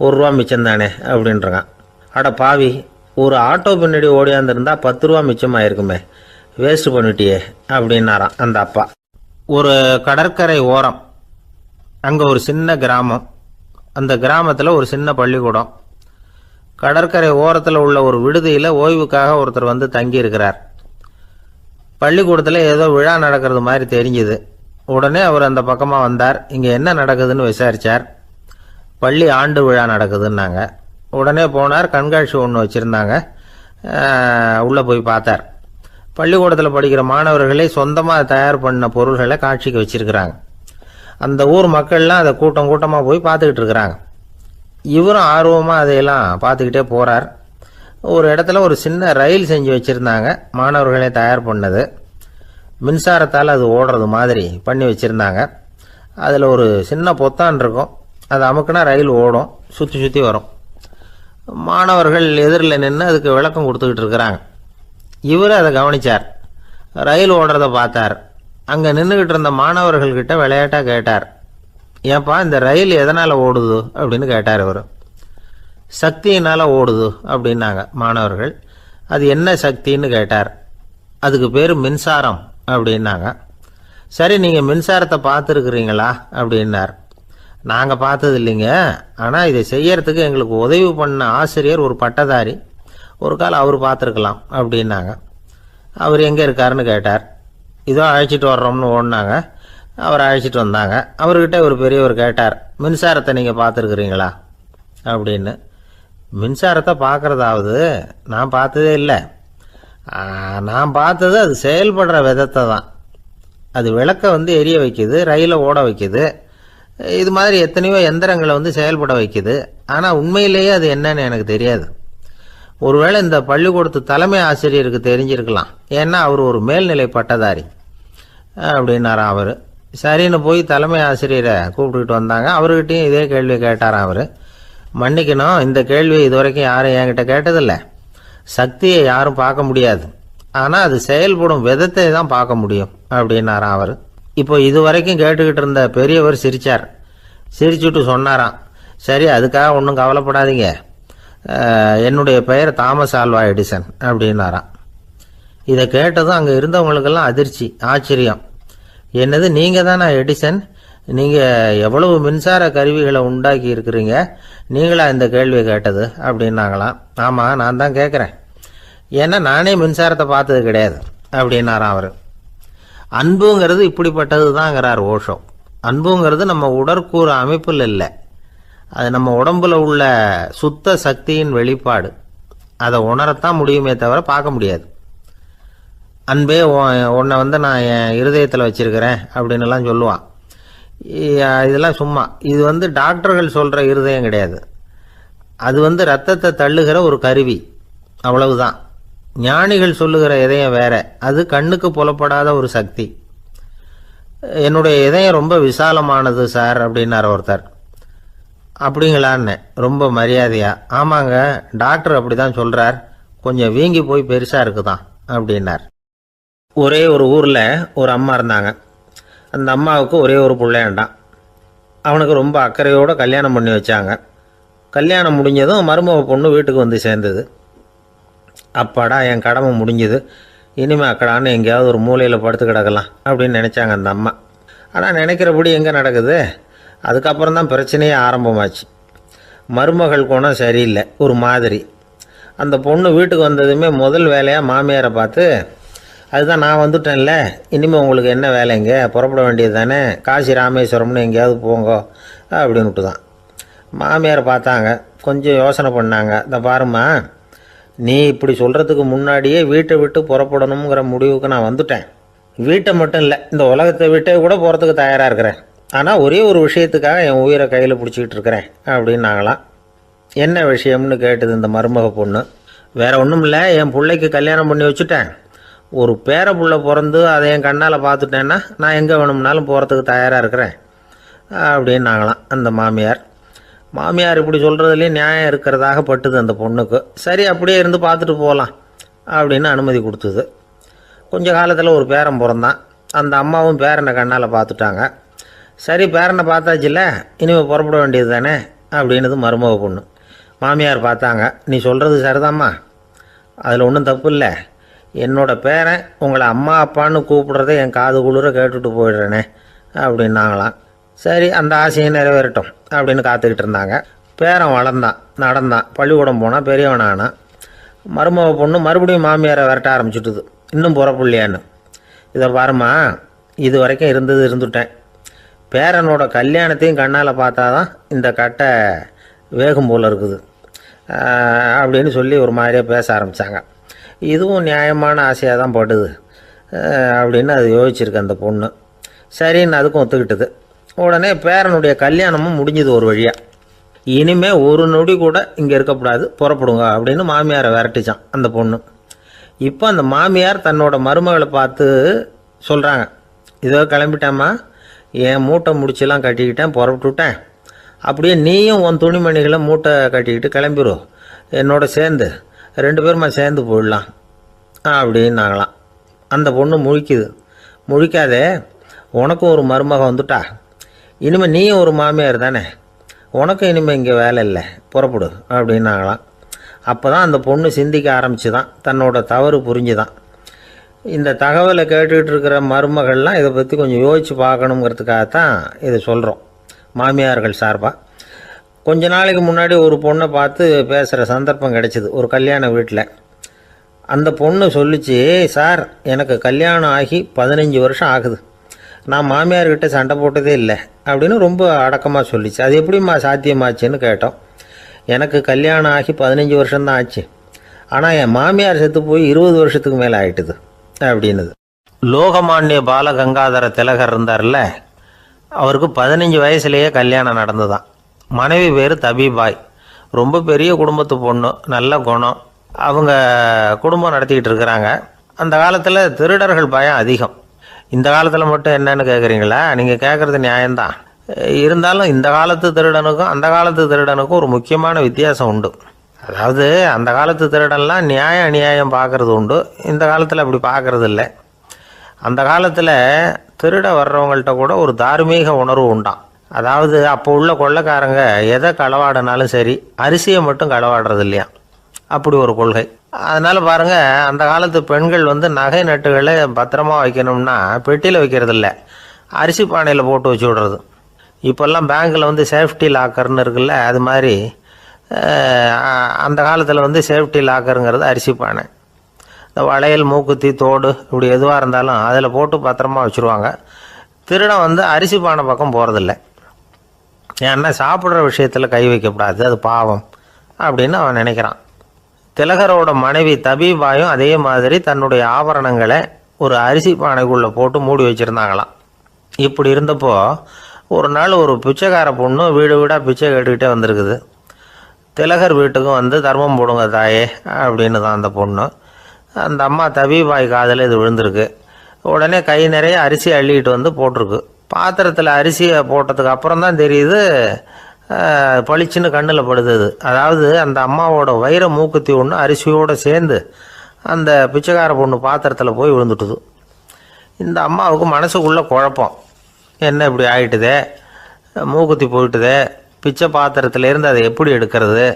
1 ரூபா மிச்சம் தானே அப்படின்றான். அட பாவி, ஒரு ஆட்டோ பின்னாடி ஓடியாந்துருந்தா 10 ரூபா மிச்சமாயிருக்குமே, வேஸ்ட் பண்ணிட்டியே அப்படின்னாரான் அந்த அப்பா. ஒரு கடற்கரை ஓரம், அங்கே ஒரு சின்ன கிராமம், அந்த கிராமத்தில் ஒரு சின்ன பள்ளிக்கூடம். கடற்கரை ஓரத்தில் உள்ள ஒரு விடுதியில் ஓய்வுக்காக ஒருத்தர் தங்கி இருக்கிறார். பள்ளிக்கூடத்தில் ஏதோ விழா நடக்கிறது மாதிரி தெரிஞ்சுது. உடனே அவர் அந்த பக்கமாக வந்தார். இங்கே என்ன நடக்குதுன்னு விசாரித்தார். பள்ளி ஆண்டு விழா நடக்குதுன்னாங்க. உடனே போனார். கண்காட்சி ஒன்று வச்சுருந்தாங்க. உள்ளே போய் பார்த்தார். பள்ளிக்கூடத்தில் படிக்கிற மாணவர்களே சொந்தமாக தயார் பண்ண பொருள்களை காட்சிக்கு வச்சுருக்கிறாங்க. அந்த ஊர் மக்கள்லாம் அதை கூட்டம் கூட்டமாக போய் பார்த்துக்கிட்டு இருக்கிறாங்க. இவரும் ஆர்வமாக அதையெல்லாம் பார்த்துக்கிட்டே போகிறார். ஒரு இடத்துல ஒரு சின்ன ரயில் செஞ்சு வச்சுருந்தாங்க, மாணவர்களே தயார் பண்ணது. மின்சாரத்தால் அது ஓடுறது மாதிரி பண்ணி வச்சுருந்தாங்க. அதில் ஒரு சின்ன பொத்தான் இருக்கும், அது அமுக்குனா ரயில் ஓடும், சுற்றி சுற்றி வரும். மாணவர்கள் எதிரில் நின்று அதுக்கு விளக்கம் கொடுத்துக்கிட்டு இருக்கிறாங்க. இவர் அதை கவனித்தார். ரயில் ஓடுறத பார்த்தார். அங்கே நின்றுக்கிட்டு இருந்த மாணவர்கள்கிட்ட விளையாட்டாக கேட்டார், ஏன்பா இந்த ரயில் எதனால் ஓடுது அப்படின்னு கேட்டார். இவர் சக்தியினால் ஓடுது அப்படின்னாங்க மாணவர்கள். அது என்ன சக்தின்னு கேட்டார். அதுக்கு பேர் மின்சாரம் அப்படின்னாங்க. சரி, நீங்கள் மின்சாரத்தை பார்த்துருக்குறீங்களா அப்படின்னார். நாங்கள் பார்த்தது இல்லைங்க, ஆனால் இதை செய்யறதுக்கு எங்களுக்கு உதவி பண்ண ஆசிரியர் ஒரு பட்டதாரி, ஒரு கால் அவர் பார்த்துருக்கலாம் அப்படின்னாங்க. அவர் எங்கே இருக்காருன்னு கேட்டார். இதோ அழைச்சிட்டு வர்றோம்னு ஓடினாங்க. அவர் அழைச்சிட்டு வந்தாங்க. அவர்கிட்ட ஒரு பெரியவர் கேட்டார், மின்சாரத்தை நீங்கள் பார்த்துருக்குறீங்களா அப்படின்னு. மின்சாரத்தை பார்க்குறதாவது நான் பார்த்ததே இல்லை. நான் பார்த்தது அது செயல்படுற விதத்தை தான். அது விளக்கை எரிய வைக்குது, ரயிலை ஓட வைக்குது, இது மாதிரி எத்தனையோ எந்திரங்களை செயல்பட வைக்குது. ஆனால் உண்மையிலேயே அது என்னன்னு எனக்கு தெரியாது. ஒருவேளை இந்த பள்ளிக்கூடத்து தலைமை ஆசிரியருக்கு தெரிஞ்சிருக்கலாம், ஏன்னா அவர் ஒரு மேல்நிலை பட்டதாரி அப்படின்னாராம் அவர். சரின்னு போய் தலைமை ஆசிரியரை கூப்பிட்டுக்கிட்டு வந்தாங்க. அவர்கிட்டையும் இதே கேள்வியை கேட்டாராம் அவர். மன்னிக்கணும், இந்த கேள்வியை இதுவரைக்கும் யாரும் என்கிட்ட கேட்டதில்லை. சக்தியை யாரும் பார்க்க முடியாது, ஆனால் அது செயல்படும் விதத்தை தான் பார்க்க முடியும் அப்படின்னாராம் அவர். இப்போ இதுவரைக்கும் கேட்டுக்கிட்டு இருந்த பெரியவர் சிரித்தார். சிரிச்சுட்டு சொன்னாராம், சரி அதுக்காக ஒன்றும் கவலைப்படாதீங்க, என்னுடைய பெயர் தாமஸ் ஆல்வா எடிசன் அப்படின்னாராம். இதை கேட்டதும் அங்கே இருந்தவங்களுக்கெல்லாம் அதிர்ச்சி, ஆச்சரியம். என்னது, நீங்கள் தானே எடிசன்? நீங்கள் எவ்வளவு மின்சார கருவிகளை உண்டாக்கி இருக்கிறீங்க, நீங்களா இந்த கேள்வியை கேட்டது அப்படின்னாங்களாம். ஆமாம், நான் தான் கேட்குறேன், ஏன்னா நானே மின்சாரத்தை பார்த்தது கிடையாது அப்படின்னாராம் அவர். அன்புங்கிறது இப்படிப்பட்டது தாங்கிறார் ஓஷோ. அன்புங்கிறது நம்ம உடற்கூறு அமைப்பில் இல்லை, அது நம்ம உடம்புல உள்ள சுத்த சக்தியின் வெளிப்பாடு. அதை உணரத்தான் முடியுமே தவிர பார்க்க முடியாது. அன்பே உன்னை நான் என் இருதயத்தில் வச்சிருக்கிறேன் அப்படின்னுலாம் சொல்லுவான். இதெல்லாம் சும்மா. இது டாக்டர்கள் சொல்கிற இருதயம் கிடையாது. அது ரத்தத்தை தள்ளுகிற ஒரு கருவி, அவ்வளவுதான். ஞானிகள் சொல்லுகிற இதயம் வேற, அது கண்ணுக்கு புலப்படாத ஒரு சக்தி. என்னுடைய இதயம் ரொம்ப விசாலமானது சார் அப்படின்னார் ஒருத்தர். அப்படிங்களான்னு ரொம்ப மரியாதையா, ஆமாங்க டாக்டர் அப்படி தான் சொல்கிறார், கொஞ்சம் வீங்கி போய் பெருசாக இருக்குதான் அப்படின்னார். ஒரே ஒரு ஊரில் ஒரு அம்மா இருந்தாங்க. அந்த அம்மாவுக்கு ஒரே ஒரு பிள்ளையாண்டான். அவனுக்கு ரொம்ப அக்கறையோடு கல்யாணம் பண்ணி வச்சாங்க. கல்யாணம் முடிஞ்சதும் மருமக பொண்ணு வீட்டுக்கு சேர்ந்தது. அப்பாடா என் கடமை முடிஞ்சுது, இனிமேல் அக்கடான்னு எங்கேயாவது ஒரு மூலையில் படுத்து கிடக்கலாம் அப்படின்னு நினச்சாங்க அந்த அம்மா. ஆனால் நினைக்கிறபடி எங்கே நடக்குது? அதுக்கப்புறம் தான் பிரச்சனையே ஆரம்பமாச்சு. மருமகள் குணம் சரியில்லை, ஒரு மாதிரி. அந்த பொண்ணு வீட்டுக்கு வந்ததுமே முதல் வேலையாக மாமியாரை பார்த்து, அதுதான் நான் வந்துட்டேன்ல, இனிமேல் உங்களுக்கு என்ன வேலைங்க, புறப்பட வேண்டியது தானே, காசி ராமேஸ்வரம்னு எங்கேயாவது போங்க அப்படின்னுட்டு தான். மாமியாரை பார்த்தாங்க, கொஞ்சம் யோசனை பண்ணாங்க. இந்த பாருமா, நீ இப்படி சொல்கிறதுக்கு முன்னாடியே வீட்டை விட்டு புறப்படணுங்கிற முடிவுக்கு நான் வந்துட்டேன். வீட்டை மட்டும் இல்லை, இந்த உலகத்தை விட்டே கூட போகிறதுக்கு தயாராக இருக்கிறேன். ஆனால் ஒரே ஒரு விஷயத்துக்காக என் உயிரை கையில் பிடிச்சிக்கிட்டு இருக்கிறேன் அப்படின்னாங்களாம். என்ன விஷயம்னு கேட்டது இந்த மருமக பொண்ணு. வேறு ஒன்றும் இல்லை, என் பிள்ளைக்கு கல்யாணம் பண்ணி வச்சுட்டேன். ஒரு பேர புள்ள பிறந்து அதை என் கண்ணால் பார்த்துட்டேன்னா நான் எங்கே வேணும்னாலும் போகிறதுக்கு தயாராக இருக்கிறேன் அப்படின்னாங்களாம் அந்த மாமியார். மாமியார் இப்படி சொல்கிறதுலேயே நியாயம் இருக்கிறதாக பட்டுது அந்த பொண்ணுக்கு. சரி அப்படியே இருந்து பார்த்துட்டு போகலாம் அப்படின்னு அனுமதி கொடுத்தது. கொஞ்ச காலத்தில் ஒரு பேரன் பிறந்தான். அந்த அம்மாவும் பேரனை கண்ணால் பார்த்துட்டாங்க. சரி பேரனை பார்த்தாச்சுல்ல, இனிமேல் புறப்பட வேண்டியது தானே அப்படின்னது மருமக பொண்ணு. மாமியார் பார்த்தாங்க, நீ சொல்கிறது சரிதாம்மா, அதில் ஒன்றும் தப்பு இல்லை. என்னோட பேரன் உங்களை அம்மா அப்பான்னு கூப்பிடுறத என் காது குளிர கேட்டுட்டு போயிடுறேனே அப்படின்னாங்களாம். சரி அந்த ஆசையை நிறைவேறட்டும் அப்படின்னு காத்துக்கிட்டு இருந்தாங்க. பேரன் வளர்ந்தான், நடந்தான், பள்ளிக்கூடம் போனால் பெரியவனானான். மருமக பொண்ணு மறுபடியும் மாமியாரை விரட்ட ஆரம்பிச்சுட்டுது, இன்னும் புறப்புள்ளையான்னு. இதை பாருமா, இது வரைக்கும் இருந்துட்டேன். பேரனோட கல்யாணத்தையும் கண்ணால் பார்த்தா தான் இந்த கட்டை வேகும் போல் இருக்குது அப்படின்னு சொல்லி ஒரு மாதிரியாக பேச ஆரம்பித்தாங்க. இதுவும் நியாயமான ஆசையாக தான் படுது அப்படின்னு அது யோசிச்சிருக்கு அந்த பொண்ணு. சரின்னு அதுக்கும் ஒத்துக்கிட்டது. உடனே பேரனுடைய கல்யாணமும் முடிஞ்சது ஒரு வழியாக. இனிமேல் ஒரு நொடி கூட இங்கே இருக்கக்கூடாது, புறப்படுங்க அப்படின்னு மாமியாரை விரட்டிச்சான் அந்த பொண்ணு. இப்போ அந்த மாமியார் தன்னோட மருமகளை பார்த்து சொல்கிறாங்க, இதோ கிளம்பிட்டேம்மா, என் மூட்டை முடிச்செல்லாம் கட்டிக்கிட்டேன், புறப்பட்டுவிட்டேன். அப்படியே நீயும் உன் துணிமணிகளை மூட்டை கட்டிக்கிட்டு கிளம்பிடும், என்னோட சேர்ந்து 2 பேருமா சேர்ந்து போயிடலாம் அப்படின்னாங்களாம். அந்த பொண்ணு முழிக்குது. முழிக்காதே, உனக்கும் ஒரு மருமக வந்துட்டா, இனிமேல் நீயும் ஒரு மாமியார் தானே, உனக்கும் இனிமேல் இங்கே வேலை இல்லை, புறப்படு அப்படின்னாங்களாம். அப்போ தான் அந்த பொண்ணு சிந்திக்க ஆரம்பிச்சுதான், தன்னோட தவறு புரிஞ்சுதான். இந்த தகவலை கேட்டுக்கிட்டு இருக்கிற மருமகள்லாம் இதை பற்றி கொஞ்சம் யோசித்து பார்க்கணுங்கிறதுக்காகத்தான் இதை சொல்கிறோம் மாமியார்கள் சார்பாக. கொஞ்ச நாளைக்கு முன்னாடி ஒரு பொண்ணை பார்த்து பேசுகிற சந்தர்ப்பம் கிடைச்சிது ஒரு கல்யாண வீட்டில். அந்த பொண்ணு சொல்லிச்சு, சார் எனக்கு கல்யாணம் ஆகி 15 வருஷம் ஆகுது, நான் மாமியார்கிட்ட சண்டை போட்டதே இல்லை அப்படின்னு ரொம்ப அடக்கமாக சொல்லிச்சு. அது எப்படிம்மா சாத்தியமாச்சுன்னு கேட்டோம். எனக்கு கல்யாணம் ஆகி 15 வருஷம்தான் ஆச்சு, ஆனால் என் மாமியார் செத்து போய் 20 வருஷத்துக்கு மேலே ஆயிட்டுது அப்படின்னுது. லோகமானிய பாலகங்காதர திலகர் இருந்தார்ல, அவருக்கு 15 வயசுலேயே கல்யாணம் நடந்துதான். மனைவி பேர் தபிபாய், ரொம்ப பெரிய குடும்பத்து பொண்ணு, நல்ல குணம். அவங்க குடும்பம் நடத்திக்கிட்டு இருக்கிறாங்க. அந்த காலத்தில் திருடர்கள் பயம் அதிகம். இந்த காலத்தில் மட்டும் என்னன்னு கேட்குறீங்களா? நீங்கள் கேட்குறது நியாயம்தான். இருந்தாலும் இந்த காலத்து திருடனுக்கும் அந்த காலத்து திருடனுக்கும் ஒரு முக்கியமான வித்தியாசம் உண்டு. அதாவது அந்த காலத்து திருடன்லாம் நியாயம் அநியாயம் பார்க்குறது உண்டு, இந்த காலத்தில் அப்படி பார்க்குறது இல்லை. அந்த காலத்தில் திருட வர்றவங்கள்ட்ட கூட ஒரு தார்மீக உணர்வு உண்டாம். அதாவது அப்போ உள்ள கொள்ளைக்காரங்க எதை களவாடினாலும் சரி, அரிசியை மட்டும் களவாடுறது இல்லையா, அப்படி ஒரு கொள்கை. அதனால் பாருங்கள், அந்த காலத்து பெண்கள் நகை நட்டுகளை பத்திரமா வைக்கணும்னா பெட்டியில் வைக்கிறதில்ல, அரிசி பானையில் போட்டு வச்சு விடுறது. இப்போல்லாம் பேங்க்கில் சேஃப்டி லாக்கர்னு இருக்குல்ல, அது மாதிரி அந்த காலத்தில் சேஃப்டி லாக்கருங்கிறது அரிசி பானை. இந்த வளையல், மூக்குத்தி, தோடு இப்படி எதுவாக இருந்தாலும் அதில் போட்டு பத்திரமா வச்சுருவாங்க. திருடன் அரிசி பானை பக்கம் போகிறதில்ல. ஏன்னா சாப்பிட்ற விஷயத்தில் கை வைக்கக்கூடாது, அது பாவம் அப்படின்னு அவன் நினைக்கிறான். திலகரோட மனைவி தபிபாயும் அதே மாதிரி தன்னுடைய ஆபரணங்களை ஒரு அரிசி பானைக்குள்ளே போட்டு மூடி வச்சுருந்தாங்களாம். இப்படி இருந்தப்போ ஒரு நாள் ஒரு பிச்சைக்கார பொண்ணு வீடு வீடாக பிச்சை கேட்டுக்கிட்டே வந்திருக்குது. திலகர் வீட்டுக்கும் தர்மம் போடுங்க தாயே அப்படின்னு தான் அந்த பொண்ணு. அந்த அம்மா தபிபாய் காதில் இது விழுந்திருக்கு. உடனே கை நிறைய அரிசி அள்ளிக்கிட்டு போட்டிருக்கு. பாத்திரத்தில் அரிசியை போட்டதுக்கு அப்புறம் தான் தெரியுது, பளிச்சுன்னு கண்ணில் படுது. அதாவது அந்த அம்மாவோட வைர மூக்குத்தி ஒன்று அரிசியோடு சேர்ந்து அந்த பிச்சைக்கார பொண்ணு பாத்திரத்தில் போய் விழுந்துட்டுது. இந்த அம்மாவுக்கு மனசுக்குள்ளே குழப்பம், என்ன இப்படி ஆகிட்டுதே, மூக்குத்தி போயிட்டுதே, பிச்சை பாத்திரத்துலேருந்து அதை எப்படி எடுக்கிறது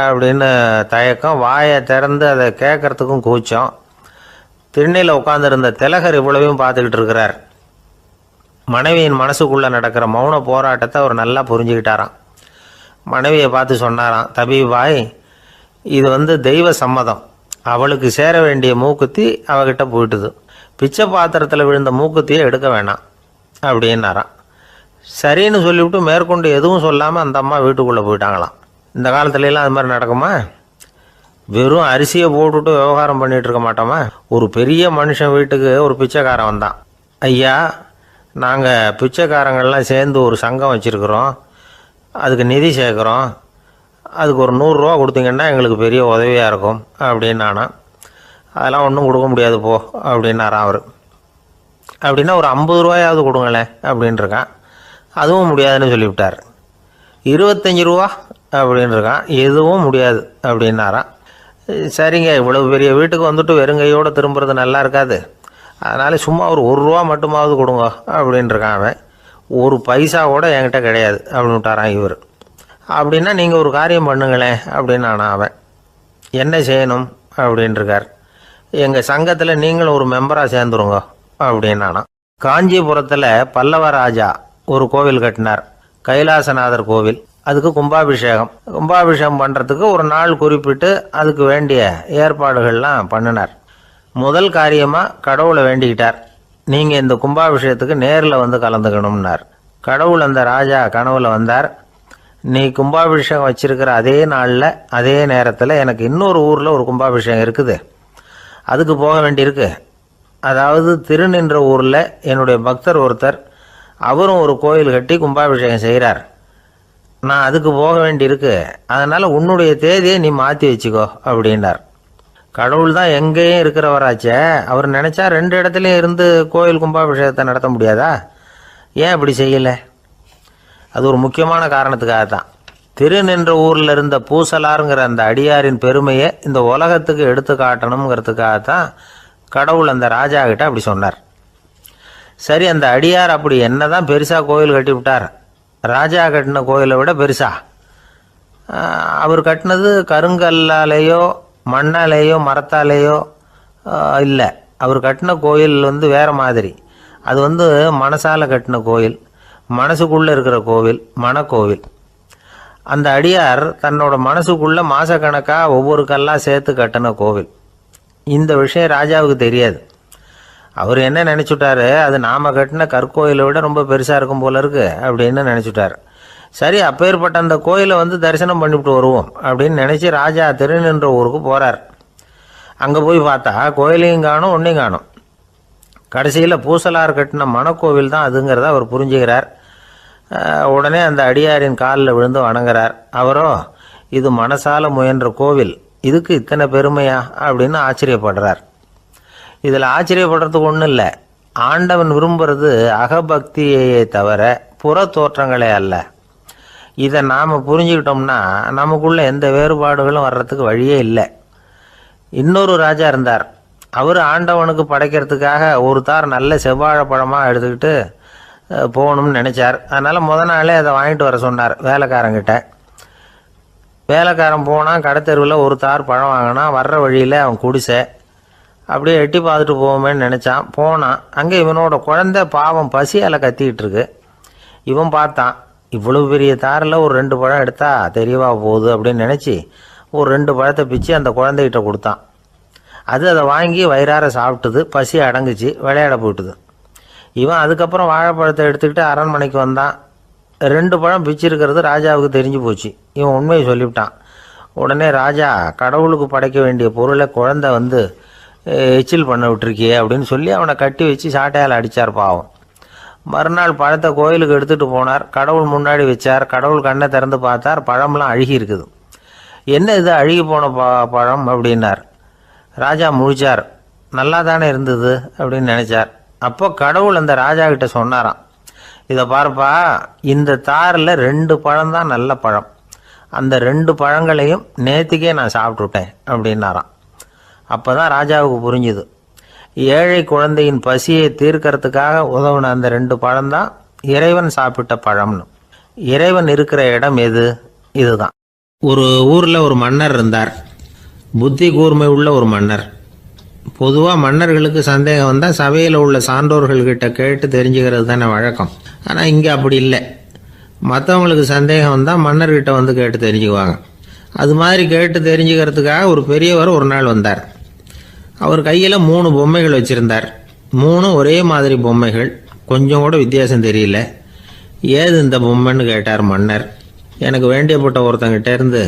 அப்படின்னு தயக்கம். வாயை திறந்து அதை கேட்கறதுக்கும் கூச்சம். திண்ணையில் உட்காந்துருந்த திலகர் இவ்வளவையும் பார்த்துக்கிட்டு இருக்கிறார். மனைவியின் மனசுக்குள்ளே நடக்கிற மௌன போராட்டத்தை அவர் நல்லா புரிஞ்சுக்கிட்டாராம். மனைவியை பார்த்து சொன்னாராம், தபிபாய், இது தெய்வ சம்மதம், அவளுக்கு சேர வேண்டிய மூக்குத்தி அவகிட்ட போயிட்டுது, பிச்சை பாத்திரத்தில் விழுந்த மூக்குத்தியை எடுக்க வேணாம் அப்படின்னாராம். சரின்னு சொல்லிவிட்டு மேற்கொண்டு எதுவும் சொல்லாமல் அந்த அம்மா வீட்டுக்குள்ளே போயிட்டாங்களாம். இந்த காலத்துலலாம் அது மாதிரி நடக்குமா? வெறும் அரிசியை போட்டுவிட்டு விவகாரம் பண்ணிகிட்டு இருக்க மாட்டோமா? ஒரு பெரிய மனுஷன் வீட்டுக்கு ஒரு பிச்சைக்காரன் வந்தான். ஐயா, நாங்கள் பிச்சைக்காரங்கள்லாம் சேர்ந்து ஒரு சங்கம் வச்சுருக்குறோம், அதுக்கு நிதி சேர்க்குறோம், அதுக்கு ஒரு 100 ரூபா கொடுத்தீங்கன்னா எங்களுக்கு பெரிய உதவியாக இருக்கும் அப்படின்னானா. அதெல்லாம் ஒன்றும் கொடுக்க முடியாது போ அப்படின்னாரான் அவர். அப்படின்னா ஒரு 50 ரூபாயாவது கொடுங்களேன் அப்படின்ட்டுருக்கான். அதுவும் முடியாதுன்னு சொல்லிவிட்டார். 25 ரூபா அப்படின்ட்டுருக்கான். எதுவும் முடியாது அப்படின்னாரான். சரிங்க, இவ்வளவு பெரிய வீட்டுக்கு வெறுங்கையோடு திரும்புறது நல்லா இருக்காது, அதனால் சும்மா ஒரு 1 ரூபா மட்டுமாவது கொடுங்க அப்படின்ட்டுருக்கான் அவன். ஒரு பைசா கூட என்கிட்ட கிடையாது அப்படின்னு விட்டாரான் இவர். அப்படின்னா நீங்கள் ஒரு காரியம் பண்ணுங்களேன் அப்படின்னானா அவன். என்ன செய்யணும் அப்படின்ட்டுருக்கார். எங்கள் சங்கத்தில் நீங்களும் ஒரு மெம்பராக சேர்ந்துருங்க அப்படின்னானா. காஞ்சிபுரத்தில் பல்லவ ராஜா ஒரு கோவில் கட்டினார், கைலாசநாதர் கோவில். அதுக்கு கும்பாபிஷேகம் பண்ணுறதுக்கு ஒரு நாள் குறிப்பிட்டு அதுக்கு வேண்டிய ஏற்பாடுகள்லாம் பண்ணினார். முதல் காரியமாக கடவுளை வேண்டிக்கிட்டார், நீங்கள் இந்த கும்பாபிஷேகத்துக்கு நேரில் கலந்துக்கணும்னார். கடவுள் அந்த ராஜா கனவுல வந்தார். நீ கும்பாபிஷேகம் வச்சிருக்கிற அதே நாளில் அதே நேரத்தில் எனக்கு இன்னொரு ஊரில் ஒரு கும்பாபிஷேகம் இருக்குது, அதுக்கு போக வேண்டியிருக்கு. அதாவது திருநின்ற ஊரில் என்னுடைய பக்தர் ஒருத்தர், அவரும் ஒரு கோயில் கட்டி கும்பாபிஷேகம் செய்கிறார், நான் அதுக்கு போக வேண்டியிருக்கு, அதனால் உன்னுடைய தேதியை நீ மாற்றி வச்சுக்கோ அப்படின்னார். கடவுள் தான் எங்கேயும் இருக்கிறவராச்சே, அவர் நினச்சா 2 இடத்துலையும் இருந்து கோயில் கும்பாபிஷேகத்தை நடத்த முடியாதா? ஏன் அப்படி செய்யலை? அது ஒரு முக்கியமான காரணத்துக்காக தான். திருநின்ற ஊரில் இருந்த பூசலாருங்கிற அந்த அடியாரின் பெருமையை இந்த உலகத்துக்கு எடுத்து காட்டணுங்கிறதுக்காகத்தான் கடவுள் அந்த ராஜா கிட்ட அப்படி சொன்னார். சரி, அந்த அடியார் அப்படி என்னதான் பெருசாக கோயில் கட்டி விட்டார்? ராஜா கட்டின கோயிலை விட பெருசா? அவர் கட்டினது கருங்கல்லாலேயோ மண்ணாலேயோ மரத்தாலேயோ இல்லை. அவர் கட்டின கோயில் வேறு மாதிரி. அது மனசால் கட்டின கோயில், மனசுக்குள்ளே இருக்கிற கோவில், மனக்கோவில். அந்த அடியார் தன்னோட மனசுக்குள்ளே மாதக்கணக்காக ஒவ்வொரு கல்லாக சேர்த்து கட்டின கோவில். இந்த விஷயம் ராஜாவுக்கு தெரியாது. அவர் என்ன நினச்சிட்டாரு, அது நாம் கட்டின கற்கோயிலை விட ரொம்ப பெருசாக இருக்கும் போல இருக்கு அப்படின்னு நினச்சிட்டார். சரி, அப்பேற்பட்ட அந்த கோயிலை தரிசனம் பண்ணிவிட்டு வருவோம் அப்படின்னு நினச்சி ராஜா திருநின்ற ஊருக்கு போகிறார். அங்கே போய் பார்த்தா கோயிலையும் காணும், ஒன்றையும் காணும். கடைசியில் பூசலார் கட்டின மனக்கோவில் தான் அதுங்கிறத அவர் புரிஞ்சுக்கிறார். உடனே அந்த அடியாரின் காலில் விழுந்து வணங்குறார். அவரோ, இது மனசால முயன்ற கோவில், இதுக்கு இத்தனை பெருமையா அப்படின்னு ஆச்சரியப்படுறார். இதில் ஆச்சரியப்படுறதுக்கு ஒன்றும் இல்லை. ஆண்டவன் விரும்புறது அகபக்தியையே தவிர புற தோற்றங்களே அல்ல. இதை நாம் புரிஞ்சுக்கிட்டோம்னா நமக்குள்ள எந்த வேறுபாடுகளும் வர்றதுக்கு வழியே இல்லை. இன்னொரு ராஜா இருந்தார். அவர் ஆண்டவனுக்கு படைக்கிறதுக்காக ஒரு தார் நல்ல செவ்வாழைப்பழமாக எடுத்துக்கிட்டு போகணும்னு நினச்சார். அதனால் முத நாளே அதை வாங்கிட்டு வர சொன்னார் வேலைக்காரங்கிட்ட. வேலைக்காரன் போனால் கடைத்தெருவில் ஒரு தார் பழம் வாங்கினா. வர்ற வழியில் அவன் குடிசை. அப்படியே எட்டி பார்த்துட்டு போவோமேன்னு நினச்சான். போனான். அங்கே இவனோட குழந்தை பாவம் பசியால் கத்திக்கிட்டு இருக்கு. இவன் பார்த்தான், இவ்வளவு பெரிய தாரில் ஒரு 2 பழம் எடுத்தா தெரியவா போகுது அப்படின்னு நினச்சி ஒரு 2 பழத்தை பிச்சு அந்த குழந்தைகிட்ட கொடுத்தான். அதை வாங்கி வயிறார சாப்பிட்டுது. பசி அடங்குச்சு, விளையாட போயிட்டுது. இவன் அதுக்கப்புறம் வாழைப்பழத்தை எடுத்துக்கிட்டு அரண்மனைக்கு வந்தான். 2 பழம் பிச்சிருக்கிறது ராஜாவுக்கு தெரிஞ்சு போச்சு. இவன் உண்மையை சொல்லிவிட்டான். உடனே ராஜா, கடவுளுக்கு படைக்க வேண்டிய பொருளை குழந்தை எச்சில் பண்ண விட்டுருக்கியே அப்படின்னு சொல்லி அவனை கட்டி வச்சு சாட்டையால் அடித்தார். பாவம். மறுநாள் பழத்தை கோயிலுக்கு எடுத்துகிட்டு போனார். கடவுள் முன்னாடி வச்சார். கடவுள் கண்ணை திறந்து பார்த்தார். பழம்லாம் அழுகி இருக்குது. என்ன இது அழுகி போன பழம் அப்படின்னார். ராஜா முழிச்சார். நல்லா தானே இருந்தது அப்படின்னு நினச்சார். அப்போ கடவுள் அந்த ராஜா கிட்ட சொன்னாராம், இதை பார்ப்பா, இந்த தாரில் 2 பழம்தான் நல்ல பழம். அந்த 2 பழங்களையும் நேற்றுக்கே நான் சாப்பிட்டுட்டேன் அப்படின்னாராம். அப்போ தான் ராஜாவுக்கு புரிஞ்சுது, ஏழை குழந்தையின் பசியை தீர்க்கறதுக்காக உதவுன அந்த 2 பழம்தான் இறைவன் சாப்பிட்ட பழம்னு. இறைவன் இருக்கிற இடம் எது? இதுதான். ஒரு ஊரில் ஒரு மன்னர் இருந்தார். புத்தி கூர்மை உள்ள ஒரு மன்னர். பொதுவாக மன்னர்களுக்கு சந்தேகம் வந்தால் சபையில் உள்ள சான்றோர்கள்கிட்ட கேட்டு தெரிஞ்சுக்கிறது தானே வழக்கம். ஆனால் இங்கே அப்படி இல்லை. மற்றவங்களுக்கு சந்தேகம் வந்தால் மன்னர்கிட்ட கேட்டு தெரிஞ்சுக்குவாங்க. அது மாதிரி கேட்டு தெரிஞ்சுக்கிறதுக்காக ஒரு பெரியவர் ஒரு நாள் வந்தார். அவர் கையில் 3 பொம்மைகள் வச்சுருந்தார். 3 ஒரே மாதிரி பொம்மைகள், கொஞ்சம் கூட வித்தியாசம் தெரியல. ஏது இந்த பொம்மைன்னு கேட்டார் மன்னர். எனக்கு வேண்டியப்பட்ட ஒருத்தங்கிட்ட இருந்து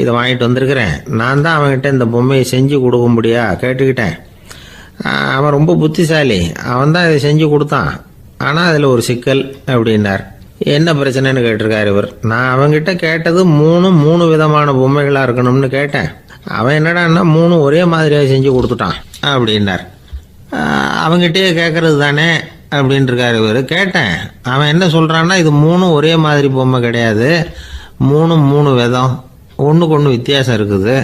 இதை வாங்கிட்டு வந்திருக்கிறேன். நான் தான் அவன்கிட்ட இந்த பொம்மையை செஞ்சு கொடுக்கும்படியா கேட்டுக்கிட்டேன். அவன் ரொம்ப புத்திசாலி, அவன் தான் இதை செஞ்சு கொடுத்தான். ஆனால் அதில் ஒரு சிக்கல் அப்படின்னார். என்ன பிரச்சனைன்னு கேட்டிருக்கார் இவர். நான் அவன்கிட்ட கேட்டது 3 விதமான பொம்மைகளாக இருக்கணும்னு கேட்டேன். அவன் என்னடான்னா 3 ஒரே மாதிரியாக செஞ்சு கொடுத்துட்டான் அப்படின்னார். அவங்ககிட்டயே கேட்கறது தானே அப்படின்ட்டுருக்கார் இவர். கேட்டேன், அவன் என்ன சொல்கிறான்னா, இது 3 ஒரே மாதிரி பொம்மை கிடையாது, 3 விதம், ஒன்றுக்கு ஒன்று வித்தியாசம் இருக்குது.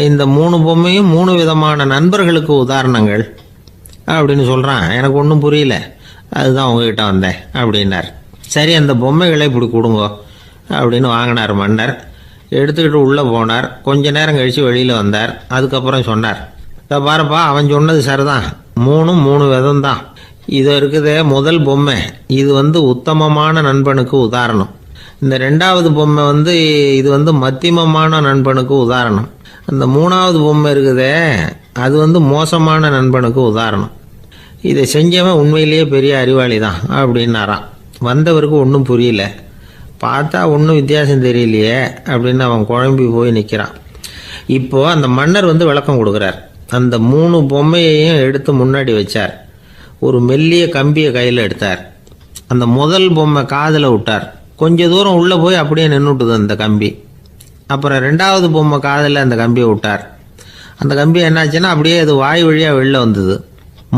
இந்த 3 பொம்மையும் 3 விதமான நண்பர்களுக்கு உதாரணங்கள் அப்படின்னு சொல்கிறான். எனக்கு ஒன்றும் புரியல, அதுதான் உங்ககிட்ட வந்தேன் அப்படின்னார். சரி, அந்த பொம்மைகளை இப்படி கொடுங்க அப்படின்னு வாங்கினார் மன்னர். எடுத்துக்கிட்டு உள்ளே போனார். கொஞ்ச நேரம் கழித்து வெளியில் வந்தார். அதுக்கப்புறம் சொன்னார், இதை பாருப்பா, அவன் சொன்னது சரிதான், 3 விதம் தான். இது இருக்குதே முதல் பொம்மை, இது உத்தமமான நண்பனுக்கு உதாரணம். இந்த 2வது பொம்மை இது மத்தியமமான நண்பனுக்கு உதாரணம். அந்த 3வது பொம்மை இருக்குதே அது மோசமான நண்பனுக்கு உதாரணம். இதை செஞ்சவன் உண்மையிலேயே பெரிய அறிவாளி தான் அப்படின்னாராம். வந்தவருக்கு ஒன்றும் புரியல. பார்த்தா ஒன்றும் வித்தியாசம் தெரியலையே அப்படின்னு அவன் குழம்பி போய் நிற்கிறான். இப்போது அந்த மன்னர் விளக்கம் கொடுக்குறார். அந்த 3 பொம்மையையும் எடுத்து முன்னாடி வச்சார். ஒரு மெல்லிய கம்பியை கையில் எடுத்தார். அந்த முதல் பொம்மை காதில் விட்டார். கொஞ்ச தூரம் உள்ளே போய் அப்படியே நின்றுட்டுது அந்த கம்பி. அப்புறம் 2வது பொம்மை காதில் அந்த கம்பியை விட்டார். அந்த கம்பி என்னாச்சுன்னா அப்படியே அது வாய் வழியாக வெளில வந்தது.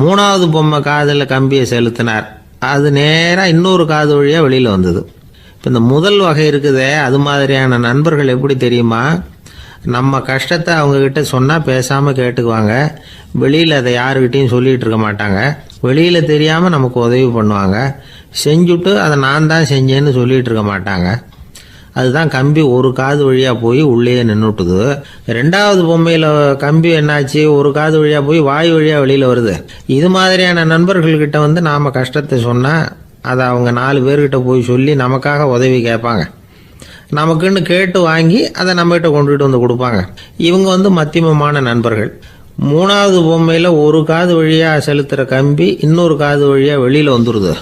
3வது பொம்மை காதில் கம்பியை செலுத்தினார். அது நேராக இன்னொரு காது வழியாக வெளியில் வந்தது. இப்போ இந்த முதல் வகை இருக்குதே, அது மாதிரியான நண்பர்கள் எப்படி தெரியுமா? நம்ம கஷ்டத்தை அவங்கக்கிட்ட சொன்னால் பேசாமல் கேட்டுக்குவாங்க. வெளியில் அதை யாருக்கிட்டையும் சொல்லிகிட்டு இருக்க மாட்டாங்க. வெளியில் தெரியாமல் நமக்கு உதவி பண்ணுவாங்க. செஞ்சுட்டு அதை நான் தான் செஞ்சேன்னு சொல்லிகிட்டு இருக்க மாட்டாங்க. அதுதான் கம்பி ஒரு காது வழியாக போய் உள்ளே நின்றுட்டுது. ரெண்டாவது பொம்மையில் கம்பி என்னாச்சு, ஒரு காது வழியாக போய் வாய் வழியாக வெளியில் வருது. இது மாதிரியான நண்பர்கள்கிட்ட வந்து நாம் கஷ்டத்தை சொன்னால் அதை அவங்க 4 பேர்கிட்ட போய் சொல்லி நமக்காக உதவி கேட்பாங்க. நமக்குன்னு கேட்டு வாங்கி அதை நம்மகிட்ட கொண்டுகிட்டு வந்து கொடுப்பாங்க. இவங்க வந்து மத்தியமமான நண்பர்கள். 3வது பொம்மையில் ஒரு காது வழியாக செலுத்துகிற கம்பி இன்னொரு காது வழியாக வெளியில் வந்துடுது.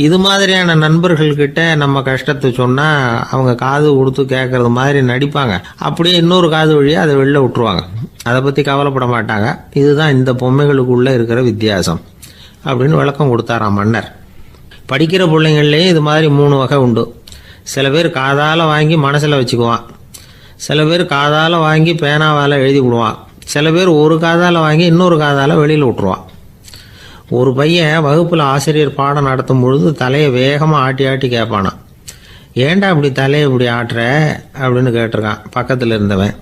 இது மாதிரியான நண்பர்கள்கிட்ட நம்ம கஷ்டத்தை சொன்னால் அவங்க காது கொடுத்து கேட்கறது மாதிரி நடிப்பாங்க. அப்படியே இன்னொரு காது வழியாக அதை வெளில விட்டுருவாங்க. அதை பற்றி கவலைப்பட மாட்டாங்க. இதுதான் இந்த பொம்மைகளுக்குள்ளே இருக்கிற வித்தியாசம் அப்படின்னு விளக்கம் கொடுத்தாராம் மன்னர். படிக்கிற பிள்ளைங்கள்லேயும் இது மாதிரி 3 வகை உண்டு. சில பேர் காதால் வாங்கி மனசில் வச்சுக்குவான். சில பேர் காதால் வாங்கி பேனாவால் எழுதி விடுவான். சில பேர் ஒரு காதால் வாங்கி இன்னொரு காதால் வெளியில் விட்டுருவான். ஒரு பையன் வகுப்பில் ஆசிரியர் பாடம் நடத்தும் பொழுது தலையை வேகமாக ஆட்டி ஆட்டி கேட்பானான். ஏன்டா இப்படி தலையை இப்படி ஆட்டுற அப்படின்னு கேட்டிருக்கான் பக்கத்தில் இருந்தவன்.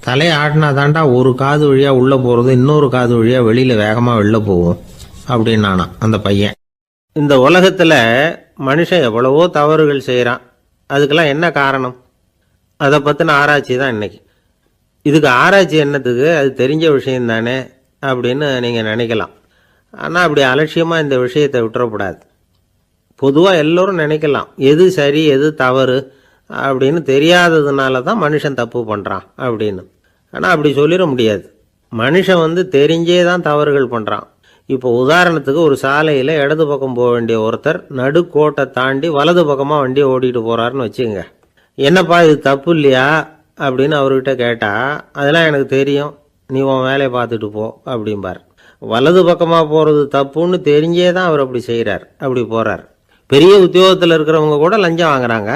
தலையை ஆட்டினா தாண்டா ஒரு காது வழியாக உள்ளே போகிறது, இன்னொரு காது வழியாக வெளியில் வேகமாக வெளில போகும் அப்படின்னானா அந்த பையன். இந்த உலகத்தில் மனுஷன் எவ்வளவோ தவறுகள் செய்கிறான். அதுக்கெல்லாம் என்ன காரணம்? அதை பற்றின ஆராய்ச்சி தான் இன்னைக்கு. இதுக்கு ஆராய்ச்சி என்னத்துக்கு, அது தெரிஞ்ச விஷயம் தானே அப்படின்னு நீங்கள் நினைக்கலாம். ஆனால் அப்படி அலட்சியமாக இந்த விஷயத்தை விட்டுறக்கூடாது. பொதுவாக எல்லோரும் நினைக்கலாம் எது சரி எது தவறு அப்படின்னு தெரியாததுனால தான் மனுஷன் தப்பு பண்ணுறான் அப்படின்னு. ஆனால் அப்படி சொல்லிட முடியாது. மனுஷன் வந்து தெரிஞ்சே தான் தவறுகள் பண்ணுறான். இப்போ உதாரணத்துக்கு ஒரு சாலையில் இடது பக்கம் போக வேண்டிய ஒருத்தர் நடுக்கோட்டை தாண்டி வலது பக்கமாக வண்டியை ஓட்டிகிட்டு போகிறாருன்னு வச்சுங்க. என்னப்பா இது தப்பு இல்லையா அப்படின்னு அவர்கிட்ட கேட்டால், அதெல்லாம் எனக்கு தெரியும், நீ உன் வேலையை பார்த்துட்டு போ அப்படிம்பார். வலது பக்கமாக போகிறது தப்புன்னு தெரிஞ்சே தான் அவர் அப்படி செய்கிறார், அப்படி போகிறார். பெரிய உத்தியோகத்தில் இருக்கிறவங்க கூட லஞ்சம் வாங்குறாங்க.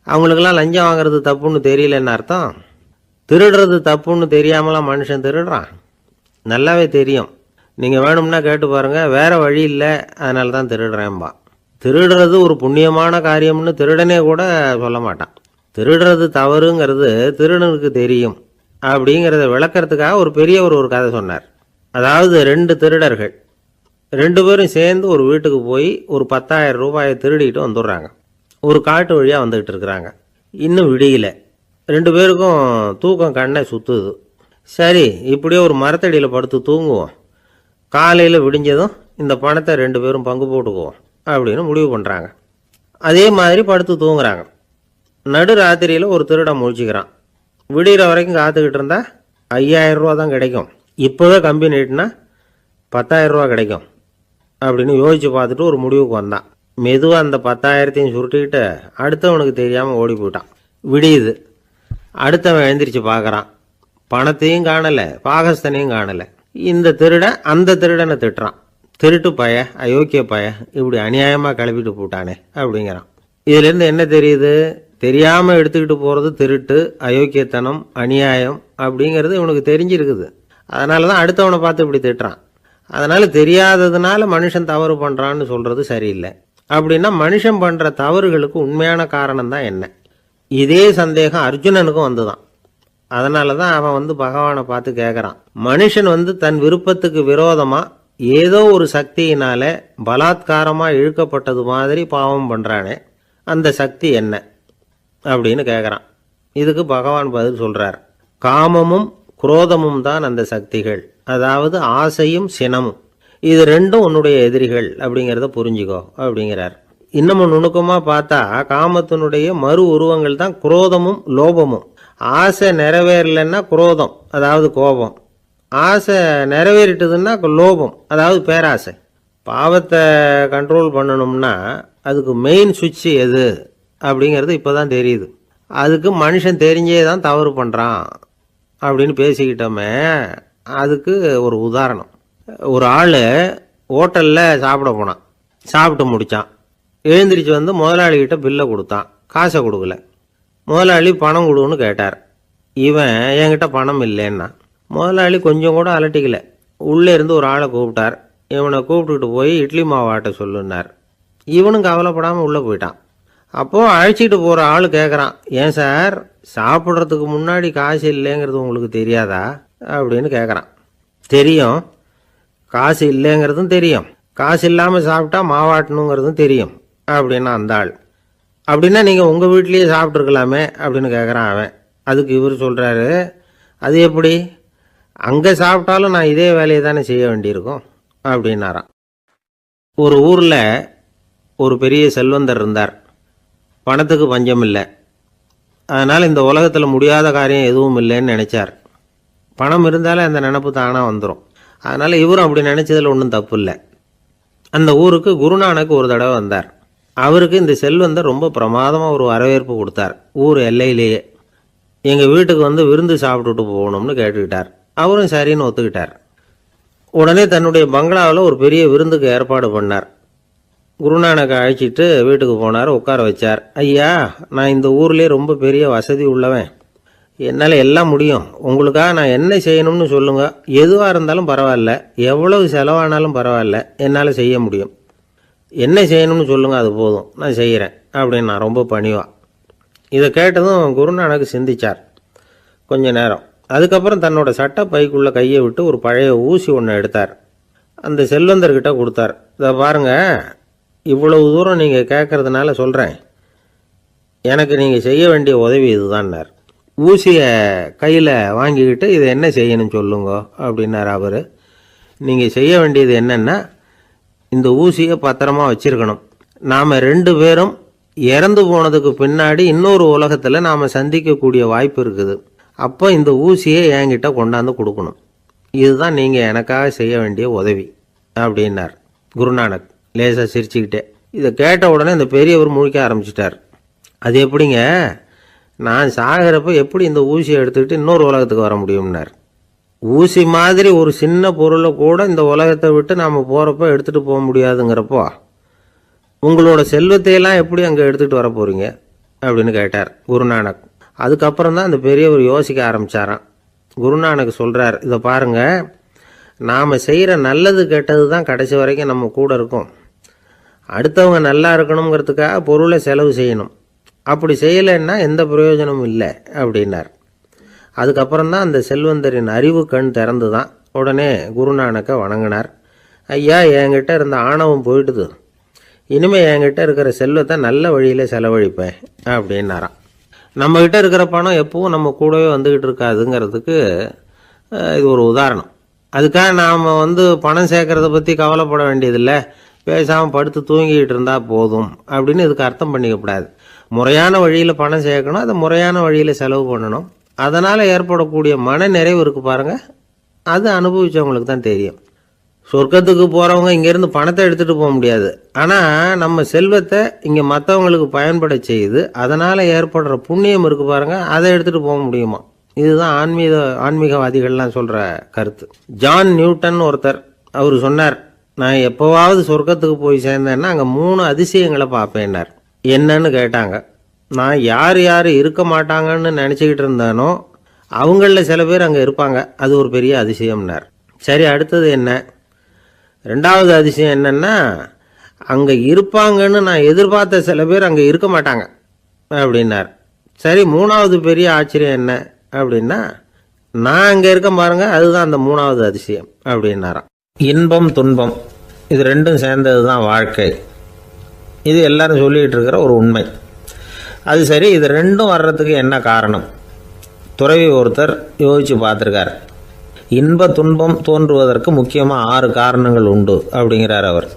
அவங்களுக்கெல்லாம் லஞ்சம் வாங்குறது தப்புன்னு தெரியலன்னு அர்த்தம். திருடுறது தப்புன்னு தெரியாமலாம் மனுஷன் திருடுறான். நல்லாவே தெரியும். நீங்கள் வேணும்னா கேட்டு பாருங்கள், வேறு வழி இல்லை அதனால தான் திருடுறேன்பா. திருடுறது ஒரு புண்ணியமான காரியம்னு திருடனே கூட சொல்ல மாட்டான். திருடுறது தவறுங்கிறது திருடனுக்கு தெரியும் அப்படிங்கிறத விளக்கிறதுக்காக ஒரு பெரியவர் ஒரு கதை சொன்னார். அதாவது 2 திருடர்கள் 2 பேரும் சேர்ந்து ஒரு வீட்டுக்கு போய் ஒரு 10,000 ரூபாயை திருடிட்டு வந்துடுறாங்க. ஒரு காட்டு வழியாக வந்துக்கிட்டு இருக்கிறாங்க. இன்னும் விடியல. 2 பேருக்கும் தூக்கம் கண்ணை சுற்றுது. சரி, இப்படியே ஒரு மரத்தடியில் படுத்து தூங்குவோம், காலையில் விடிஞ்சதும் இந்த பணத்தை 2 பேரும் பங்கு போட்டுக்குவோம் அப்படின்னு முடிவு பண்ணுறாங்க. அதே மாதிரி படுத்து தூங்குறாங்க. நடு ராத்திரியில் ஒரு திருடன் முழிச்சுக்கிறான். விடிகிற வரைக்கும் காத்துக்கிட்டு இருந்தால் 5,000 ரூபா தான் கிடைக்கும், இப்போவே கம்பி நீட்டினா 10,000 ரூபா கிடைக்கும் அப்படின்னு யோசித்து பார்த்துட்டு ஒரு முடிவுக்கு வந்தான். மெதுவாக அந்த 10,000த்தையும் சுருட்டிக்கிட்டு அடுத்தவனுக்கு தெரியாமல் ஓடி போயிட்டான். விடியுது. அடுத்தவன் எழுந்திரிச்சு பார்க்குறான். பணத்தையும் காணலை, பாகஸ்தனையும் காணலை. இந்த திருடன் அந்த திருடனை திட்டுறான். திருட்டு பய, அயோக்கிய பய, இப்படி அநியாயமாக கிளப்பிட்டு போட்டானே அப்படிங்கிறான். இதுலேருந்து என்ன தெரியுது? தெரியாமல் எடுத்துக்கிட்டு போகிறது திருட்டு, அயோக்கியத்தனம், அநியாயம் அப்படிங்கிறது இவனுக்கு தெரிஞ்சிருக்குது. அதனால தான் அடுத்தவனை பார்த்து இப்படி திட்டுறான். அதனால் தெரியாததுனால மனுஷன் தவறு பண்ணுறான்னு சொல்கிறது சரியில்லை. அப்படின்னா மனுஷன் பண்ணுற தவறுகளுக்கு உண்மையான காரணம் தான் என்ன? இதே சந்தேகம் அர்ஜுனனுக்கும் வந்துதான். அதனால தான் அவன் வந்து பகவானை பார்த்து கேட்குறான். மனுஷன் வந்து தன் விருப்பத்துக்கு விரோதமாக ஏதோ ஒரு சக்தியினால பலாத்காரமாக இழுக்கப்பட்டது மாதிரி பாவம் பண்ணுறானே, அந்த சக்தி என்ன அப்படின்னு கேட்குறான். இதுக்கு பகவான் பதில் சொல்கிறார். காமமும் குரோதமும் தான் அந்த சக்திகள், அதாவது ஆசையும் சினமும். இது 2ம் உன்னுடைய எதிரிகள் அப்படிங்கிறத புரிஞ்சுக்கோ அப்படிங்கிறார். இன்னமும் நுணுக்கமாக பார்த்தா காமத்தினுடைய மறு உருவங்கள் தான் குரோதமும் லோபமும். ஆசை நிறைவேறலைன்னா குரோதம், அதாவது கோபம். ஆசை நிறைவேறிட்டதுன்னா லோபம், அதாவது பேராசை. பாவத்தை கண்ட்ரோல் பண்ணணும்னா அதுக்கு மெயின் சுவிட்ச் எது அப்படிங்கிறது இப்போ தான் தெரியுது. அதுக்கு மனுஷன் தெரிஞ்சே தான் தவறு பண்ணுறான் அப்படின்னு பேசிக்கிட்டோமே. அதுக்கு ஒரு உதாரணம். ஒரு ஆள் ஹோட்டலில் சாப்பிட போனான். சாப்பிட்டு முடித்தான். எழுந்திரிச்சு வந்து முதலாளிகிட்ட பில்லை கொடுத்தான். காசை கொடுக்கல. முதலாளி பணம் கொடுன்னு கேட்டார். இவன் என்கிட்ட பணம் இல்லைன்னா. முதலாளி கொஞ்சம் கூட அலட்டிக்கல. உள்ளே இருந்து ஒரு ஆளை கூப்பிட்டார். இவனை கூப்பிட்டுட்டு போய் இட்லி மாவு ஆட்ட சொல்லுன்னார். இவனும் கவலைப்படாமல் உள்ளே போயிட்டான். அப்போது அழைச்சிட்டு போகிற ஆள் கேட்குறான், ஏன் சார் சாப்பிட்றதுக்கு முன்னாடி காசு இல்லைங்கிறது உங்களுக்கு தெரியாதா அப்படின்னு கேட்குறான். தெரியும், காசு இல்லைங்கிறதும் தெரியும், காசு இல்லாமல் சாப்பிட்டா மாவாட்டணுங்கிறதும் தெரியும் அப்படின்னா அந்த ஆள். அப்படின்னா நீங்கள் உங்கள் வீட்லேயே சாப்பிட்ருக்கலாமே அப்படின்னு கேட்குறான் அவன். அதுக்கு இவர் சொல்கிறாரு, அது எப்படி, அங்கே சாப்பிட்டாலும் நான் இதே வேலையை தானே செய்ய வேண்டியிருக்கும் அப்படின்னாராம். ஒரு ஊரில் ஒரு பெரிய செல்வந்தர் இருந்தார். பணத்துக்கு பஞ்சம் இல்லை. அதனால் இந்த உலகத்தில் முடியாத காரியம் எதுவும் இல்லைன்னு நினச்சார். பணம் இருந்தாலே அந்த நினப்பு தானாக வந்துடும். அதனால் இவரும் அப்படி நினச்சதில் ஒன்றும் தப்பு இல்லை. அந்த ஊருக்கு குருநானக் ஒரு தடவை வந்தார். அவருக்கு இந்த செல்வந்தர் ரொம்ப பிரமாதமாக ஒரு வரவேற்பு கொடுத்தார். ஊர் எல்லையிலேயே எங்கள் வீட்டுக்கு வந்து விருந்து சாப்பிட்டுட்டு போகணும்னு கேட்டுக்கிட்டார். அவரும் சரின்னு ஒத்துக்கிட்டார். உடனே தன்னுடைய பங்களாவில் ஒரு பெரிய விருந்துக்கு ஏற்பாடு பண்ணார். குருநானக்கை அழைச்சிட்டு வீட்டுக்கு போனார், உட்கார வச்சார். ஐயா, நான் இந்த ஊர்லேயே ரொம்ப பெரிய வசதி உள்ளவன், என்னால் எல்லாம் முடியும், உங்களுக்காக நான் என்ன செய்யணும்னு சொல்லுங்கள், எதுவாக இருந்தாலும் பரவாயில்ல, எவ்வளவு செலவானாலும் பரவாயில்ல, என்னால் செய்ய முடியும், என்ன செய்யணும்னு சொல்லுங்கள், அது போதும், நான் செய்கிறேன் அப்படின்னு நான் ரொம்ப பணிவா. இதை கேட்டதும் குருநானக் சிந்திச்சார் கொஞ்ச நேரம். அதுக்கப்புறம் தன்னோட சட்டை பைக்குள்ளே கையை விட்டு ஒரு பழைய ஊசி ஒன்று எடுத்தார். அந்த செல்வந்தர்கிட்ட கொடுத்தார். இதை பாருங்கள், இவ்வளவு தூரம் நீங்கள் கேட்கறதுனால சொல்கிறேன், எனக்கு நீங்கள் செய்ய வேண்டிய உதவி இதுதான்னார். ஊசியை கையில் வாங்கிக்கிட்டு இதை என்ன செய்யணும்னு சொல்லுங்க அப்படின்னார் அவர். நீங்கள் செய்ய வேண்டியது என்னென்னா, இந்த ஊசியை பத்திரமா வச்சிருக்கணும். நாம் 2 பேரும் இறந்து போனதுக்கு பின்னாடி இன்னொரு உலகத்தில் நாம் சந்திக்கக்கூடிய வாய்ப்பு இருக்குது. அப்போ இந்த ஊசியை என்கிட்ட கொண்டாந்து கொடுக்கணும். இதுதான் நீங்கள் எனக்காக செய்ய வேண்டிய உதவி அப்படின்னார் குருநானக் லேசாக சிரிச்சுக்கிட்டே. இதை கேட்ட உடனே இந்த பெரியவர் முழிக்க ஆரம்பிச்சிட்டார். அது எப்படிங்க, நான் சாகிறப்ப எப்படி இந்த ஊசியை எடுத்துக்கிட்டு இன்னொரு உலகத்துக்கு வர முடியும்னார். ஊசி மாதிரி ஒரு சின்ன பொருளை கூட இந்த உலகத்தை விட்டு நாம் போகிறப்ப எடுத்துகிட்டு போக முடியாதுங்கிறப்போ உங்களோட செல்வத்தையெல்லாம் எப்படி அங்கே எடுத்துகிட்டு வர போகிறீங்க அப்படின்னு கேட்டார் குருநானக். அதுக்கப்புறம் தான் அந்த பெரியவர் யோசிக்க ஆரம்பித்தாராம். குருநானக் சொல்கிறார், இதை பாருங்கள், நாம் செய்கிற நல்லது கெட்டது தான் கடைசி வரைக்கும் நம்ம கூட இருக்கும். அடுத்தவங்க நல்லா இருக்கணுங்கிறதுக்காக பொருளை செலவு செய்யணும், அப்படி செய்யலைன்னா எந்த பிரயோஜனமும் இல்லை அப்படின்னார். அதுக்கப்புறம் தான் அந்த செல்வந்தரின் அறிவு கண் திறந்து தான். உடனே குருநானக்கை வணங்கினார். ஐயா, என்கிட்ட இருந்த ஆணவம் போயிடுது, இனிமேல் என்கிட்ட இருக்கிற செல்வத்தை நல்ல வழியில் செலவழிப்பேன் அப்படின்னாராம். நம்மக்கிட்ட இருக்கிற பணம் எப்பவும் நம்ம கூடவே வந்துக்கிட்டு இருக்காதுங்கிறதுக்கு இது ஒரு உதாரணம். அதுக்காக நாம் பணம் சேர்க்கறத பற்றி கவலைப்பட வேண்டியதில்லை, பேசாமல் படுத்து தூங்கிக்கிட்டு இருந்தால் போதும் அப்படின்னு இதுக்கு அர்த்தம் பண்ணிக்கப்படாது. முறையான வழியில் பணம் சேர்க்கணும், அதை முறையான வழியில் செலவு பண்ணணும். அதனால் ஏற்படக்கூடிய மன நிறைவு இருக்குது பாருங்கள், அது அனுபவித்தவங்களுக்கு தான் தெரியும். சொர்க்கத்துக்கு போகிறவங்க இங்கேருந்து பணத்தை எடுத்துகிட்டு போக முடியாது, ஆனால் நம்ம செல்வத்தை இங்கே மற்றவங்களுக்கு பயன்பட செய்து அதனால் ஏற்படுற புண்ணியம் இருக்குது பாருங்கள், அதை எடுத்துகிட்டு போக முடியுமா. இதுதான் ஆன்மீகவாதிகள்லாம் சொல்கிற கருத்து. ஜான் நியூட்டன் ஒருத்தர், அவர் சொன்னார், நான் எப்போவாவது சொர்க்கத்துக்கு போய் சேர்ந்தேன்னா அங்கே 3 அதிசயங்களை பார்ப்பேன்னார். என்னன்னு கேட்டாங்க. நான் யார் யார் இருக்க மாட்டாங்கன்னு நினச்சிக்கிட்டு இருந்தானோ அவங்களில் சில பேர் அங்கே இருப்பாங்க, அது ஒரு பெரிய அதிசயம்னார். சரி, அடுத்தது என்ன? 2வது அதிசயம் என்னன்னா, அங்கே இருப்பாங்கன்னு நான் எதிர்பார்த்த சில பேர் அங்கே இருக்க மாட்டாங்க அப்படின்னார். சரி, 3வது பெரிய ஆச்சரியம் என்ன அப்படின்னா, நான் அங்கே இருக்க பாருங்க, அதுதான் அந்த 3வது அதிசயம் அப்படின்னாராம். இன்பம் துன்பம் இது 2ம் சேர்ந்தது தான் வாழ்க்கை. இது எல்லாரும் சொல்லிகிட்டு இருக்கிற ஒரு உண்மை. அது சரி, இது 2ம் வர்றதுக்கு என்ன காரணம்? துறவி ஒருத்தர் யோசித்து பார்த்துருக்கார். இன்ப துன்பம் தோன்றுவதற்கு முக்கியமாக 6 காரணங்கள் உண்டு அப்படிங்கிறார் அவர்.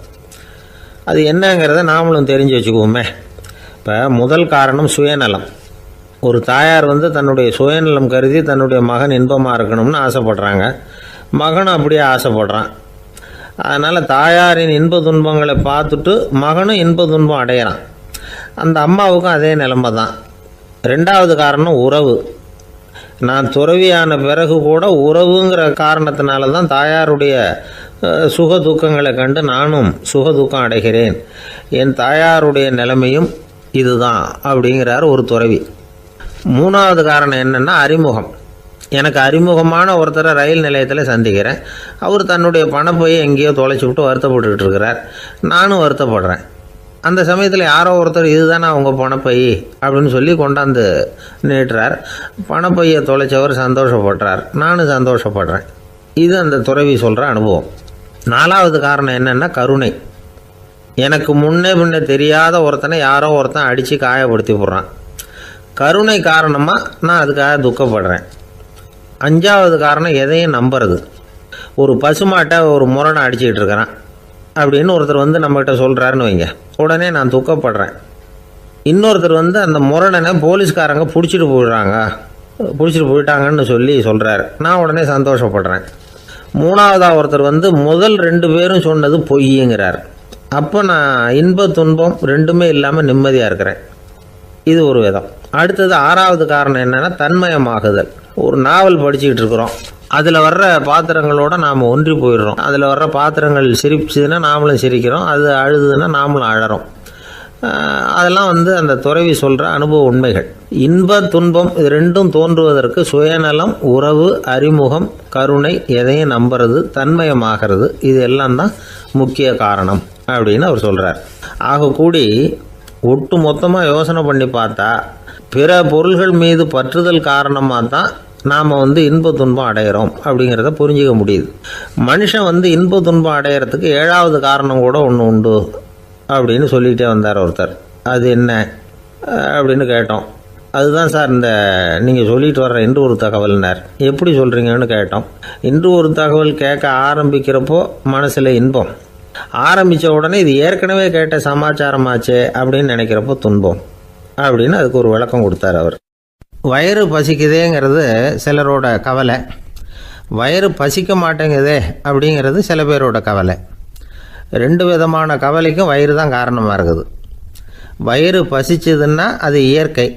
அது என்னங்கிறத நாமளும் தெரிஞ்சு வச்சுக்குவோமே. இப்போ முதல் காரணம் சுயநலம். ஒரு தாயார் தன்னுடைய சுயநலம் கருதி தன்னுடைய மகன் இன்பமாக இருக்கணும்னு ஆசைப்படுறாங்க. மகனும் அப்படியே ஆசைப்படுறான். அதனால் தாயாரின் இன்ப துன்பங்களை பார்த்துட்டு மகனும் இன்ப துன்பம் அடையிறான். அந்த அம்மாவுக்கும் அதே நிலைமை தான். 2வது காரணம் உறவு. நான் துறவியான பிறகு கூட உறவுங்கிற காரணத்தினால தான் தாயாருடைய சுக துக்கங்களை கண்டு நானும் சுக துக்கம் அடைகிறேன். என் தாயாருடைய நிலைமையும் இதுதான் அப்படிங்கிறார் ஒரு துறவி. 3வது காரணம் என்னென்னா அறிமுகம். எனக்கு அறிமுகமான ஒருத்தரை ரயில் நிலையத்தில் சந்திக்கிறேன். அவர் தன்னுடைய பணப்பையை எங்கேயோ தொலைச்சி விட்டு வருத்தப்பட்டுக்கிட்டு இருக்கிறார். நானும் வருத்தப்படுறேன். அந்த சமயத்தில் யாரோ ஒருத்தர் இதுதானே அவங்க பணப்பை அப்படின்னு சொல்லி கொண்டாந்து நீட்டுறார். பணப்பையை தொலைச்சவர் சந்தோஷப்படுறார், நானும் சந்தோஷப்படுறேன். இது அந்த துறவி சொல்கிற அனுபவம். 4வது காரணம் என்னென்னா கருணை. எனக்கு முன்னே தெரியாத ஒருத்தனை யாரோ ஒருத்தன் அடித்து காயப்படுத்தி போடுறான். கருணை காரணமாக நான் அதுக்காக துக்கப்படுறேன். 5வது காரணம் எதையும் நம்புறது. ஒரு பசுமாட்டை ஒரு முரணை அடிச்சுக்கிட்டு இருக்கிறான் அப்படின்னு ஒருத்தர் வந்து நம்மகிட்ட சொல்கிறாருன்னு வைங்க, உடனே நான் துக்கப்படுறேன். இன்னொருத்தர் வந்து அந்த முரணனை போலீஸ்காரங்க பிடிச்சிட்டு போயிட்டாங்கன்னு சொல்கிறாரு, நான் உடனே சந்தோஷப்படுறேன். 3வதாக ஒருத்தர் வந்து முதல் 2 பேரும் சொன்னது பொய்யுங்கிறார். அப்போ நான் இன்ப துன்பம் ரெண்டுமே இல்லாமல் நிம்மதியாக இருக்கிறேன். இது ஒரு விதம். அடுத்தது 6வது காரணம் என்னென்னா தன்மயமாகுதல். ஒரு நாவல் படிச்சுக்கிட்டு இருக்கிறோம், அதில் வர்ற பாத்திரங்களோட நாம் ஒன்றி போயிடுறோம். அதில் வர்ற பாத்திரங்கள் சிரிச்சுதுன்னா நாமளும் சிரிக்கிறோம், அது அழுதுன்னா நாமளும் அழறோம். அதெல்லாம் வந்து அந்த துறவி சொல்கிற அனுபவ உண்மைகள். இன்ப துன்பம் இது ரெண்டும் தோன்றுவதற்கு சுயநலம், உறவு, அறிமுகம், கருணை, எதையும் நம்புறது, தன்மயமாகிறது, இது எல்லாம் தான் முக்கிய காரணம் அப்படின்னு அவர் சொல்கிறார். ஆகக்கூடி ஒட்டு மொத்தமாக யோசனை பண்ணி பார்த்தா பிற பொருள்கள் மீது பற்றுதல் காரணமாக தான் நாம் வந்து இன்ப துன்பம் அடைகிறோம் அப்படிங்கிறத புரிஞ்சிக்க முடியுது. மனுஷன் வந்து இன்ப துன்பம் அடைகிறதுக்கு 7வது காரணம் கூட ஒன்று உண்டு அப்படின்னு சொல்லிகிட்டே வந்தார் ஒருத்தர். அது என்ன அப்படின்னு கேட்டோம். அதுதான் சார் இந்த நீங்கள் சொல்லிட்டு வர்ற இன்று ஒரு தகவல்னார். எப்படி சொல்கிறீங்கன்னு கேட்டோம். இன்று ஒரு தகவல் கேட்க ஆரம்பிக்கிறப்போ மனசில் இன்பம், ஆரம்பித்த உடனே இது ஏற்கனவே கேட்ட சமாச்சாரமாச்சே அப்படின்னு நினைக்கிறப்போ துன்பம் அப்படின்னு அதுக்கு ஒரு விளக்கம் கொடுத்தார் அவர். வயிறு பசிக்குதேங்கிறது சிலரோட கவலை, வயிறு பசிக்க மாட்டேங்குதே அப்படிங்கிறது சில பேரோட கவலை. 2 விதமான கவலைக்கும் வயிறு தான் காரணமாக இருக்குது. வயிறு பசிச்சதுன்னா அது இயற்கை,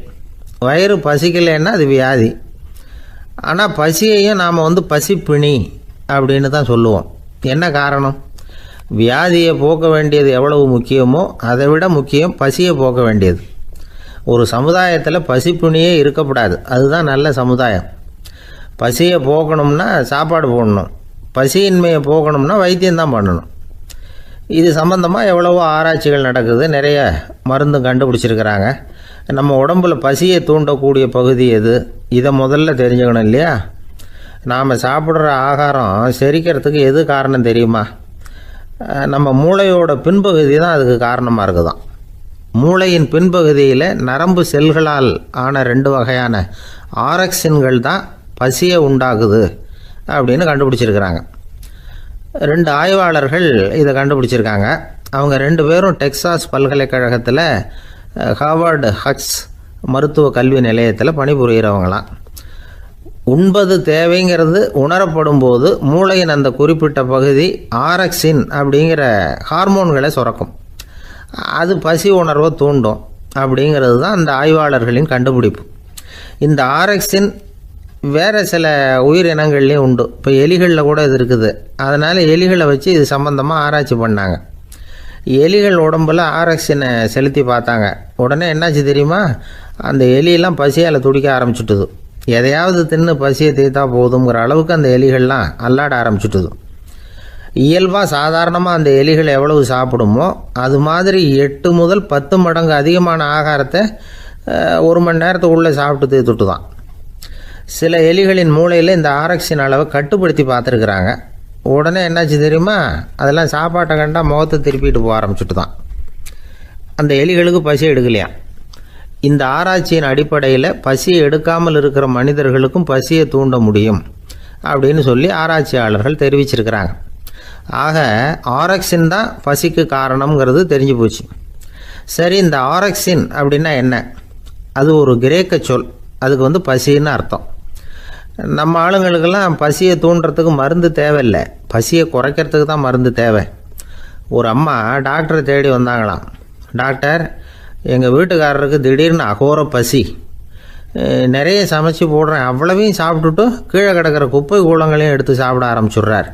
வயிறு பசிக்கலைன்னா அது வியாதி. ஆனால் பசியையும் நாம் வந்து பசிப்பிணி அப்படின்னு தான் சொல்லுவோம். என்ன காரணம்? வியாதியை போக்க வேண்டியது எவ்வளவு முக்கியமோ அதை விட முக்கியம் பசியை போக்க வேண்டியது. ஒரு சமுதாயத்தில் பசிப்புணியே இருக்கக்கூடாது, அதுதான் நல்ல சமுதாயம். பசியை போக்கணும்னா சாப்பாடு போடணும், பசியின்மையை போக்கணும்னா வைத்தியம்தான் பண்ணணும். இது சம்பந்தமாக எவ்வளவோ ஆராய்ச்சிகள் நடக்குது, நிறைய மருந்து கண்டுபிடிச்சிருக்கிறாங்க. நம்ம உடம்புல பசியை தூண்டக்கூடிய பகுதி எது, இதை முதல்ல தெரிஞ்சுக்கணும் இல்லையா? நாம் சாப்பிட்ற ஆகாரம் செரிக்கிறதுக்கு எது காரணம் தெரியுமா? நம்ம மூளையோட பின்பகுதி தான் அதுக்கு காரணமாக இருக்குதாம். மூளையின் பின்பகுதியில் நரம்பு செல்களால் ஆன 2 வகையான ஆரக்சின்கள் தான் பசியை உண்டாகுது அப்படின்னு கண்டுபிடிச்சிருக்கிறாங்க. 2 ஆய்வாளர்கள் இதை கண்டுபிடிச்சிருக்காங்க. அவங்க 2 பேரும் டெக்சாஸ் பல்கலைக்கழகத்தில் ஹார்வர்டு ஹக்ஸ் மருத்துவ கல்வி நிலையத்தில் பணிபுரிகிறவங்களாம். உண்பது தேவைங்கிறது உணரப்படும் போது மூளையின் அந்த குறிப்பிட்ட பகுதி ஆரக்சின் அப்படிங்கிற ஹார்மோன்களை சுரக்கும். அது பசி உணர்வை தூண்டும் அப்படிங்கிறது தான் அந்த ஆய்வாளர்களின் கண்டுபிடிப்பு. இந்த ஆரக்சின் வேறு சில உயிரினங்கள்லேயும் உண்டு. இப்போ எலிகளில் கூட இது இருக்குது. அதனால் எலிகளை வச்சு இது சம்பந்தமாக ஆராய்ச்சி பண்ணாங்க. எலிகள் உடம்பில் ஆரக்சினை செலுத்தி பார்த்தாங்க. உடனே என்னாச்சு தெரியுமா? அந்த எலியெல்லாம் பசியால் துடிக்க ஆரம்பிச்சுட்டுது. எதையாவது தின்னு பசியை தீர்த்தா போதுங்கிற அளவுக்கு அந்த எலிகள்லாம் அல்லாட ஆரம்பிச்சுட்டுது. இயல்பாக சாதாரணமாக அந்த எலிகள் எவ்வளவு சாப்பிடுமோ அது மாதிரி 8 முதல் 10 மடங்கு அதிகமான ஆகாரத்தை 1 மணி நேரத்துக்குள்ளே சாப்பிட்டு தீர்த்துட்டு தான். சில எலிகளின் மூளையில் இந்த ஆரக்சின் அளவை கட்டுப்படுத்தி பார்த்துருக்குறாங்க. உடனே என்னாச்சு தெரியுமா? அதெல்லாம் சாப்பாட்டை கண்டால் முகத்தை திருப்பிட்டு போக ஆரம்பிச்சுட்டு தான். அந்த எலிகளுக்கு பசி எடுக்கலையாம். இந்த ஆராய்ச்சியின் அடிப்படையில் பசியை எடுக்காமல் இருக்கிற மனிதர்களுக்கும் பசியை தூண்ட முடியும் அப்படின்னு சொல்லி ஆராய்ச்சியாளர்கள் தெரிவிச்சிருக்கிறாங்க. ஆக ஆரக்சின் தான் பசிக்கு காரணம்ங்கிறது தெரிஞ்சு போச்சு. சரி, இந்த ஆரக்சின் அப்படின்னா என்ன? அது ஒரு கிரேக்க சொல், அதுக்கு பசின்னு அர்த்தம். நம்ம ஆளுங்களுக்கெல்லாம் பசியை தூண்டுறதுக்கு மருந்து தேவையில்லை, பசியை குறைக்கிறதுக்கு தான் மருந்து தேவை. ஒரு அம்மா டாக்டரை தேடி வந்தாங்களாம். டாக்டர், எங்கள் வீட்டுக்காரருக்கு திடீர்னு அகோர பசி, நிறைய சமைச்சு போடுறேன், அவ்வளவையும் சாப்பிட்டுட்டு கீழே கிடக்கிற குப்பை கூலங்களையும் எடுத்து சாப்பிட ஆரம்பிச்சுட்றார்,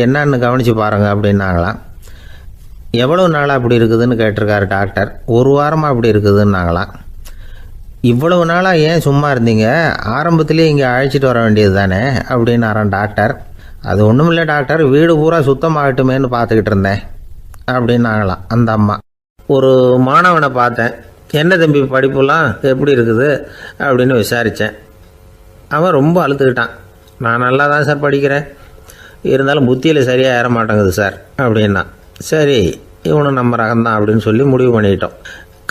என்னன்னு கவனித்து பாருங்கள் அப்படின்னாங்களாம். எவ்வளோ நாளாக அப்படி இருக்குதுன்னு கேட்டிருக்காரு டாக்டர். 1 வாரமாக அப்படி இருக்குதுன்னாங்களாம். இவ்வளவு நாளாக ஏன் சும்மா இருந்தீங்க, ஆரம்பத்திலே இங்கே அழைச்சிட்டு வர வேண்டியது தானே அப்படின்னாரான் டாக்டர். அது ஒன்றும் இல்லை டாக்டர், வீடு பூரா சுத்தமாகட்டுமேன்னு பார்த்துக்கிட்டு இருந்தேன் அப்படின்னாங்களாம் அந்த அம்மா. ஒரு மாணவனை பார்த்தேன். என்ன தம்பி படிப்புலாம் எப்படி இருக்குது அப்படின்னு விசாரித்தேன். அவன் ரொம்ப அழுத்துக்கிட்டான். நான் நல்லா தான் சார் படிக்கிறேன், இருந்தாலும் புத்தியில் சரியாக ஏற மாட்டேங்குது சார் அப்படின்னா. சரி, இவனும் நம்ம ரகம்தான் அப்படின்னு சொல்லி முடிவு பண்ணிக்கிட்டோம்.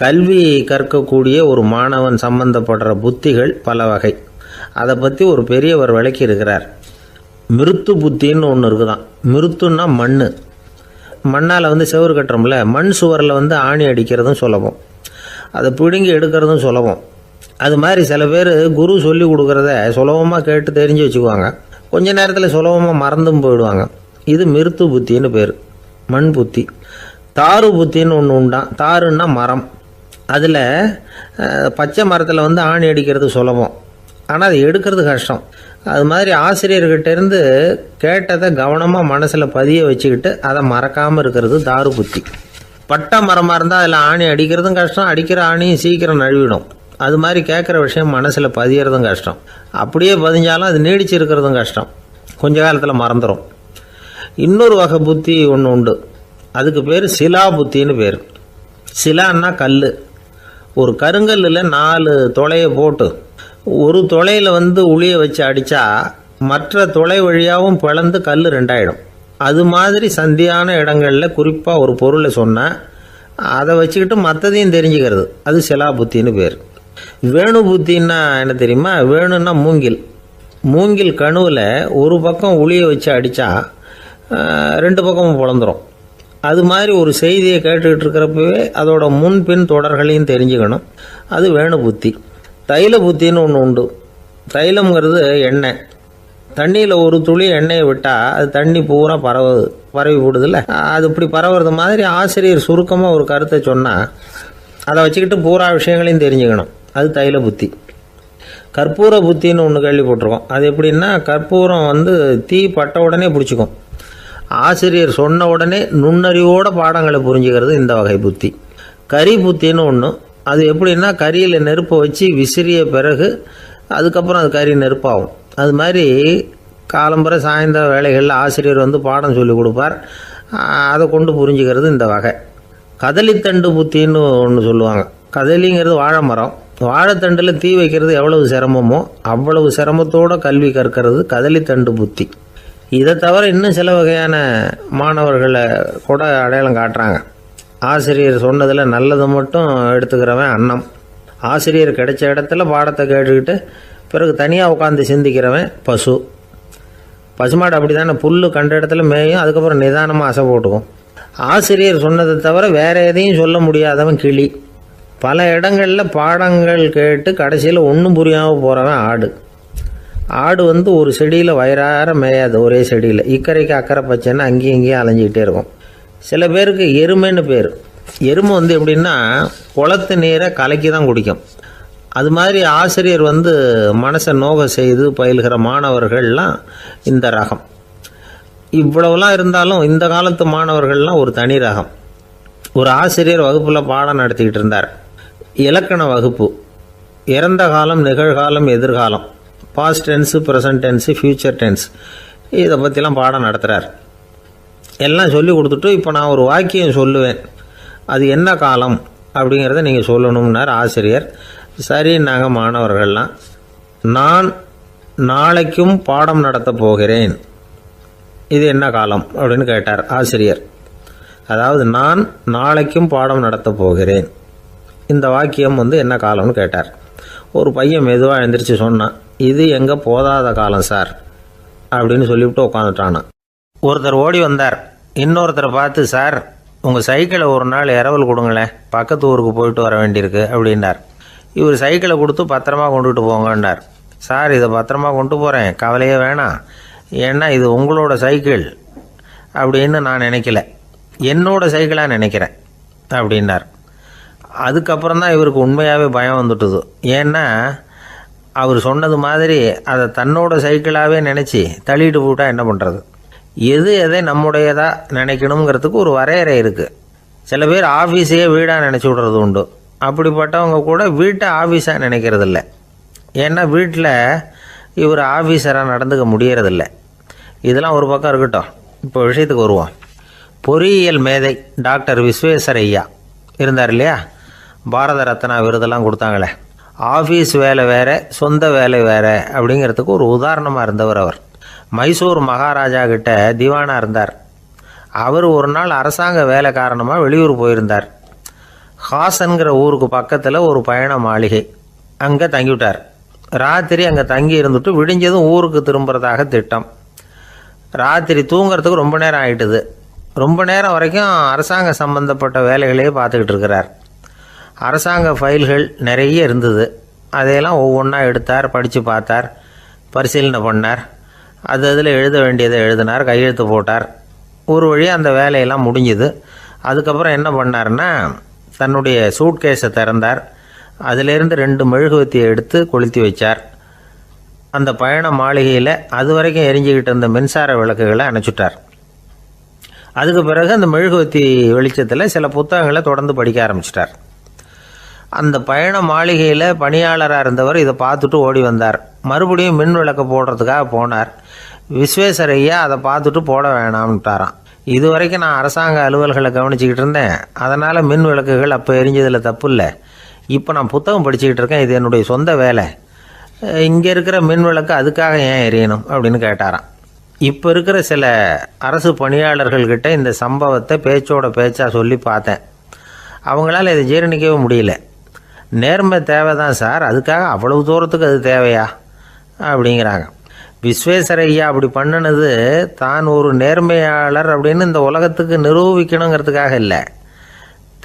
கல்வி கற்கக்கூடிய ஒரு மாணவன் சம்பந்தப்படுற புத்திகள் பல வகை. அதை பற்றி ஒரு பெரியவர் விளக்கி இருக்கிறார். மிருத்து புத்தின்னு ஒன்று இருக்குதான். மிருத்துன்னா மண்ணால் செவுறு கட்டுறோம்ல, மண் சுவரில் ஆணி அடிக்கிறதும் சுலபம், அதை பிடுங்கி எடுக்கிறதும் சுலபம். அது மாதிரி சில பேர் குரு சொல்லி கொடுக்குறத சுலபமாக கேட்டு தெரிஞ்சு வச்சுக்குவாங்க, கொஞ்ச நேரத்தில் சுலபமாக மறந்தும் போயிடுவாங்க. இது மிருத்து புத்தின்னு பேர், மண் புத்தி. தாரு புத்தின்னு ஒன்று உண்டான். தாருன்னா மரம். அதில் பச்சை மரத்தில் ஆணி அடிக்கிறது சுலபம், ஆனால் அதை எடுக்கிறது கஷ்டம். அது மாதிரி ஆசிரியர்கிட்டேருந்து கேட்டதை கவனமாக மனசில் பதிய வச்சுக்கிட்டு அதை மறக்காமல் இருக்கிறது தாரு புத்தி. பட்டை மரமாக இருந்தால் அதில் ஆணி அடிக்கிறதும் கஷ்டம், அடிக்கிற ஆணியும் சீக்கிரம் நழுவிடும். அது மாதிரி கேட்குற விஷயம் மனசில் பதியறதும் கஷ்டம், அப்படியே பதிஞ்சாலும் அது நீடிச்சு இருக்கிறதும் கஷ்டம், கொஞ்ச காலத்தில் மறந்துடும். இன்னொரு வகை புத்தி ஒன்று உண்டு, அதுக்கு பேர் சிலா புத்தின்னு பேர். சிலான்னா கல். ஒரு கருங்கல்லில் 4 துளையை போட்டு ஒரு துளையில் உளியை வச்சு அடித்தா மற்ற துளை வழியாகவும் பிளந்து கல் 2 ஆகிடும். அது மாதிரி சந்தியான இடங்களில் குறிப்பாக ஒரு பொருளை சொன்னால் அதை வச்சுக்கிட்டு மற்றதையும் தெரிஞ்சுக்கிறது, அது சிலா புத்தின்னு பேர். வேணு புத்தின்னா என்ன தெரியுமா? வேணுன்னா மூங்கில் கணுவில் ஒரு பக்கம் உளியை வச்சு அடித்தா 2 பக்கமும் பிளந்துடும். அது மாதிரி ஒரு செய்தியை கேட்டுக்கிட்டு இருக்கிறப்பவே அதோட முன்பின் தொடர்களையும் தெரிஞ்சுக்கணும், அது வேணு புத்தி. தைல புத்தின்னு ஒன்று உண்டு. தைலம்ங்கிறது எண்ணெய். தண்ணியில் ஒரு துளி எண்ணெயை விட்டால் அது தண்ணி பூரா பரவி போடுதில்ல, அது இப்படி பரவுறது மாதிரி ஆசிரியர் சுருக்கமாக ஒரு கருத்தை சொன்னால் அதை வச்சுக்கிட்டு பூரா விஷயங்களையும் தெரிஞ்சுக்கணும், அது தைல புத்தி. கற்பூர புத்தின்னு ஒன்று கேள்விப்பட்டிருக்கோம். அது எப்படின்னா, கற்பூரம் தீ பட்ட உடனே பிடிச்சிக்கும். ஆசிரியர் சொன்ன உடனே நுண்ணறிவோட பாடங்களை புரிஞ்சுக்கிறது இந்த வகை புத்தி. கரி புத்தின்னு ஒன்று. அது எப்படின்னா, கரியில் நெருப்பை வச்சு விசிறிய பிறகு அதுக்கப்புறம் அது கறி நெருப்பாகும். அது மாதிரி காலம்பரை சாயந்தர வேலைகளில் ஆசிரியர் பாடம் சொல்லி கொடுப்பார், அதை கொண்டு புரிஞ்சுக்கிறது இந்த வகை. கதலித்தண்டு புத்தின்னு ஒன்று சொல்லுவாங்க. கதலிங்கிறது வாழை மரம். வாழைத்தண்டில் தீ வைக்கிறது எவ்வளவு சிரமமோ அவ்வளவு சிரமத்தோடு கல்வி கற்கிறது கதலித்தண்டு புத்தி. இதை தவிர இன்னும் சில வகையான மாணவர்களை கூட அடையாளம் காட்டுறாங்க. ஆசிரியர் சொன்னதில் நல்லதை மட்டும் எடுத்துக்கிறவன் அன்னம். ஆசிரியர் கிடைச்ச இடத்துல பாடத்தை கேட்டுக்கிட்டு பிறகு தனியாக உட்காந்து சிந்திக்கிறவன் பசுமாடு அப்படி தானே, புல் கண்ட இடத்துல மேயும், அதுக்கப்புறம் நிதானமாக அசை போட்டுக்கும். ஆசிரியர் சொன்னதை தவிர வேறு எதையும் சொல்ல முடியாதவன் கிளி. பல இடங்களில் பாடங்கள் கேட்டு கடைசியில் ஒன்றும் புரியாமல் போகிறவன் ஆடு ஒரு செடியில் வயிறார மேயாது, ஒரே செடியில் இக்கரைக்கு அக்கறை பச்சைன்னா அங்கேயும் இங்கேயும் அலைஞ்சிக்கிட்டே இருக்கும். சில பேருக்கு எருமைன்னு பேர். எருமை எப்படின்னா குளத்து நீரை கலக்கி தான் குடிக்கும். அது மாதிரி ஆசிரியர் மனசை நோக செய்து பயில்கிற மாணவர்கள்லாம் இந்த ரகம். இவ்வளவுலாம் இருந்தாலும் இந்த காலத்து மாணவர்கள்லாம் ஒரு தனி ரகம். ஒரு ஆசிரியர் வகுப்பில் பாடம் நடத்திக்கிட்டு இருந்தார். இலக்கண வகுப்பு. இறந்த காலம், நிகழ்காலம், எதிர்காலம், past tense, present tense, future tense, இதை பற்றிலாம் பாடம் நடத்துகிறார். எல்லாம் சொல்லி கொடுத்துட்டு இப்போ நான் ஒரு வாக்கியம் சொல்லுவேன், அது என்ன காலம் அப்படிங்கிறத நீங்கள் சொல்லணும்னார் ஆசிரியர். சரி, நாங்கள் மாணவர்கள்லாம், நான் நாளைக்கும் பாடம் நடத்தப் போகிறேன், இது என்ன காலம் அப்படின்னு கேட்டார் ஆசிரியர். அதாவது நான் நாளைக்கும் பாடம் நடத்தப் போகிறேன், இந்த வாக்கியம் என்ன காலம்னு கேட்டார். ஒரு பையன் மெதுவாக எழுந்திரிச்சு சொன்னான், இது எங்கே போதாத காலம் சார் அப்படின்னு சொல்லிவிட்டு உட்காந்துட்டானான். ஒருத்தர் ஓடி வந்தார். இன்னொருத்தரை பார்த்து, சார் உங்கள் சைக்கிளை ஒரு நாள் இரவல் கொடுங்களேன், பக்கத்து ஊருக்கு போயிட்டு வர வேண்டியிருக்கு அப்படின்னார். இவர் சைக்கிளை கொடுத்து பத்திரமா கொண்டுகிட்டு போங்கன்னார். சார் இதை பத்திரமா கொண்டு போகிறேன், கவலையே வேணாம், ஏன்னா இது உங்களோட சைக்கிள் அப்படின்னு நான் நினைக்கல, என்னோட சைக்கிளாக நினைக்கிறேன் அப்படின்னார். அதுக்கப்புறம் தான் இவருக்கு உண்மையாகவே பயம் வந்துட்டுது. ஏன்னா அவர் சொன்னது மாதிரி அதை தன்னோட சைக்கிளாகவே நினச்சி தள்ளிட்டு போட்டால் என்ன பண்ணுறது? எதை நம்முடையதாக நினைக்கணுங்கிறதுக்கு ஒரு வரையறை இருக்குது. சில பேர் ஆஃபீஸையே வீடாக நினச்சி விட்றது உண்டு. அப்படிப்பட்டவங்க கூட வீட்டை ஆஃபீஸாக நினைக்கிறது இல்லை. ஏன்னா வீட்டில் இவர் ஆஃபீஸராக நடந்துக்க முடியறதில்லை. இதெல்லாம் ஒரு பக்கம் இருக்கட்டும், இப்போ விஷயத்துக்கு வருவோம். பொறியியல் மேதை டாக்டர் விஸ்வேஸ்வரையா இருந்தார் இல்லையா, பாரத ரத்னா விருதெல்லாம் கொடுத்தாங்களே. ஆஃபீஸ் வேலை வேற, சொந்த வேலை வேற அப்படிங்கிறதுக்கு ஒரு உதாரணமாக இருந்தவர் அவர். மைசூர் மகாராஜா கிட்ட திவானா இருந்தார். அவர் ஒரு நாள் அரசாங்க வேலை காரணமாக வெளியூர் போயிருந்தார். ஹாசன்கிற ஊருக்கு பக்கத்தில் ஒரு பயண மாளிகை, அங்கே தங்கிவிட்டார். ராத்திரி அங்கே தங்கி இருந்துட்டு விடிஞ்சதும் ஊருக்கு திரும்புறதாக திட்டம். ராத்திரி தூங்கிறதுக்கு ரொம்ப நேரம் ஆகிட்டுது. ரொம்ப நேரம் வரைக்கும் அரசாங்க சம்பந்தப்பட்ட வேலைகளையே பார்த்துக்கிட்டு இருக்கிறார். அரசாங்க ஃபைல்கள் நிறைய இருந்தது. அதையெல்லாம் ஒவ்வொன்றா எடுத்தார், படித்து பார்த்தார், பரிசீலனை பண்ணார். அதில் எழுத வேண்டியதை எழுதினார், கையெழுத்து போட்டார். ஒரு வழியாக அந்த வேலையெல்லாம் முடிஞ்சுது. அதுக்கப்புறம் என்ன பண்ணார்னா, தன்னுடைய சூட்கேஸை திறந்தார். அதிலேருந்து 2 மெழுகுவத்தியை எடுத்து கொளுத்தி வச்சார். அந்த பயண மாளிகையில் அது வரைக்கும் எரிஞ்சிக்கிட்டு இருந்த மின்சார விளக்குகளை அணைச்சிட்டார். அதுக்கு பிறகு அந்த மெழுகுவத்தி வெளிச்சத்தில் சில புத்தகங்களை தொடர்ந்து படிக்க ஆரம்பிச்சிட்டார். அந்த பயண மாளிகையில் பணியாளராக இருந்தவர் இதை பார்த்துட்டு ஓடி வந்தார். மறுபடியும் மின் விளக்கு போடுறதுக்காக போனார். விஸ்வேஸ்வரையா அதை பார்த்துட்டு போட வேணாம்ட்டாராம். இது வரைக்கும் நான் அரசாங்க அலுவல்களை கவனிச்சிக்கிட்டு இருந்தேன், அதனால் மின் விளக்குகள் அப்போ எரிஞ்சதில் தப்பு இல்லை. இப்போ நான் புத்தகம் படிச்சுக்கிட்டு இருக்கேன், இது என்னுடைய சொந்த வேலை. இங்கே இருக்கிற மின் விளக்கு அதுக்காக ஏன் எரியணும் அப்படின்னு கேட்டாராம். இப்போ இருக்கிற சில அரசு பணியாளர்கள்கிட்ட இந்த சம்பவத்தை பேச்சோட பேச்சாக சொல்லி பார்த்தேன். அவங்களால இதை ஜீரணிக்கவே முடியல. நேர்மை தேவை தான் சார், அதுக்காக அவ்வளவு தூரத்துக்கு அது தேவையா அப்படிங்கிறாங்க. விஸ்வேஸ்வரையா அப்படி பண்ணினது தான் ஒரு நேர்மையாளர் அப்படின்னு இந்த உலகத்துக்கு நிரூபிக்கணுங்கிறதுக்காக இல்லை.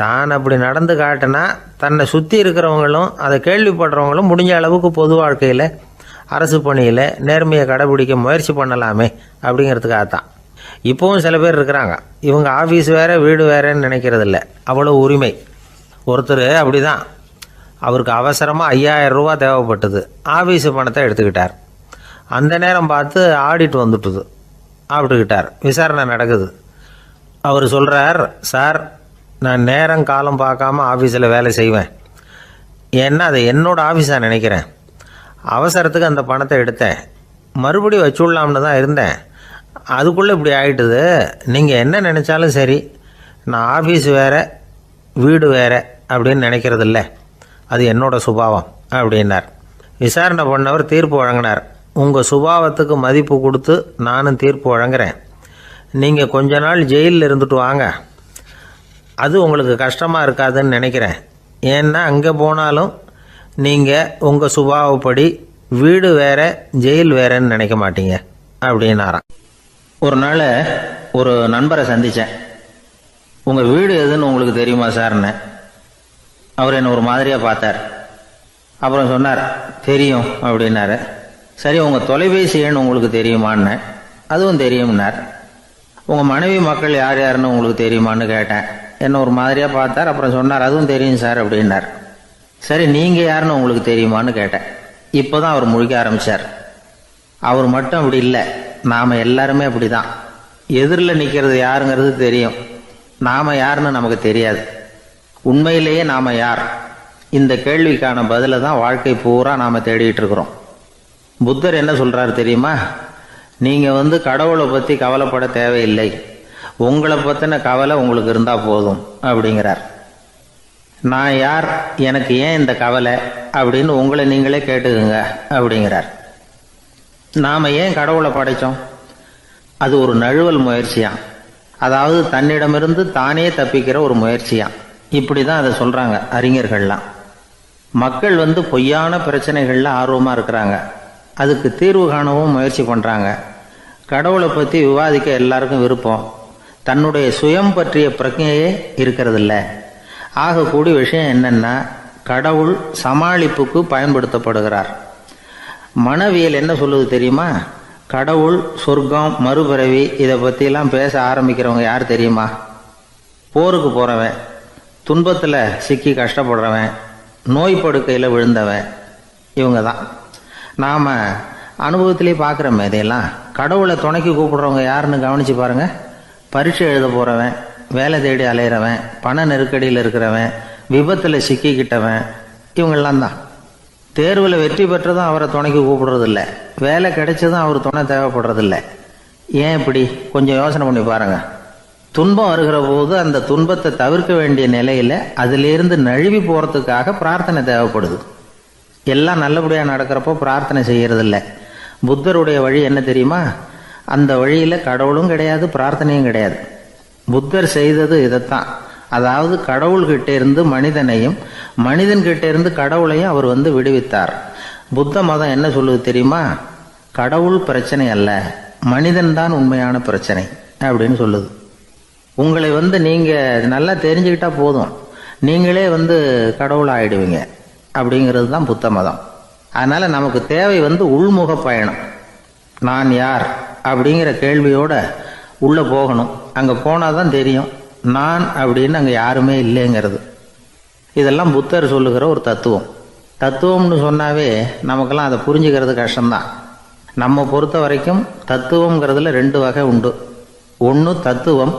தான் அப்படி நடந்து காட்டினா தன்னை சுற்றி இருக்கிறவங்களும் அதை கேள்விப்படுறவங்களும் முடிஞ்ச அளவுக்கு பொது வாழ்க்கையில், அரசு பணியில் நேர்மையை கடைபிடிக்க முயற்சி பண்ணலாமே அப்படிங்கிறதுக்காகத்தான். இப்போவும் சில பேர் இருக்கிறாங்க, இவங்க ஆஃபீஸ் வேறு வீடு வேறேன்னு நினைக்கிறதில்ல, அவ்வளோ உரிமை. ஒருத்தர் அப்படி தான், அவருக்கு அவசரமாக 5000 ரூபா தேவைப்பட்டது. ஆஃபீஸு பணத்தை எடுத்துக்கிட்டார். அந்த நேரம் பார்த்து ஆடிட் வந்துட்டுது. ஆப்பிட்டுக்கிட்டார். விசாரணை நடக்குது. அவர் சொல்கிறார், சார் நான் நேரம் காலம் பார்க்காம ஆஃபீஸில் வேலை செய்வேன், ஏன்னா அதை என்னோடய ஆஃபீஸாக நினைக்கிறேன். அவசரத்துக்கு அந்த பணத்தை எடுத்தேன், மறுபடியும் வச்சுடலாம்னு தான் இருந்தேன், அதுக்குள்ளே இப்படி ஆகிட்டுது. நீங்கள் என்ன நினச்சாலும் சரி, நான் ஆஃபீஸ் வேறு வீடு வேறு அப்படின்னு நினைக்கிறதில்ல, அது என்னோடய சுபாவம் அப்படின்னார். விசாரணை பண்ணவர் தீர்ப்பு வழங்கினார். உங்கள் சுபாவத்துக்கு மதிப்பு கொடுத்து நானும் தீர்ப்பு வழங்குறேன். நீங்கள் கொஞ்ச நாள் ஜெயிலில் இருந்துட்டு வாங்க, அது உங்களுக்கு கஷ்டமாக இருக்காதுன்னு நினைக்கிறேன். ஏன்னா அங்கே போனாலும் நீங்கள் உங்கள் சுபாவப்படி வீடு வேற ஜெயில் வேறன்னு நினைக்க மாட்டீங்க அப்படின்னாராம். ஒரு நாள் ஒரு நண்பரை சந்தித்தேன். உங்கள் வீடு எதுன்னு உங்களுக்கு தெரியுமா சார்ன்னு. அவர் என்னை ஒரு மாதிரியாக பார்த்தார். அப்புறம் சொன்னார், தெரியும் அப்படின்னாரு. சரி, உங்கள் தொலைபேசி எண் உங்களுக்கு தெரியுமான்னு. அதுவும் தெரியும்னார். உங்கள் மனைவி மக்கள் யார் யாருன்னு உங்களுக்கு தெரியுமான்னு கேட்டேன். என்ன ஒரு மாதிரியாக பார்த்தார். அப்புறம் சொன்னார், அதுவும் தெரியும் சார் அப்படின்னார். சரி, நீங்கள் யாருன்னு உங்களுக்கு தெரியுமான்னு கேட்டேன். இப்போ தான் அவர் முழிக்க ஆரம்பித்தார். அவர் மட்டும் அப்படி இல்லை, நாம் எல்லாருமே அப்படி தான். எதிரில் நிற்கிறது யாருங்கிறது தெரியும், நாம் யாருன்னு நமக்கு தெரியாது. உண்மையிலேயே நாம் யார்? இந்த கேள்விக்கான பதிலை தான் வாழ்க்கை பூரா நாம் தேடிட்டு இருக்கிறோம். புத்தர் என்ன சொல்கிறாரு தெரியுமா? நீங்கள் கடவுளை பற்றி கவலைப்பட தேவையில்லை, உங்களை பற்றின கவலை உங்களுக்கு இருந்தால் போதும் அப்படிங்கிறார். நான் யார், எனக்கு ஏன் இந்த கவலை அப்படின்னு உங்களை நீங்களே கேட்டுக்குங்க அப்படிங்கிறார். நாம் ஏன் கடவுளை படைத்தோம்? அது ஒரு நழுவல் முயற்சியாம், அதாவது தன்னிடமிருந்து தானே தப்பிக்கிற ஒரு முயற்சியாம். இப்படி தான் அதை சொல்கிறாங்க அறிஞர்கள்லாம். மக்கள் பொய்யான பிரச்சனைகளில் ஆர்வமாக இருக்கிறாங்க, அதுக்கு தீர்வு காணவும் முயற்சி பண்ணுறாங்க. கடவுளை பற்றி விவாதிக்க எல்லாருக்கும் விருப்பம், தன்னுடைய சுயம் பற்றிய பிரஜையே இருக்கிறதில்ல. ஆகக்கூடிய விஷயம் என்னென்னா, கடவுள் சமாளிப்புக்கு பயன்படுத்தப்படுகிறார். மனவியல் என்ன சொல்லுது தெரியுமா? கடவுள், சொர்க்கம், மறுபிறவி இதை பற்றிலாம் பேச ஆரம்பிக்கிறவங்க யார் தெரியுமா? போருக்கு போகிறவன், துன்பத்தில் சிக்கி கஷ்டப்படுறவன், நோய் படுக்கையில் விழுந்தவன், இவங்க தான். நாம் அனுபவத்திலே பார்க்குறோமே இதையெல்லாம். கடவுளை துணைக்கு கூப்பிடுறவங்க யாருன்னு கவனித்து பாருங்கள். பரீட்சை எழுத போகிறவன், வேலை தேடி அலையிறவன், பண நெருக்கடியில் இருக்கிறவன், விபத்தில் சிக்கிக்கிட்டவன், இவங்கெல்லாம் தான். தேர்வில் வெற்றி பெற்றதும் அவரை துணைக்கு கூப்பிடுறதில்ல, வேலை கிடைச்சதும் அவர் துணை தேவைப்படுறதில்ல. ஏன் இப்படி? கொஞ்சம் யோசனை பண்ணி பாருங்கள். துன்பம் வருகிற போது அந்த துன்பத்தை தவிர்க்க வேண்டிய நிலையில அதிலிருந்து நழுவி போறதுக்காக பிரார்த்தனை தேவைப்படுது. எல்லாம் நல்லபடியா நடக்கிறப்போ பிரார்த்தனை செய்யறது இல்லை. புத்தருடைய வழி என்ன தெரியுமா? அந்த வழியில கடவுளும் கிடையாது, பிரார்த்தனையும் கிடையாது. புத்தர் செய்தது இதைத்தான். அதாவது கடவுள்கிட்ட இருந்து மனிதனையும், மனிதன்கிட்ட இருந்து கடவுளையும் அவர் விடுவித்தார். புத்த மதம் என்ன சொல்லுது தெரியுமா? கடவுள் பிரச்சனை அல்ல, மனிதன் தான் உண்மையான பிரச்சனை அப்படின்னு சொல்லுது. உங்களை நீங்க நல்லா தெரிஞ்சுக்கிட்டா போதும், நீங்களே கடவுள் ஆயிடுவீங்க அப்படிங்கிறது தான் புத்த மதம். அதனால நமக்கு தேவை உள்முக பயணம். நான் யார் அப்படிங்கிற கேள்வியோட உள்ள போகணும். அங்க போனாதான் தெரியும் நான் அப்படின்னு அங்க யாருமே இல்லைங்கிறது. இதெல்லாம் புத்தர் சொல்லுகிற ஒரு தத்துவம். தத்துவம்னு சொன்னாவே நமக்கெல்லாம் அதை புரிஞ்சுக்கிறது கஷ்டம்தான். நம்ம பொறுத்த வரைக்கும் தத்துவம்ங்கிறதுல 2 வகை உண்டு. ஒன்று தத்துவம்,